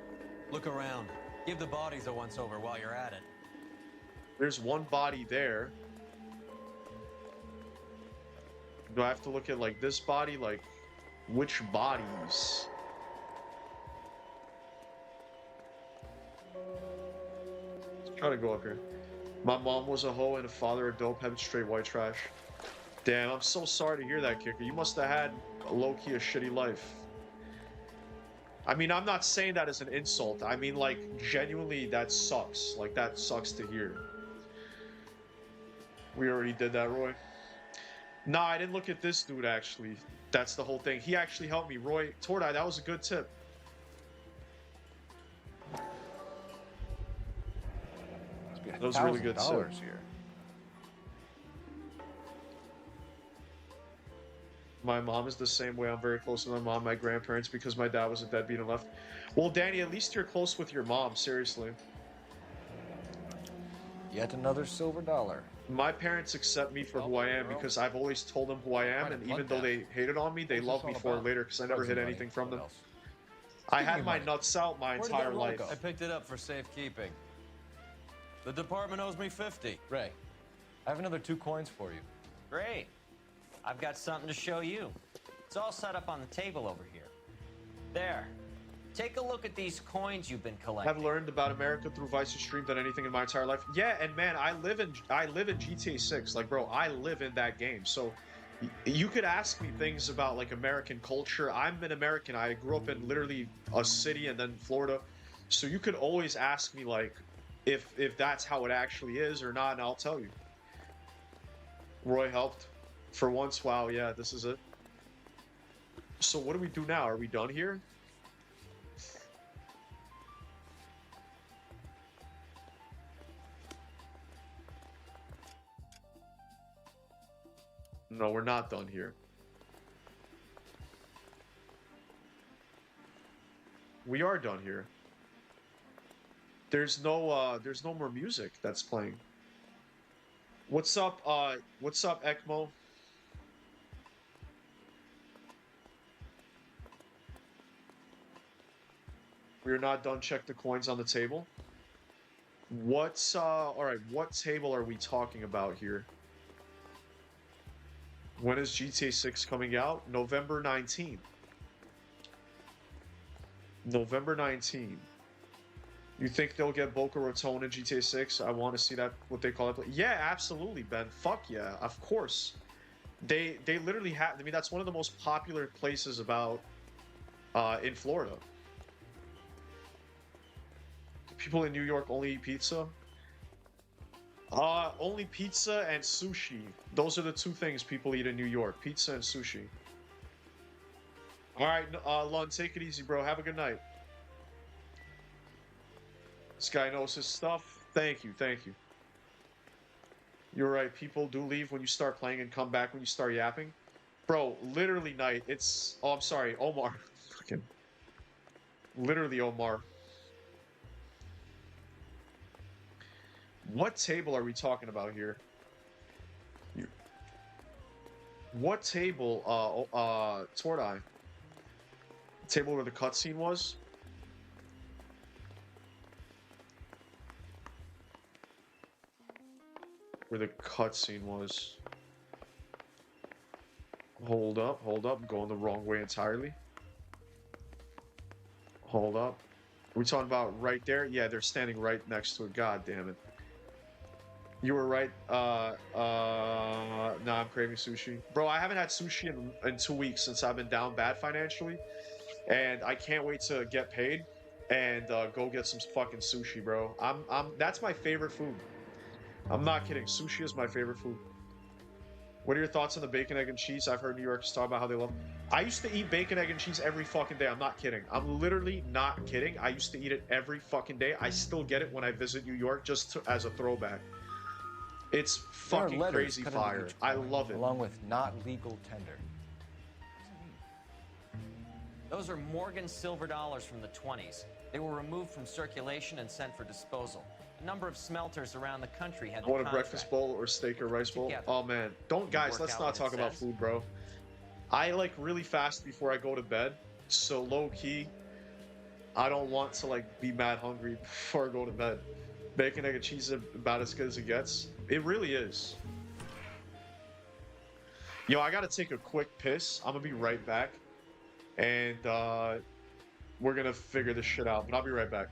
Look around. Give the bodies a once-over while you're at it. There's one body there. Do I have to look at, like, this body? Like, which bodies? Let's try to go up here. My mom was a hoe and a father a dope, having straight white trash. Damn, I'm so sorry to hear that, Kicker. You must have had, low-key, a shitty life. I mean, I'm not saying that as an insult. I mean, like, genuinely, that sucks. Like, that sucks to hear. We already did that, Roy. Nah, I didn't look at this dude, actually. That's the whole thing. He actually helped me. Roy, Tordai, that was a good tip. That was really good tip. Here. My mom is the same way. I'm very close to my mom, my grandparents, because my dad was a deadbeat and left. Well, Danny, at least you're close with your mom, seriously. Yet another silver dollar. My parents accept me for who I am because I've always told them who I am, and even though they hated on me, they love me for it later because I never hid anything from them. I had my nuts out my entire life. I picked it up for safekeeping. The department owes me 50. Ray, I have another 2 coins for you. Great. I've got something to show you. It's all set up on the table over here. There. Take a look at these coins you've been collecting. I've learned about America through Vice's stream than anything in my entire life. Yeah, and man, I live in GTA 6. Like, bro, I live in that game. So you could ask me things about, like, American culture. I'm an American. I grew up in literally a city and then Florida. So you could always ask me, like, if that's how it actually is or not, and I'll tell you. Roy helped. For once, wow, yeah, this is it. So what do we do now? Are we done here? No, we're not done here. We are done here. There's no more music that's playing. What's up, Ekmo? We're not done. Check the coins on the table. Alright, what table are we talking about here? When is GTA 6 coming out? November 19th. November 19th. You think they'll get Boca Raton in GTA 6? I want to see that, what they call it. Yeah, absolutely, Ben. Fuck yeah, of course. They literally have, I mean, that's one of the most popular places about, in Florida. People in New York only eat pizza? Only pizza and sushi. Those are the 2 things people eat in New York. Pizza and sushi. Alright, Lund, take it easy, bro. Have a good night. This guy knows his stuff. Thank you, thank you. You're right, people do leave when you start playing and come back when you start yapping. Bro, literally, Knight, it's... Oh, I'm sorry, Omar. Fucking... Literally, Omar. What table are we talking about here? What table, Tordai? Table where the cutscene was? Where the cutscene was. Hold up, I'm going the wrong way entirely. Hold up. Are we talking about right there? Yeah, they're standing right next to it. God damn it. You were right. No, I'm craving sushi, bro. I haven't had sushi in 2 weeks since I've been down bad financially, and I can't wait to get paid and go get some fucking sushi, bro. That's my favorite food. I'm not kidding. Sushi is my favorite food. What are your thoughts on the bacon, egg, and cheese? I've heard New Yorkers talk about how they love. I used to eat bacon, egg, and cheese every fucking day. I'm not kidding. I'm literally not kidding. I used to eat it every fucking day. I still get it when I visit New York, as a throwback. It's There are fucking letters crazy cut into fire. each I coin, love it. Along with not legal tender. Those are Morgan silver dollars from the 20s. They were removed from circulation and sent for disposal. A number of smelters around the country had I the want a contract. breakfast bowl or steak or rice bowl. Together. Oh man, don't guys. Work Let's out not what it talk about says. food, bro. I like really fast before I go to bed. So low key, I don't want to like be mad hungry before I go to bed. Bacon, egg, and cheese is about as good as it gets. It really is. Yo, I gotta take a quick piss. I'm gonna be right back, and we're gonna figure this shit out. But I'll be right back.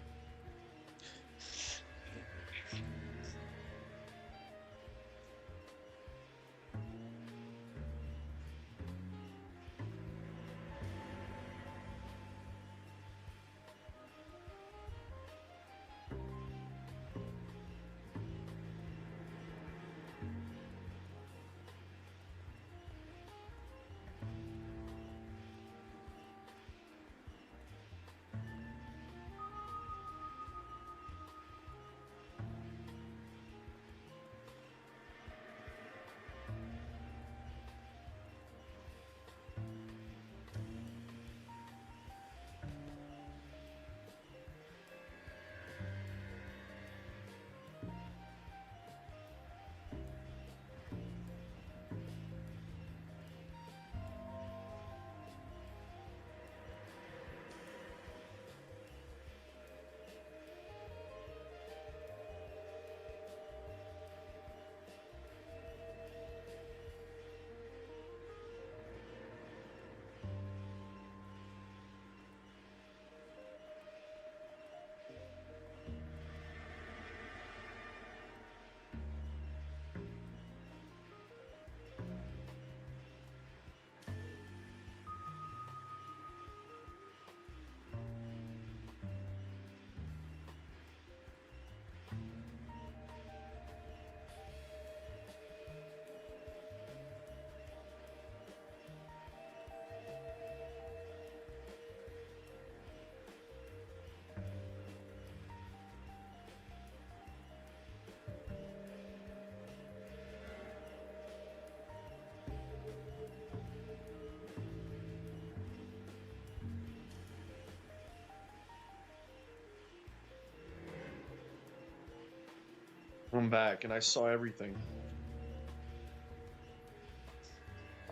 I'm back and I saw everything.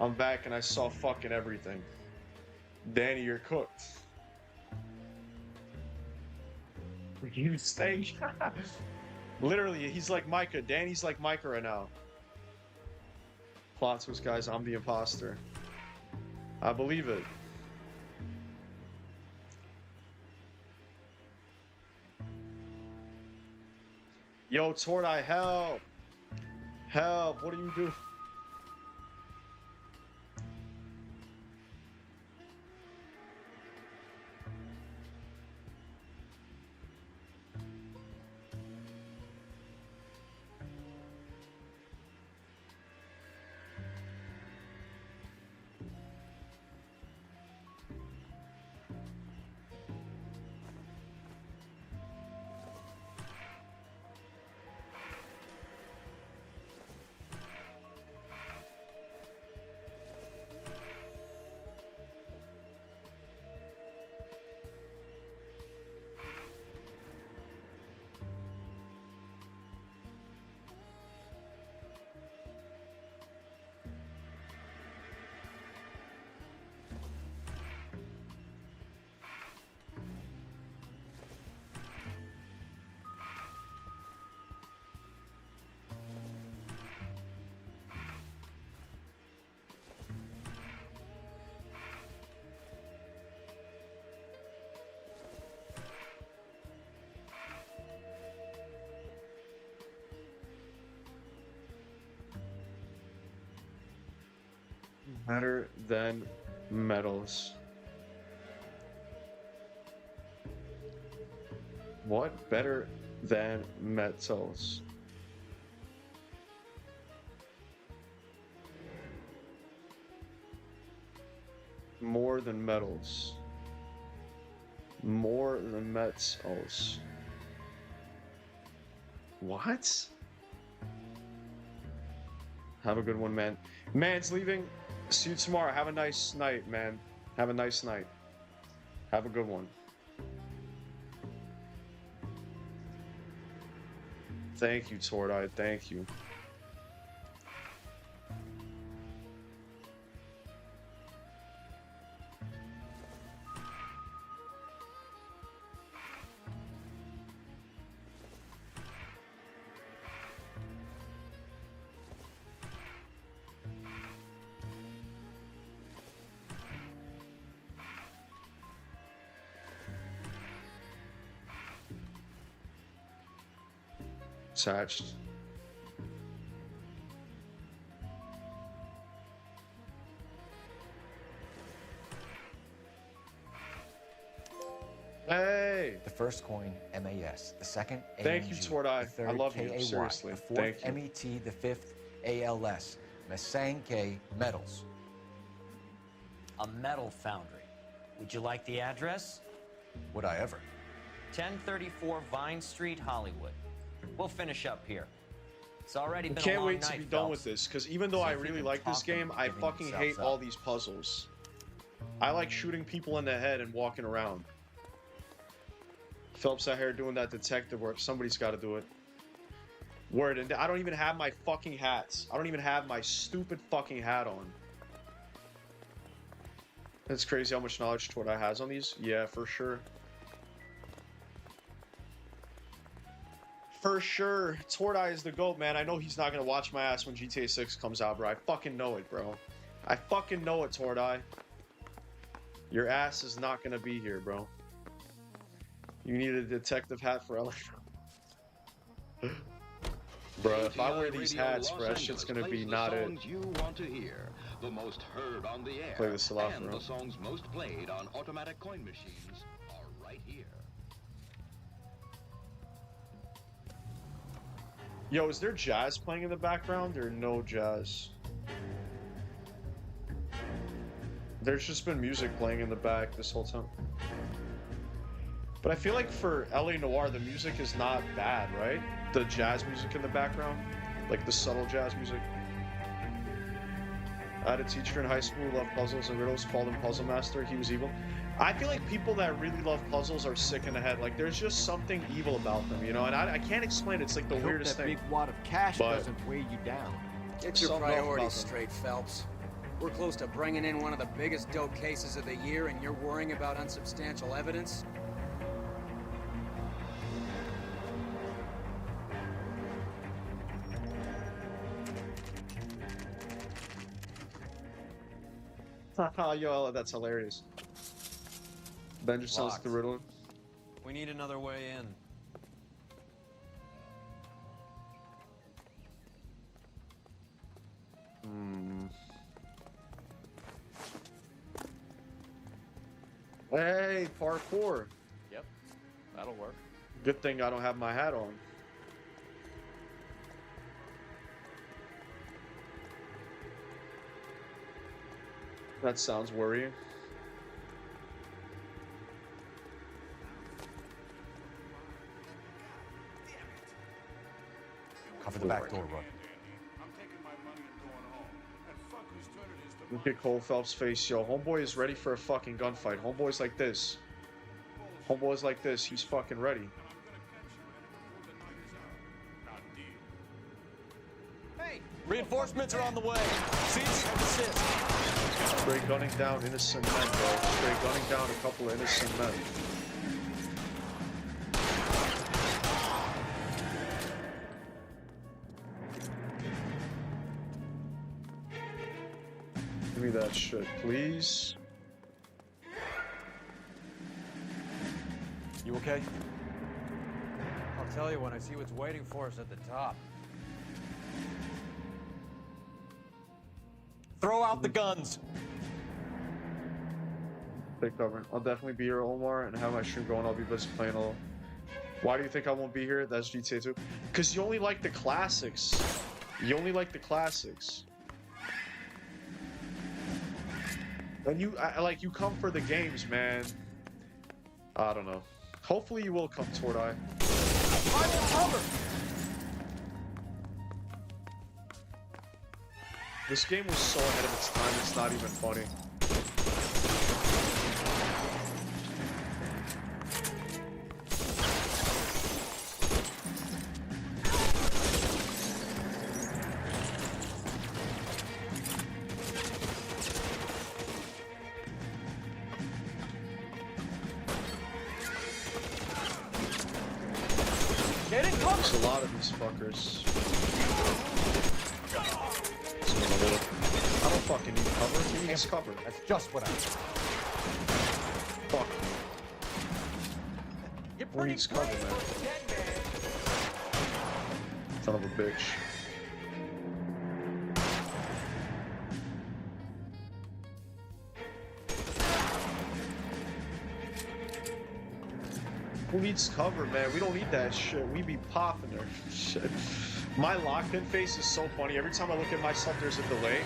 I'm back and I saw fucking everything. Danny, you're cooked. You stink. Literally, he's like Micah. Danny's like Micah right now. Plot twist, guys. I'm the imposter. I believe it. Yo, Tordai, help! Help! What do you do? Better than metals. What? Better than metals. More than metals. More than metals. What? Have a good one, man. Man's leaving. See you tomorrow. Have a nice night, man. Have a nice night. Have a good one. Thank you, Tordai. Thank you. Attached. Hey! The first coin, MAS. The second, AMG. Thank you, Tordai. The third, I love you, KAY. seriously. The fourth, Thank you. MET. The fifth, ALS. Masanke Metals. A metal foundry. Would you like the address? Would I ever? 1034 Vine Street, Hollywood. We'll finish up here. It's already been a Can't long wait to night, be done with Phelps. this, because even though See I if we really can like this talk them game, into I giving fucking themselves hate up. all these puzzles. I like shooting people in the head and walking around. Phelps out here doing that detective work. Somebody's got to do it. Word, and I don't even have my fucking hats. I don't even have my stupid fucking hat on. It's crazy how much knowledge Tordai has on these. Yeah, for sure. For sure. Tordai is the GOAT, man. I know he's not going to watch my ass when GTA 6 comes out, bro. I fucking know it, bro. I fucking know it, Tordai. Your ass is not going to be here, bro. You need a detective hat for LA. Bro, if I wear these hats, bro, that shit's going to be not it. You want to hear, the most heard on the air, Play this a lot, and bro. the songs most played on automatic coin machines are right here. Yo, is there jazz playing in the background or no jazz? There's just been music playing in the back this whole time. But I feel like for LA Noire, the music is not bad, right? The jazz music in the background, like the subtle jazz music. I had a teacher in high school who loved puzzles and riddles, called him Puzzle Master. He was evil. I feel like people that really love puzzles are sick in the head. Like, there's just something evil about them, you know? And I can't explain it. It's like the weirdest that thing. big wad of cash But- doesn't weigh you down. Get your Something off about priorities them. straight, Phelps. We're close to bringing in one of the biggest dope cases of the year, and you're worrying about unsubstantial evidence? Yo, that's hilarious. Ben just sounds like the riddle. We need another way in. Hey, parkour. Yep, that'll work. Good thing I don't have my hat on. That sounds worrying. Cover the back door, Roy. Look at Cole Phelps' face, yo. Homeboy is ready for a fucking gunfight. Homeboy's like this. Homeboy's like this. He's fucking ready. Reinforcements are on the way. Cease and desist. Straight gunning down innocent men, bro. Straight gunning down a couple of innocent men. Give me that shit, please. You okay? I'll tell you when I see what's waiting for us at the top. Throw out the guns. Take cover. I'll definitely be here, Omar, and have my stream going. I'll be busy playing alone. Why do you think I won't be here? That's GTA 2. Because you only like the classics. You only like the classics. And you like you come for the games, man. I don't know. Hopefully you will come toward I. This game was so ahead of its time, it's not even funny. There's a lot of these fuckers. I don't fucking need cover. He needs cover. That's just what I need. Fuck. Who needs cover, man? Son of a bitch. Who needs cover, man? We don't need that shit. We be popping there. Shit. My locked-in face is so funny. Every time I look at myself, there's a delay,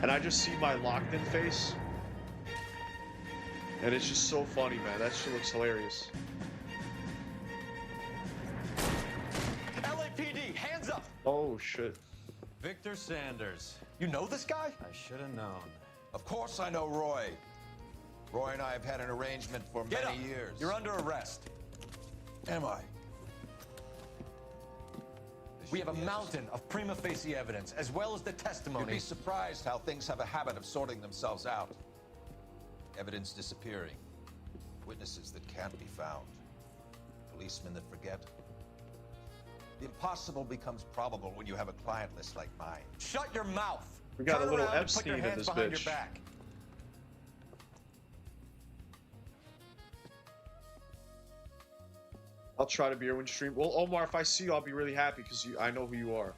and I just see my locked-in face, and it's just so funny, man. That shit looks hilarious. LAPD, hands up! Oh shit. Victor Sanders. You know this guy? I should have known. Of course I know Roy. Roy and I have had an arrangement for Get many up. years. You're under arrest. Am I? We have a mountain of prima facie evidence, as well as the You'd testimony. be surprised how things have a habit of sorting themselves out. Evidence disappearing. Witnesses that can't be found. Policemen that forget. The impossible becomes probable when you have a client list like mine. Shut your mouth. We got Turn a little around and put your Epstein in hands this behind bitch. your back. I'll try to be here when you stream. Well, Omar, if I see you, I'll be really happy because I know who you are.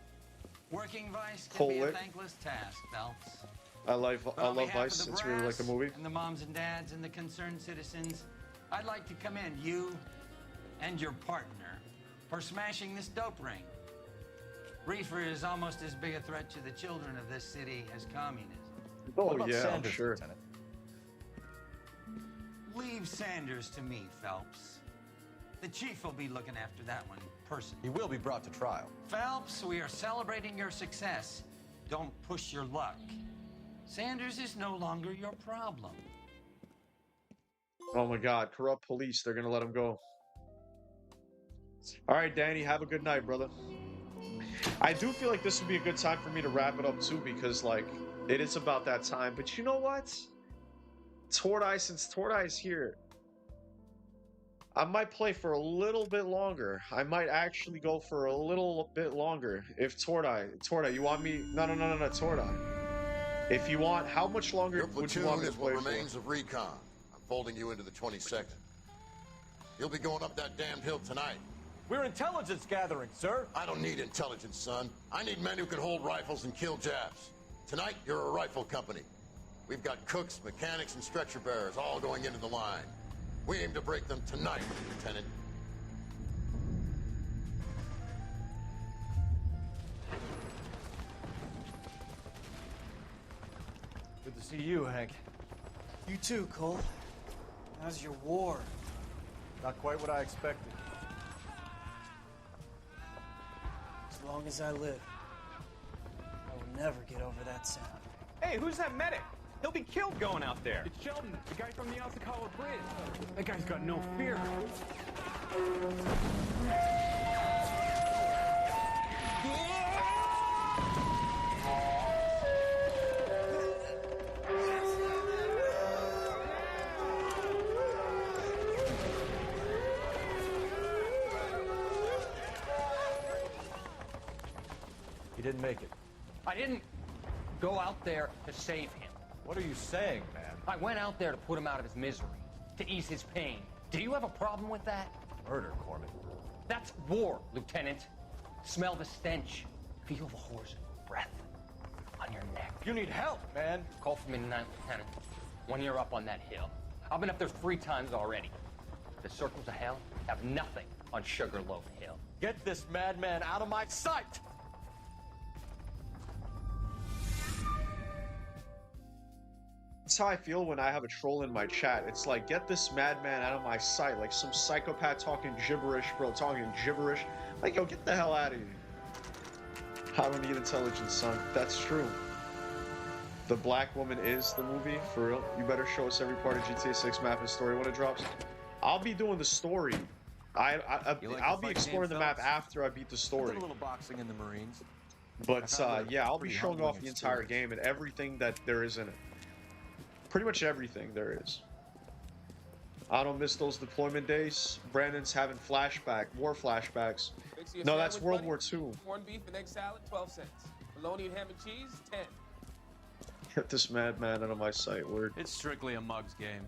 Working Vice Cold can be a lit. thankless task, Phelps. I love On behalf Vice. of the It's really like the brass movie. And the moms and dads and the concerned citizens, I'd like to commend you and your partner for smashing this dope ring. Reefer is almost as big a threat to the children of this city as communism. Oh What about yeah, I'm Sanders, sure. Lieutenant? Leave Sanders to me, Phelps. The chief will be looking after that one personally. He will be brought to trial. Phelps, we are celebrating your success. Don't push your luck. Sanders is no longer your problem. Oh my God, corrupt police. They're gonna let him go. All right, Danny, have a good night, brother. I do feel like this would be a good time for me to wrap it up too, because like it is about that time. But you know what? Tordai, since Tordai's here, I might play for a little bit longer. I might actually go for a little bit longer. If Tordai, you want me? No, Tordai. If you want, how much longer Your would you platoon want me to is what play for? remains of recon. I'm folding you into the 22nd. You'll be going up that damned hill tonight. We're intelligence gathering, sir. I don't need intelligence, son. I need men who can hold rifles and kill Japs. Tonight, you're a rifle company. We've got cooks, mechanics, and stretcher bearers all going into the line. We aim to break them tonight, Lieutenant. Good to see you, Hank. You too, Cole. How's your war? Not quite what I expected. As long as I live, I will never get over that sound. Hey, who's that medic? He'll be killed going out there. It's Sheldon, the guy from the Asakawa Bridge. That guy's got no fear. He didn't make it. I didn't go out there to save him. What are you saying, man? I went out there to put him out of his misery, to ease his pain. Do you have a problem with that? Murder, Corman. That's war, Lieutenant. Smell the stench. Feel the horse's breath on your neck. you need help, man. Call for me tonight, Lieutenant. When you're up on that hill. I've been up there 3 times already. The circles of hell have nothing on Sugarloaf Hill. Get this madman out of my sight! That's how I feel when I have a troll in my chat. It's like, get this madman out of my sight. Like some psychopath talking gibberish, bro, talking gibberish. Like, yo, get the hell out of here. I don't need intelligence, son. That's true. The Black Woman is the movie, for real. You better show us every part of GTA 6 map and story when it drops. I'll be doing the story. I'll be exploring the map after I beat the I story. did a little boxing in the Marines. But yeah, I'll be showing off the entire game and everything that there is in it. Pretty much everything there is. I don't miss those deployment days. Brandon's having war flashbacks. No, that's World War II. Corned beef and egg salad, 12 cents. Bologna and ham and cheese, 10. Get this madman out of my sight, word. It's strictly a mug's game.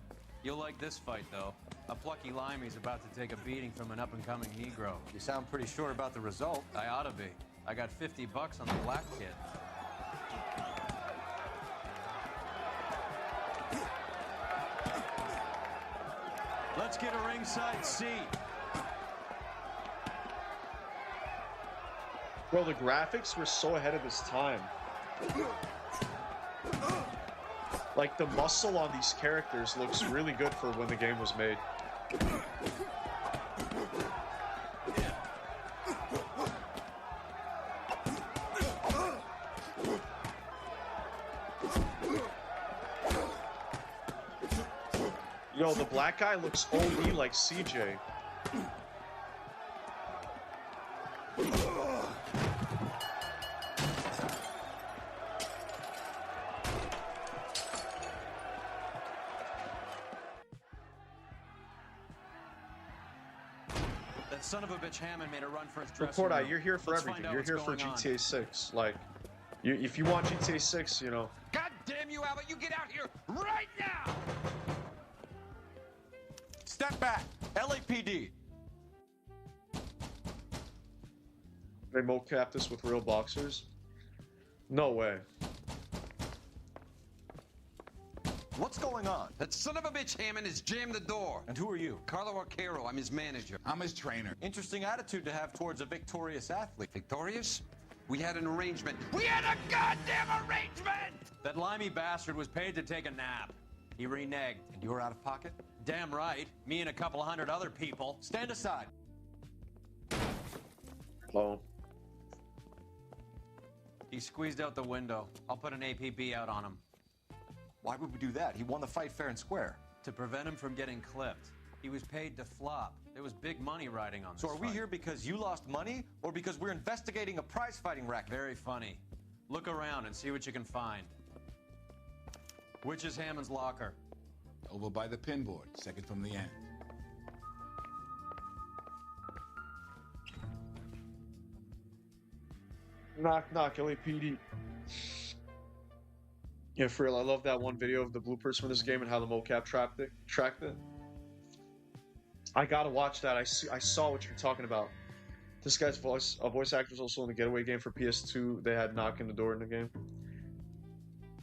You'll like this fight, though. A plucky limey's about to take a beating from an up-and-coming Negro. You sound pretty sure about the result. I ought to be. I got $50 on the black kid. Let's get a ringside seat. Bro, the graphics were so ahead of its time. Like, the muscle on these characters looks really good for when the game was made. Yo, the black guy looks OD like CJ. That son of a bitch Hammond made a run for his dressing Report, room. you're here for Let's everything. find out You're what's here for going on. GTA 6. Like, if you want GTA 6, you know. God damn you, Albert! You get out here right now! Step back! LAPD! They mocap this with real boxers? No way. What's going on? That son of a bitch Hammond has jammed the door. And who are you? Carlo Arcaro, I'm his manager. I'm his trainer. Interesting attitude to have towards a victorious athlete. Victorious? We had an arrangement. We had a goddamn arrangement! That limey bastard was paid to take a nap. He reneged. And you were out of pocket? Damn right. Me and a couple hundred other people. Stand aside. Oh. He squeezed out the window. I'll put an APB out on him. Why would we do that? He won the fight fair and square. To prevent him from getting clipped. He was paid to flop. There was big money riding on this So are we fight. here because you lost money, or because we're investigating a prize-fighting racket? Very funny. Look around and see what you can find. Which is Hammond's locker? Over by the pinboard, second from the end. Knock, knock, LAPD. Yeah, for real, I love that one video of the bloopers from this game and how the mocap tracked it. I gotta watch that. I saw what you're talking about. This guy's voice actor is also in the Getaway game for PS2. They had knocking the door in the game.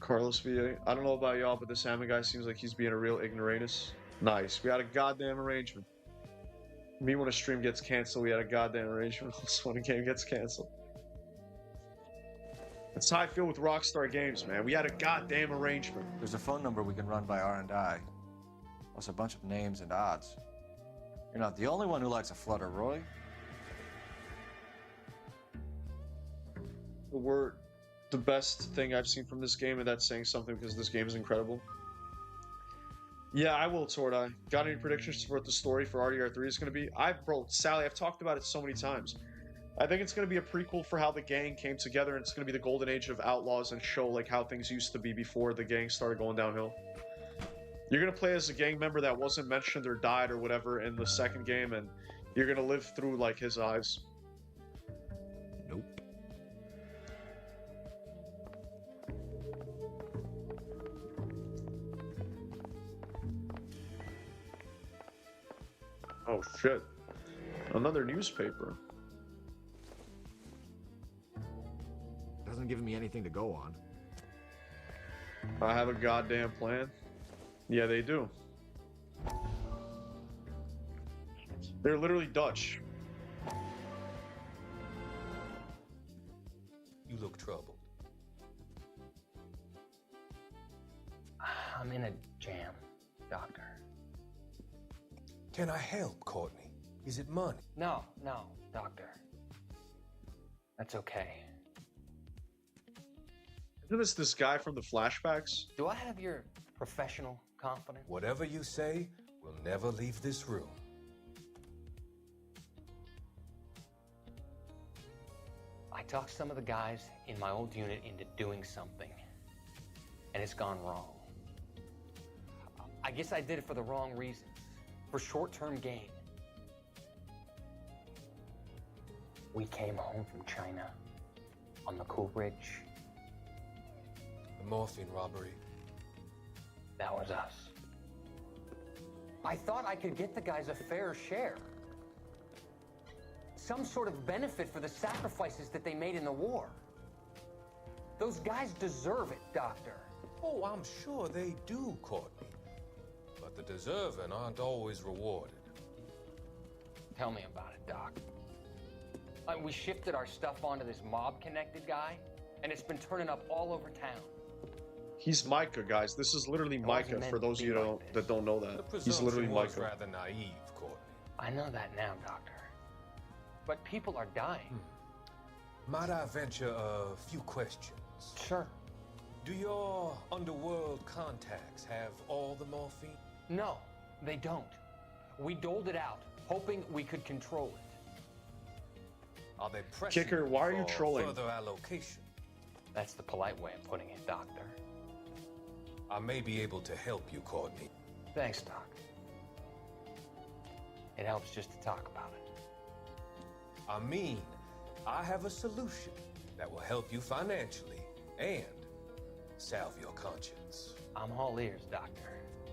Carlos VA. I don't know about y'all, but this Hammond guy seems like he's being a real ignoramus. Nice. We had a goddamn arrangement. Me when a stream gets canceled, we had a goddamn arrangement. Also when a game gets canceled. That's how I feel with Rockstar Games, man. We had a goddamn arrangement. There's a phone number we can run by R&I. Plus a bunch of names and odds. You're not the only one who likes a flutter, Roy. We're the best thing I've seen from this game, and that's saying something because this game is incredible. Yeah, I will, Tordai. Got any predictions for what the story for RDR3 is going to be? Bro, Sally, I've talked about it so many times. I think it's going to be a prequel for how the gang came together, and it's going to be the golden age of outlaws and show like how things used to be before the gang started going downhill. You're going to play as a gang member that wasn't mentioned or died or whatever in the second game, and you're going to live through like his eyes. Nope. Oh shit. Another newspaper. Doesn't give me anything to go on. I have a goddamn plan. Yeah, they do. They're literally Dutch. You look troubled. I'm in a jam, Doctor. Can I help, Courtney? Is it money? No, Doctor. That's okay. Isn't this guy from the flashbacks? Do I have your professional confidence? Whatever you say, we'll never leave this room. I talked some of the guys in my old unit into doing something, and it's gone wrong. I guess I did it for the wrong reasons, for short-term gain. We came home from China on the Cool Ridge. The morphine robbery. That was us. I thought I could get the guys a fair share. Some sort of benefit for the sacrifices that they made in the war. Those guys deserve it, Doctor. Oh, I'm sure they do, Courtney. But the deserving aren't always rewarded. Tell me about it, Doc. We shifted our stuff onto this mob-connected guy, and it's been turning up all over town. He's Micah, guys. This is literally Micah, for those of you that don't know that. He's literally was Micah. rather naive, Courtney. I know that now, Doctor. But people are dying. Might I venture a few questions? Sure. Do your underworld contacts have all the morphine? No, they don't. We doled it out, hoping we could control it. Are they pressing Kicker, why are you for trolling? further allocation? That's the polite way of putting it, Doctor. I may be able to help you, Courtney. Thanks, Doc. It helps just to talk about it. I mean, I have a solution that will help you financially and salve your conscience. I'm all ears, Doctor.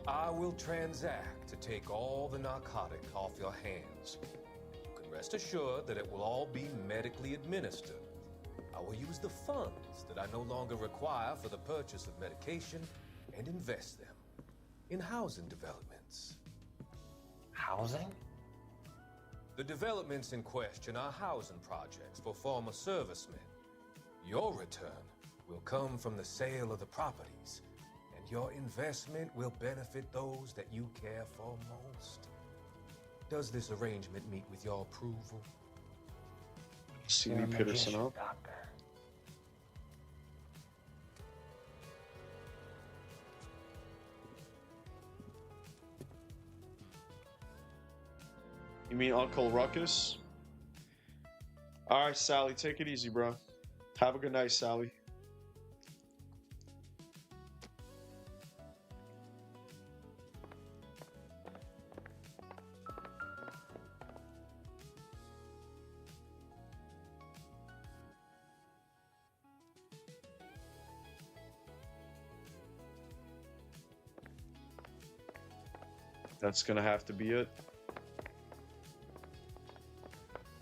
I will transact to take all the narcotic off your hands. You can rest assured that it will all be medically administered. I will use the funds that I no longer require for the purchase of medication and invest them in housing developments. Housing? The developments in question are housing projects for former servicemen. Your return will come from the sale of the properties, and your investment will benefit those that you care for most. Does this arrangement meet with your approval? C.D. Peterson up. Doctor. You mean Uncle Ruckus? Alright, Sally, take it easy, bro. Have a good night, Sally. That's gonna have to be it.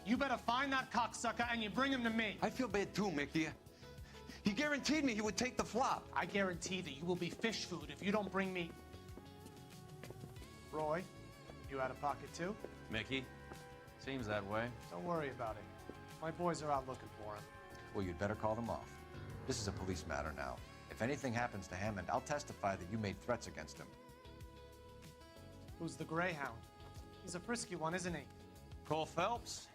You better find that cocksucker and you bring him to me. I feel bad too, Mickey. He guaranteed me he would take the flop. I guarantee that you will be fish food if you don't bring me... Roy, you out of pocket too? Mickey, seems that way. Don't worry about it. My boys are out looking for him. Well, you'd better call them off. This is a police matter now. If anything happens to Hammond, I'll testify that you made threats against him. Who's the Greyhound? He's a frisky one, isn't he? Cole Phelps?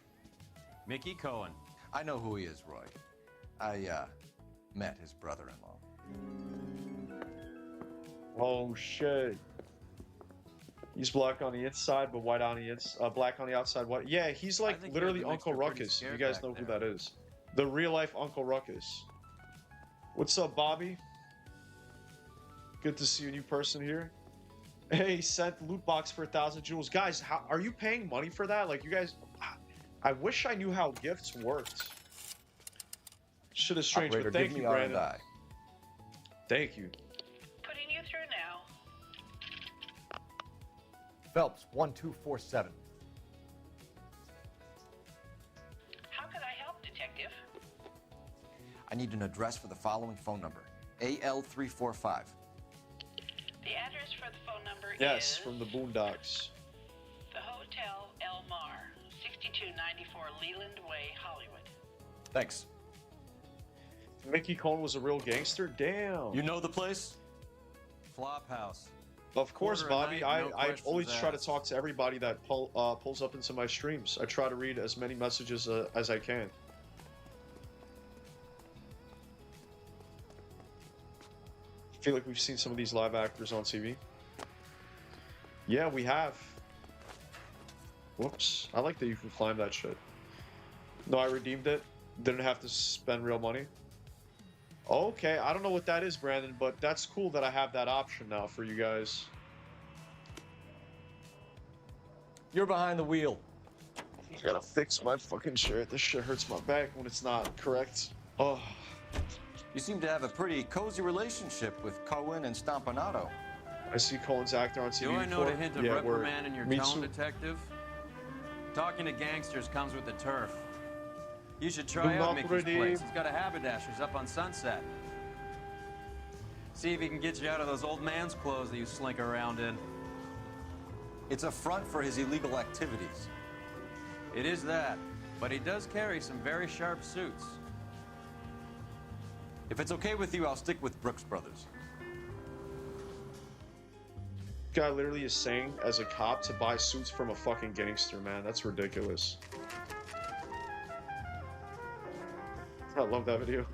Mickey Cohen. I know who he is, Roy. I, met his brother-in-law. Oh shit. He's black on the inside, but white on the black on the outside. What? Yeah, he's like literally Uncle Ruckus. You guys know who that is. The real life Uncle Ruckus. What's up, Bobby? Good to see a new person here. Hey, sent loot box for 1,000 jewels. Guys, how are you paying money for that? Like, you guys, I wish I knew how gifts worked. Shit is strange, Operator, but thank give you, me Brandon. R&I. Thank you. Putting you through now. Phelps, 1247. How can I help, Detective? I need an address for the following phone number. AL345. The address for the phone number Yes, is from the Boondocks. the Hotel El Mar, 6294 Leland Way, Hollywood. Thanks. Mickey Cohen was a real gangster? Damn. You know the place? Flophouse. Of course, Quarter Bobby. a night, no I questions always try to asked. talk to everybody that pulls up into my streams. I try to read as many messages as I can. I feel like we've seen some of these live actors on TV. Yeah, we have. Whoops. I like that you can climb that shit. No, I redeemed it. Didn't have to spend real money. Okay, I don't know what that is, Brandon, but that's cool that I have that option now for you guys. You're behind the wheel. I gotta fix my fucking shirt. This shit hurts my back when it's not correct. Oh. You seem to have a pretty cozy relationship with Cohen and Stompanato. I see Cohen's actor on TV Do I know before. a hint of Yeah, reprimand in your Me tone, too. detective? Talking to gangsters comes with the turf. You should Do try out not Mickey's redeem. place. He's got a haberdasher's up on Sunset. See if he can get you out of those old man's clothes that you slink around in. It's a front for his illegal activities. It is that, but he does carry some very sharp suits. If it's okay with you, I'll stick with Brooks Brothers. Guy literally is saying, as a cop, to buy suits from a fucking gangster, man. That's ridiculous. I love that video.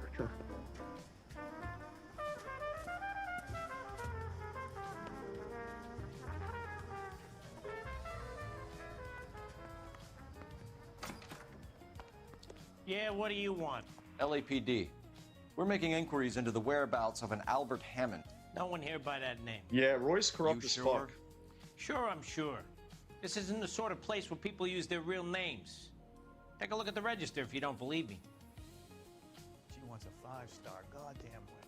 Yeah, what do you want? LAPD. We're making inquiries into the whereabouts of an Albert Hammond. No one here by that name. Yeah, Roy's corrupt You as sure? fuck. Sure, I'm sure. This isn't the sort of place where people use their real names. Take a look at the register if you don't believe me. She wants a 5-star goddamn wedding.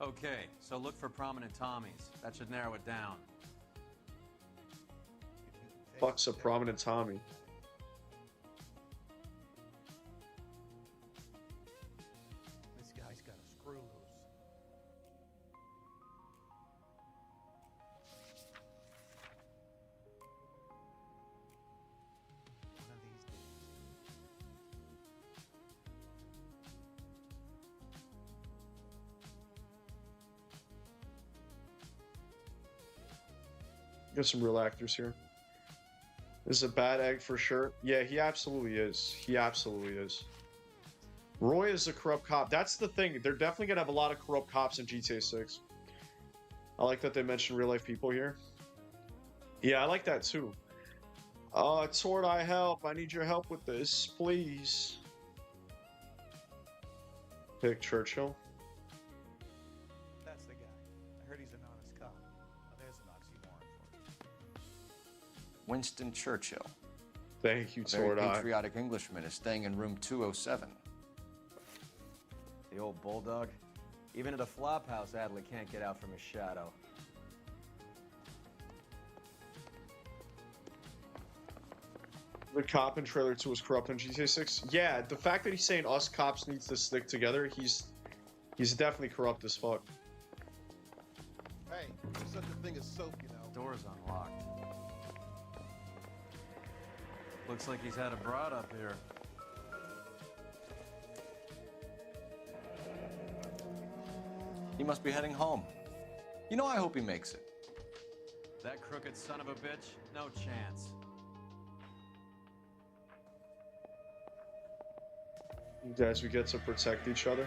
Okay, so look for prominent Tommies. That should narrow it down. Fuck's a prominent Tommy. This guy's got a screw loose. One of these days. There's some real actors here. This is a bad egg for sure. Yeah, he absolutely is. He absolutely is. Roy is a corrupt cop. That's the thing. They're definitely gonna have a lot of corrupt cops in GTA 6. I like that they mention real life people here. Yeah, I like that too. Tord, I help. I need your help with this, please. Pick Churchill. That's the guy. I heard he's an honest cop. Now there's an oxymoron for you. Winston Churchill. Thank you, A very Tord. patriotic Englishman is staying in room 207. The old bulldog. Even at a flophouse, Adley can't get out from his shadow. The cop in trailer 2 was corrupt in GTA 6. Yeah, the fact that he's saying us cops needs to stick together, he's definitely corrupt as fuck. Hey, there's such a thing as soap, you know. Door's unlocked. Looks like he's had a broad up here. He must be heading home. You know, I hope he makes it. That crooked son of a bitch? No chance. You guys, we get to protect each other.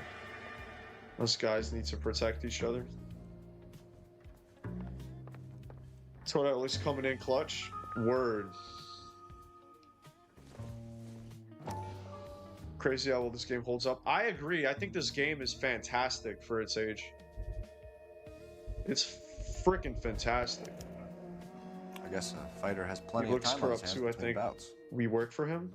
Us guys need to protect each other. Tord at least coming in clutch. Word. Crazy how well this game holds up. I agree. I think this game is fantastic for its age. It's freaking fantastic. I guess a fighter has plenty He of looks time on his corrupt hands too, I between think. bouts. We work for him.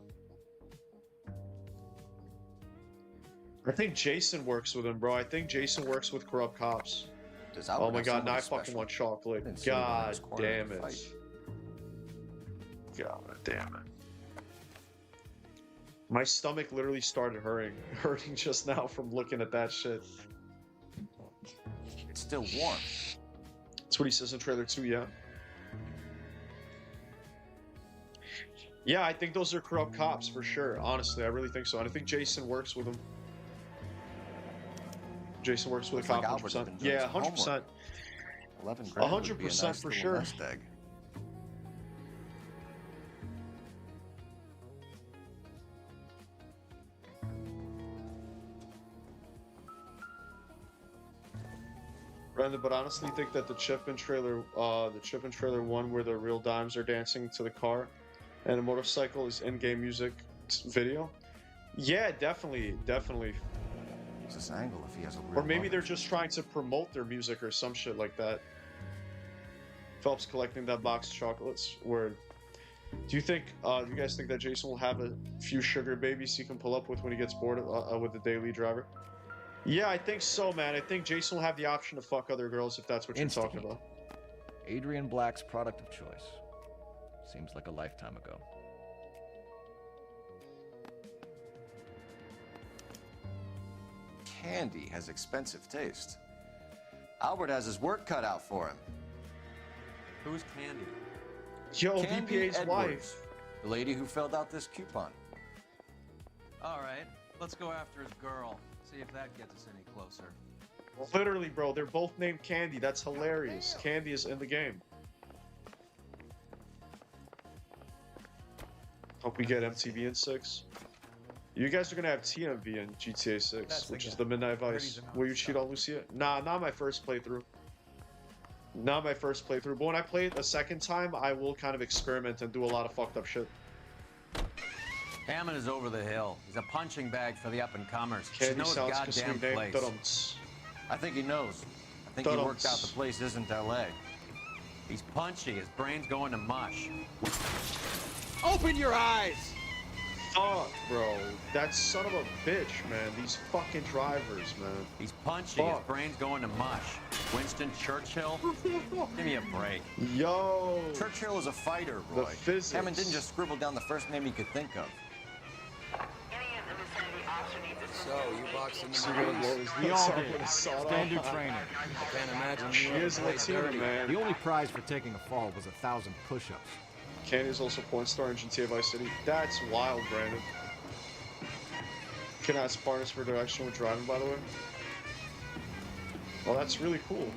I think Jason works with him, bro. I think Jason works with corrupt cops. Does Oh Albert my have god, somebody now I fucking special? want chocolate. didn't see him in God his corner damn in the it. fight. God damn it. My stomach literally started hurting just now from looking at that shit. It's still warm. That's what he says in trailer 2, yeah. Yeah, I think those are corrupt cops for sure. Honestly, I really think so. And I think Jason works with them. Jason works with a cop, 100%. Yeah, 100%. 11 grand would be a 100% nice for little sure. nest egg. Brandon, but honestly, think that the Chip in trailer 1, where the real dimes are dancing to the car, and a motorcycle is in-game music video. Yeah, definitely. Use this angle if he has a real Or maybe motive. they're just trying to promote their music or some shit like that. Phelps collecting that box of chocolates. Word. Do you guys think that Jason will have a few sugar babies he can pull up with when he gets bored with the daily driver? Yeah, I think so, man. I think Jason will have the option to fuck other girls if that's what you're talking about. Adrian Black's product of choice. Seems like a lifetime ago. Candy has expensive taste. Albert has his work cut out for him. Who's Candy? Yo, Candy VPA's Edwards, wife. the lady who filled out this coupon. All right, let's go after his girl. See if that gets us any closer. Literally, bro, they're both named Candy. That's hilarious. Candy is in the game. Hope we get MTV in 6. You guys are gonna have TMV in GTA 6, which is the Midnight Vice. Will you cheat on Lucia? Nah, not my first playthrough. Not my first playthrough, but when I play it a second time, I will kind of experiment and do a lot of fucked up shit. Hammond is over the hill. He's a punching bag for the up-and-comers. Should Candy know his sounds goddamn Kasumi place. named I think he knows. I think he worked out the place isn't LA. He's punchy. His brain's going to mush. Open your eyes! Fuck, bro. That son of a bitch, man. These fucking drivers, man. He's punchy. His brain's going to mush. Winston Churchill? Give me a break. Yo! Churchill is a fighter, The Roy. physics. Hammond didn't just scribble down the first name he could think of. So, you boxed in So the you're Marines? gonna blow his nuts off with a sawed-off? Standard training. I can't imagine She you is ever played Latina, dirty. man. The only prize for taking a fall was 1,000 push-ups. Candy's also porn star in GTA Vice City. That's wild, Brandon. Can ask partners for directional driving, by the way. Well, that's really cool.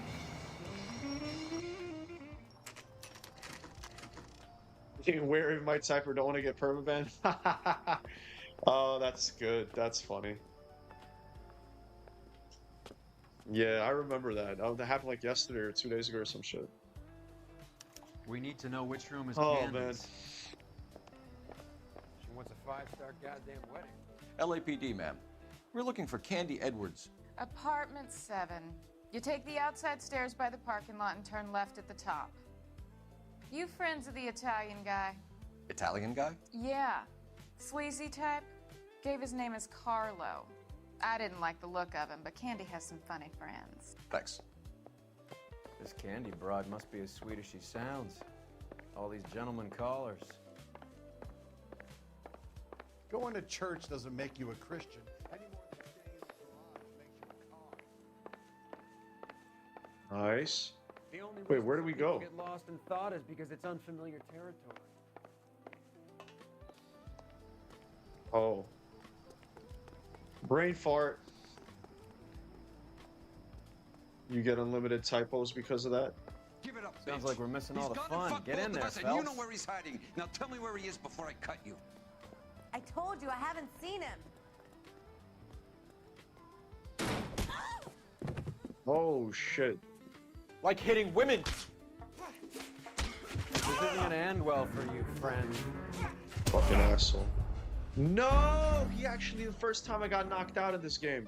Wary of my type or don't want to get permabanned. Oh, that's good. That's funny. Yeah, I remember that. Oh, that happened like yesterday or 2 days ago or some shit. We need to know which room is Oh, Candy's. man. She wants a 5-star goddamn wedding. LAPD, ma'am. We're looking for Candy Edwards. Apartment 7. You take the outside stairs by the parking lot and turn left at the top. You friends of the Italian guy? Italian guy? Yeah. Sleazy type? Gave his name as Carlo. I didn't like the look of him, but Candy has some funny friends. Thanks. This Candy broad must be as sweet as she sounds. All these gentlemen callers. Going to church doesn't make you a Christian any more than staying in the garage makes you a con. Nice. The only Wait, reason where do some we people go? Get lost in thought is because it's unfamiliar territory. Oh. Brain fart. You get unlimited typos because of that? Give it up, Sounds bitch. like we're missing all the He's gone fun. and fucked Get both in of there, us, and you know Phelps. where he's hiding. Now tell me where he is before I cut you. I told you I haven't seen him. Oh, shit. Like hitting women. This isn't gonna end well for you, friend. Fucking asshole. No! He actually, the first time I got knocked out in this game.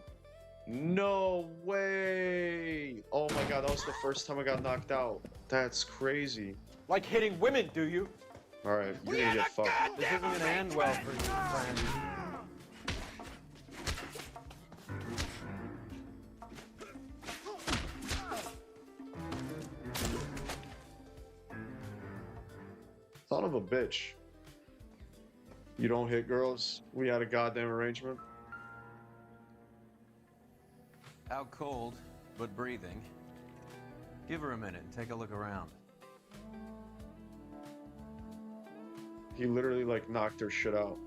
No way! Oh my god, that was the first time I got knocked out. That's crazy. Like hitting women, do you? Alright, you're gonna get fucked. This isn't gonna end well for you, friend. Son of a bitch. You don't hit girls. We had a goddamn arrangement. Out cold, but breathing. Give her a minute and take a look around. He literally like knocked her shit out.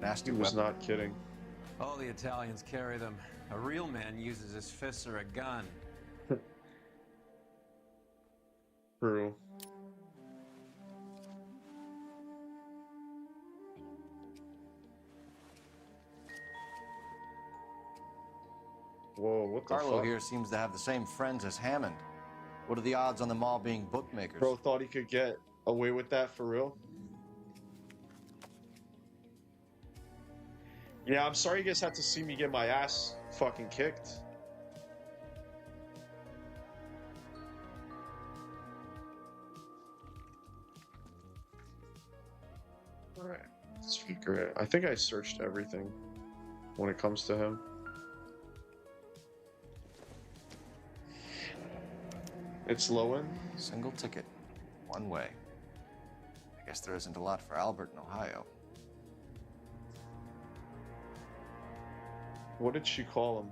Nasty He was weapon. not kidding. All the Italians carry them. A real man uses his fists or a gun. True. Whoa, what the Carlo fuck? here seems to have the same friends as Hammond. What are the odds on them all being bookmakers? Bro thought he could get away with that for real? Yeah, I'm sorry you guys had to see me get my ass fucking kicked. Alright, let's figure it. I think I searched everything when it comes to him. It's Lowen. Single ticket. One way. I guess there isn't a lot for Albert in Ohio. What did she call him?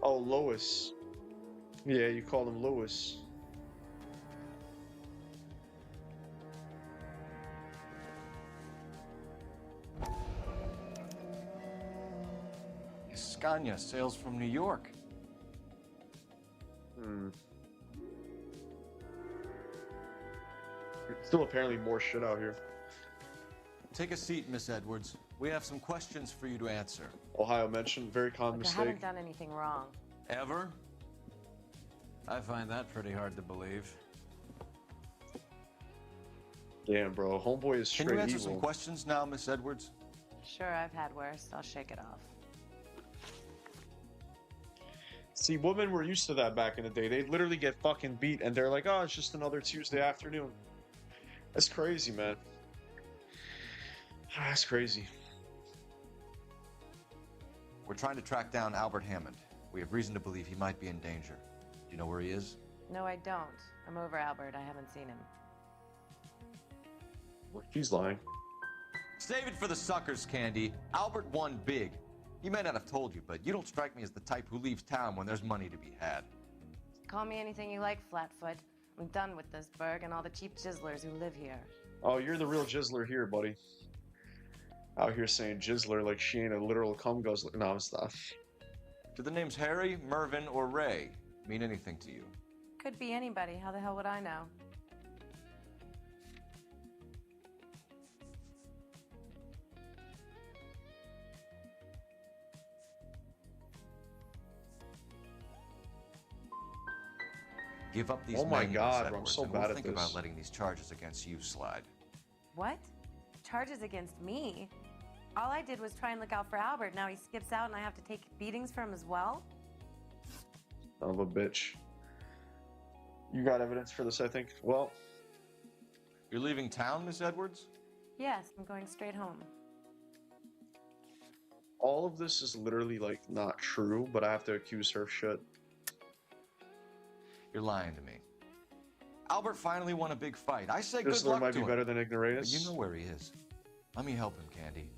Oh, Lois. Yeah, you call him Lewis. Scania sails from New York. Still apparently more shit out here. Take a seat, Miss Edwards. We have some questions for you to answer. Ohio mentioned, very common Look, I mistake. haven't done anything wrong. Ever? I find that pretty hard to believe. Damn, bro. Homeboy is straight Can you answer evil. some questions now, Miss Edwards? Sure, I've had worse. I'll shake it off. See, women were used to that back in the day. They'd literally get fucking beat, and they're like, oh, it's just another Tuesday afternoon. That's crazy, man. That's crazy. We're trying to track down Albert Hammond. We have reason to believe he might be in danger. Do you know where he is? No, I don't. I'm over Albert. I haven't seen him. She's lying. Save it for the suckers, Candy. Albert won big. He may not have told you, but you don't strike me as the type who leaves town when there's money to be had. Call me anything you like, Flatfoot. I'm done with this burg and all the cheap chiselers who live here. Oh, you're the real jizzler here, buddy. Out here saying jizzler like she ain't a literal cum guzzler. No, I'm not. Do the names Harry, Mervyn, or Ray mean anything to you? Could be anybody. How the hell would I know? Give up these Oh my names, God, Miss bro, I'm Edwards, so and bad we'll at think this. about letting these charges against you slide. What? Charges against me? All I did was try and look out for Albert. Now he skips out and I have to take beatings for him as well? Son of a bitch. You got evidence for this, I think. Well, you're leaving town, Miss Edwards? Yes, I'm going straight home. all of this is literally like not true, but I have to accuse her of shit. You're lying to me. Albert finally won a big fight. I say This good luck might to be him. better than But Ignoramus. you know where he is. Let me help him, Candy.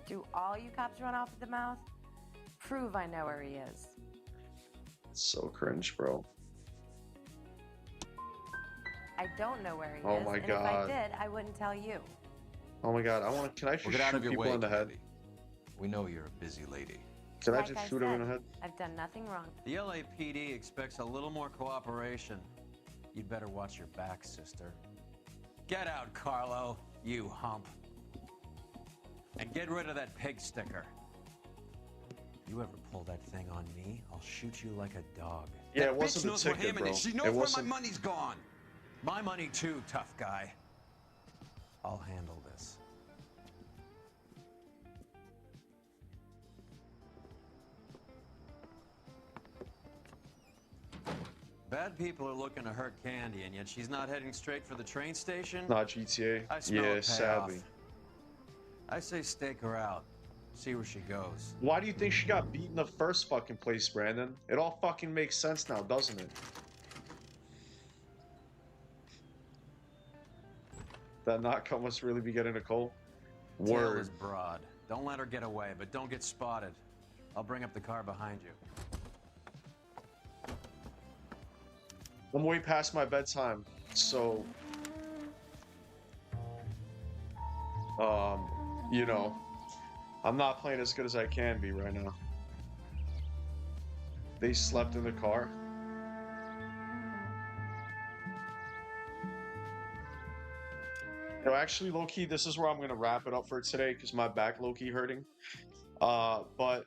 Do all you cops run off at the mouth? Prove I know where he is. So cringe, bro. I don't know where he Oh is, my and God. if I did, I wouldn't tell you. Oh my god, I want to. Can I just Well, get out shoot of your people way, in the head? Candy. We know you're a busy lady. Can I Like just shoot him in the head? I've done nothing wrong. The LAPD expects a little more cooperation. You'd better watch your back, sister. Get out, Carlo, you hump. And get rid of that pig sticker. You ever pull that thing on me, I'll shoot you like a dog. Yeah, That it wasn't bitch the knows where ticket, Hammond bro. is. She It knows where my wasn't- money's gone. My money too, tough guy. I'll handle this. Bad people are looking to hurt Candy, and yet she's not heading straight for the train station? Not GTA. I smell a Yeah, payoff. sadly. I say stake her out. See where she goes. Why do you think she got beat in the first fucking place, Brandon? It all fucking makes sense now, doesn't it? That knockout must really be getting a cold. Tail Word. is broad. Don't let her get away, but don't get spotted. I'll bring up the car behind you. I'm way past my bedtime, so you know, I'm not playing as good as I can be right now. They slept in the car. No, actually, low-key, this is where I'm gonna wrap it up for today because my back low-key hurting. But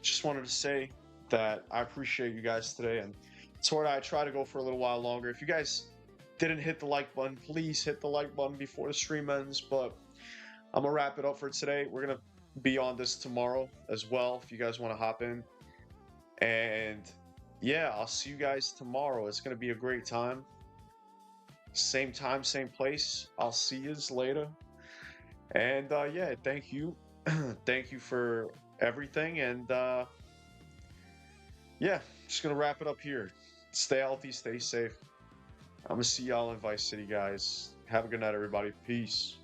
just wanted to say that I appreciate you guys today, and sort of I try to go for a little while longer. If you guys didn't hit the like button, please hit the like button before the stream ends. But I'm gonna wrap it up for today. We're gonna be on this tomorrow as well if you guys want to hop in. And yeah, I'll see you guys tomorrow. It's gonna be a great time. Same time, same place. I'll see you later. And yeah, thank you. Thank you for everything. And yeah, just gonna wrap it up here. Stay healthy, stay safe. I'm gonna see y'all in Vice City, guys. Have a good night, everybody. Peace.